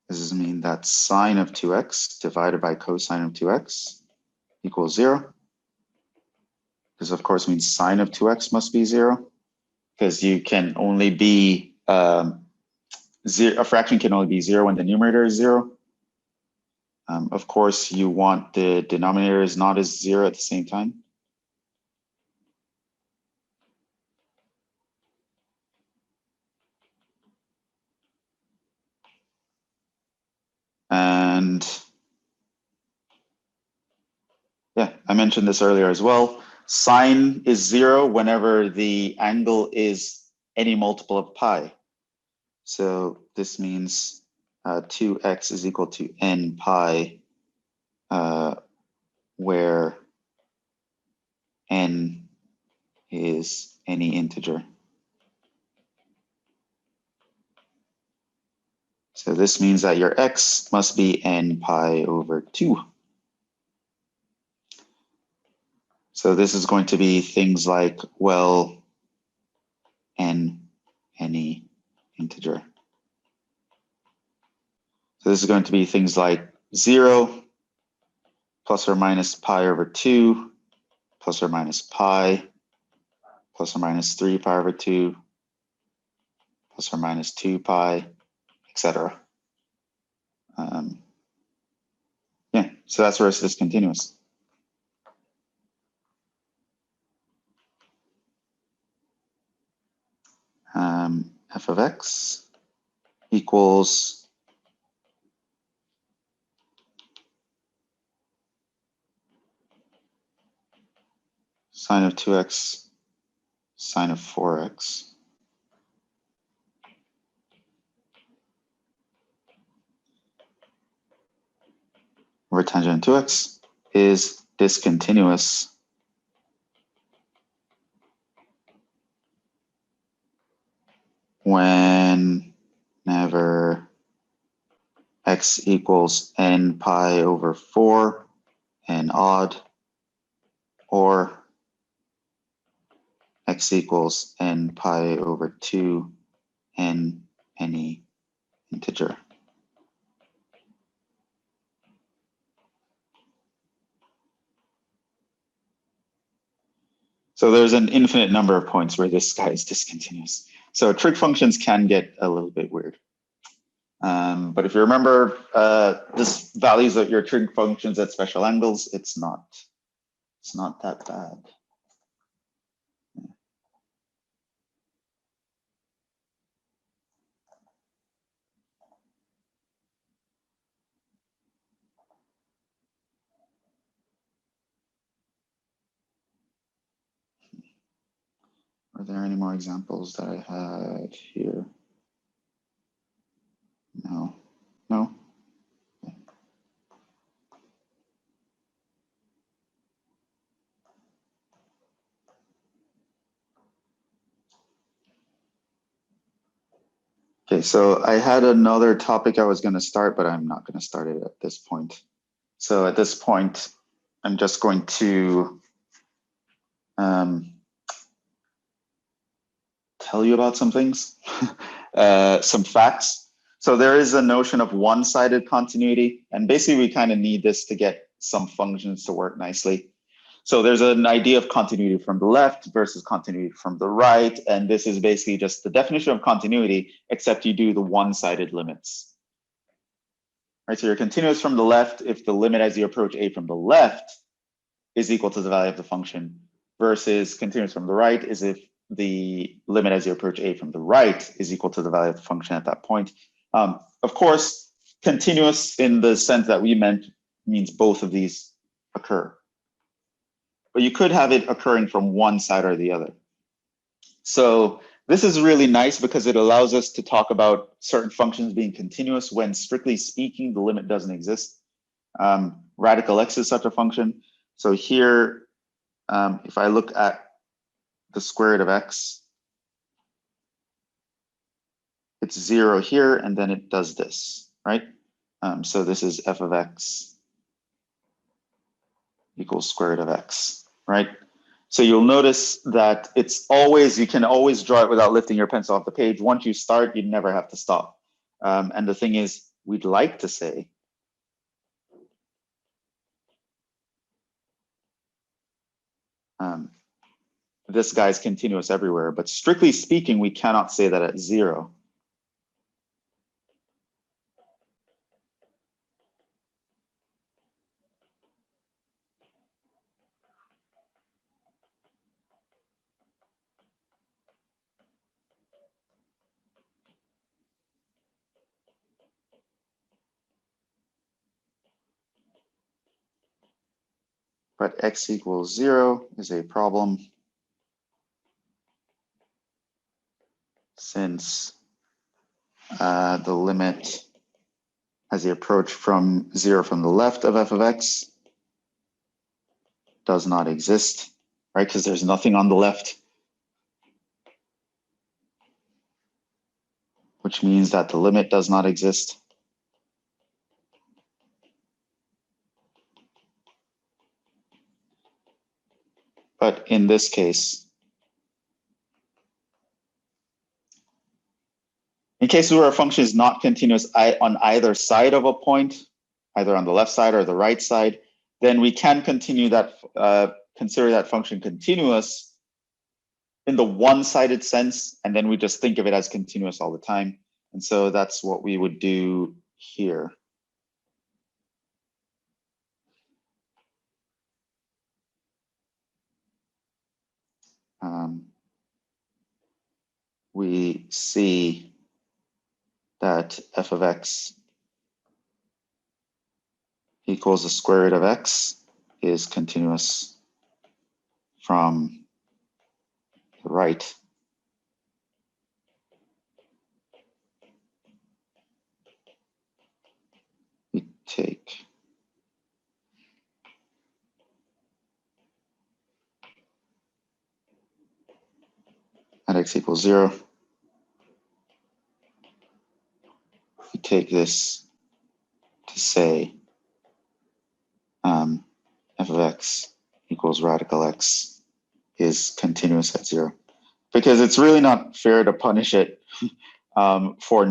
This does mean that sine of 2x divided by cosine of 2x equals 0. This, of course, means sine of 2x must be 0, because you can only be, a fraction can only be 0 when the numerator is 0. Of course, you want the denominator is not as 0 at the same time. And yeah, I mentioned this earlier as well. Sine is 0 whenever the angle is any multiple of pi. So this means 2x is equal to n pi, where n is any integer. So this means that your x must be n pi over 2. So this is going to be things like, well, n any integer. So this is going to be things like 0 plus or minus pi over 2 plus or minus pi plus or minus 3 pi over 2 plus or minus 2 pi, etc. Yeah, so that's where it's discontinuous. F of x equals sine of 2x, sine of 4x. Over tangent 2x is discontinuous whenever x equals n pi over 4 and odd, or x equals n pi over 2 n any integer. So there's an infinite number of points where this guy is discontinuous. So trig functions can get a little bit weird. But if you remember, this values of your trig functions at special angles, it's not that bad. Are there any more examples that I had here? No. No? Okay, so I had another topic I was going to start, but I'm not going to start it at this point. So at this point, I'm just going to tell you about some things, some facts. So there is a notion of one-sided continuity, and basically we kind of need this to get some functions to work nicely. So there's an idea of continuity from the left versus continuity from the right, and this is basically just the definition of continuity, except you do the one-sided limits. Right, so you're continuous from the left if the limit as you approach a from the left is equal to the value of the function, versus continuous from the right is if the limit as you approach a from the right is equal to the value of the function at that point. Of course, continuous in the sense that we meant means both of these occur. But you could have it occurring from one side or the other. So this is really nice because it allows us to talk about certain functions being continuous when, strictly speaking, the limit doesn't exist. Radical x is such a function. So here, if I look at the square root of x, it's 0 here, and then it does this, right? So this is f of x equals square root of x, right? So you'll notice that it's always, you can always draw it without lifting your pencil off the page. Once you start, you never have to stop. And the thing is, we'd like to say this guy's continuous everywhere, but strictly speaking, we cannot say that at 0. but x equals 0 is a problem since the limit as you approach from 0 from the left of f of x does not exist, right? Because there's nothing on the left, which means that the limit does not exist. But in this case, in cases where a function is not continuous on either side of a point, either on the left side or the right side, then we can continue that, consider that function continuous in the one-sided sense, and then we just think of it as continuous all the time. And so that's what we would do here. We see that f of x equals the square root of x is continuous from the right. We take at x equals 0. We take this to say f of x equals radical x is continuous at 0, because it's really not fair to punish it for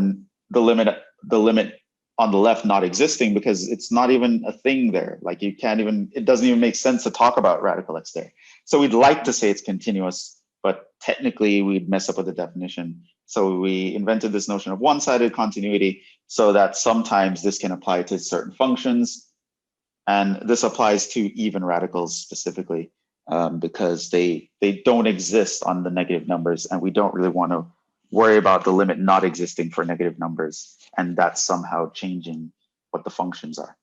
the limit on the left not existing, because it's not even a thing there. Like you can't even, it doesn't even make sense to talk about radical x there. So we'd like to say it's continuous, but technically we'd mess up with the definition. So we invented this notion of one-sided continuity so that sometimes this can apply to certain functions. And this applies to even radicals specifically, because they don't exist on the negative numbers, and we don't really want to worry about the limit not existing for negative numbers and that's somehow changing what the functions are.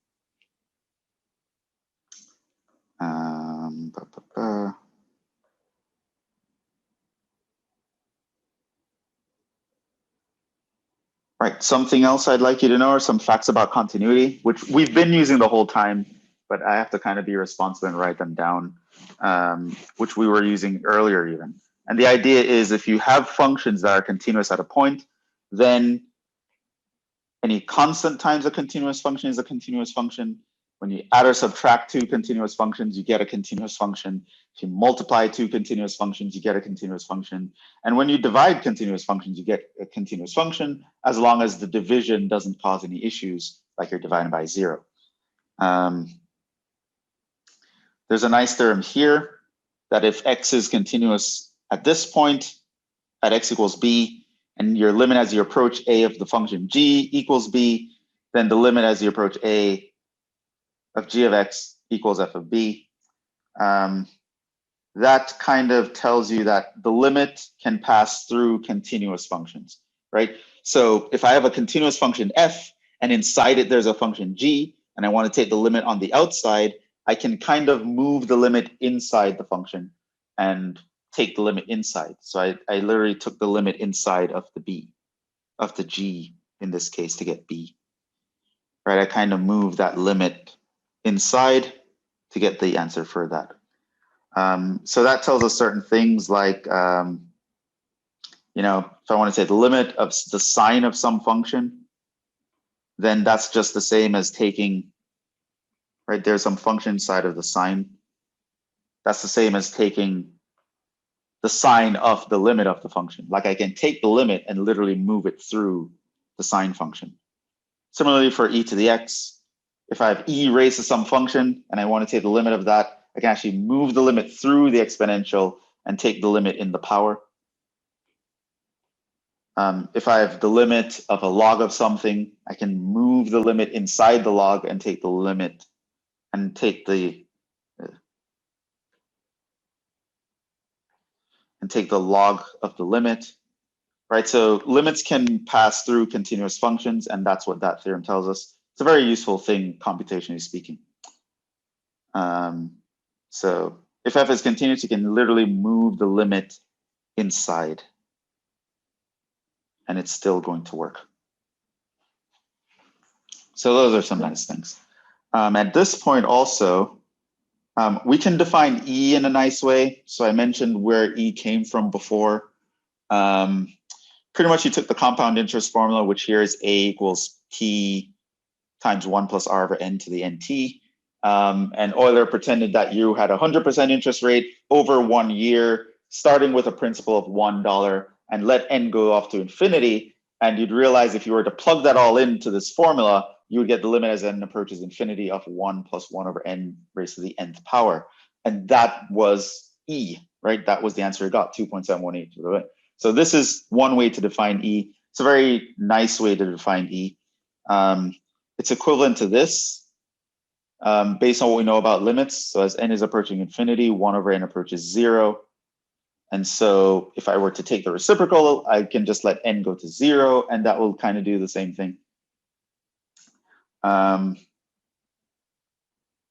Right, something else I'd like you to know are some facts about continuity, which we've been using the whole time, but I have to kind of be responsible and write them down, which we were using earlier even. And the idea is if you have functions that are continuous at a point, then any constant times a continuous function is a continuous function. When you add or subtract two continuous functions, you get a continuous function. If you multiply two continuous functions, you get a continuous function. And when you divide continuous functions, you get a continuous function, as long as the division doesn't cause any issues, like you're dividing by 0. There's a nice theorem here that if x is continuous at this point, at x equals b, and your limit as you approach a of the function g equals b, then the limit as you approach a of g of x equals f of b. That kind of tells you that the limit can pass through continuous functions, right? So if I have a continuous function f, and inside it there's a function g, and I want to take the limit on the outside, I can kind of move the limit inside the function and take the limit inside. So I literally took the limit inside of the b, of the g in this case, to get b, right? I kind of move that limit inside to get the answer for that. So that tells us certain things like, if I want to say the limit of the sine of some function, then that's just the same as taking, right, there's some function inside of the sine. That's the same as taking the sine of the limit of the function. Like I can take the limit and literally move it through the sine function. Similarly for e to the x, if I have e raised to some function and I want to take the limit of that, I can actually move the limit through the exponential and take the limit in the power. If I have the limit of a log of something, I can move the limit inside the log and take the limit and take the log of the limit, right? So limits can pass through continuous functions, and that's what that theorem tells us. It's a very useful thing, computationally speaking. So if f is continuous, you can literally move the limit inside and it's still going to work. So those are some nice things. At this point also, we can define E in a nice way. So I mentioned where E came from before. Pretty much you took the compound interest formula, which here is A equals P times 1 plus R over N to the NT. And Euler pretended that you had 100% interest rate over 1 year, starting with a principal of $1 and let N go off to infinity. And you'd realize if you were to plug that all into this formula, you would get the limit as N approaches infinity of 1 plus 1 over N raised to the nth power. And that was E, right? That was the answer you got, 2.718. So this is one way to define E. It's a very nice way to define E. It's equivalent to this based on what we know about limits. So as N is approaching infinity, 1 over N approaches 0. And so if I were to take the reciprocal, I can just let N go to 0, and that will kind of do the same thing.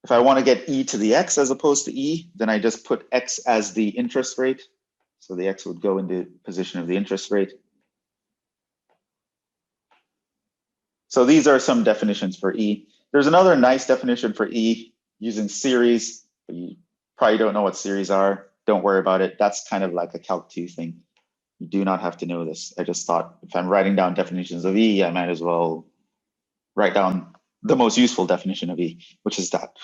If I want to get E to the X as opposed to E, then I just put X as the interest rate. So the X would go into position of the interest rate. So these are some definitions for E. There's another nice definition for E using series, but you probably don't know what series are. Don't worry about it. That's kind of like a Calc 2 thing. You do not have to know this. I just thought if I'm writing down definitions of E, I might as well write down the most useful definition of E, which is that.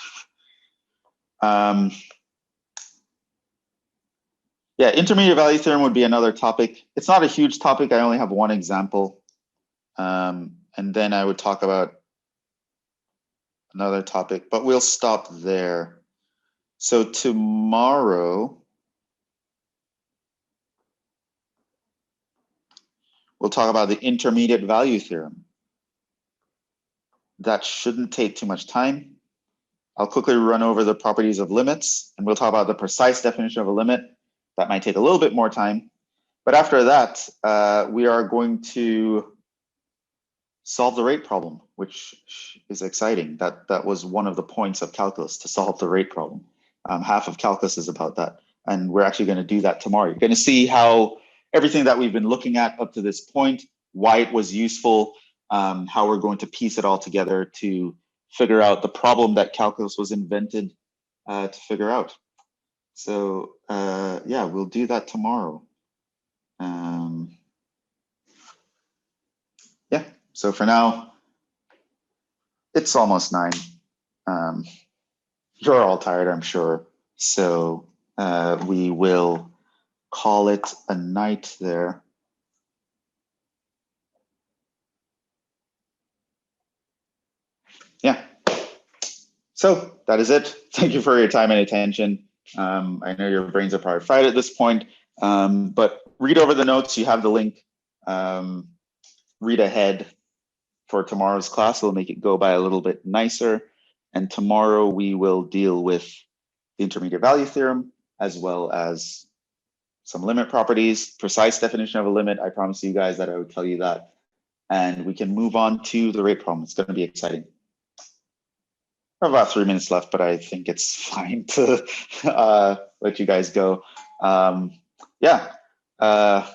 Yeah, intermediate value theorem would be another topic. It's not a huge topic. I only have one example. And then I would talk about another topic, but we'll stop there. So tomorrow, we'll talk about the intermediate value theorem. That shouldn't take too much time. I'll quickly run over the properties of limits, and we'll talk about the precise definition of a limit. That might take a little bit more time. But after that, we are going to solve the rate problem, which is exciting. That was one of the points of calculus, to solve the rate problem. Half of calculus is about that. And we're actually going to do that tomorrow. You're going to see how everything that we've been looking at up to this point, why it was useful, how we're going to piece it all together to figure out the problem that calculus was invented to figure out. So yeah, we'll do that tomorrow. Yeah, so for now, it's almost 9. You're all tired, I'm sure. So we will call it a night there. Yeah. So that is it. Thank you for your time and attention. I know your brains are probably fried at this point, but read over the notes. You have the link. Read ahead for tomorrow's class. It'll make it go by a little bit nicer. And tomorrow we will deal with the intermediate value theorem, as well as some limit properties, precise definition of a limit. I promised you guys that I would tell you that. And we can move on to the rate problem. It's going to be exciting. I have about 3 minutes left, but I think it's fine to let you guys go. Yeah. If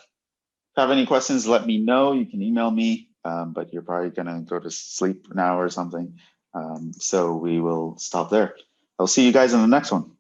you have any questions, let me know. You can email me, but you're probably going to go to sleep now or something. So we will stop there. I'll see you guys in the next one.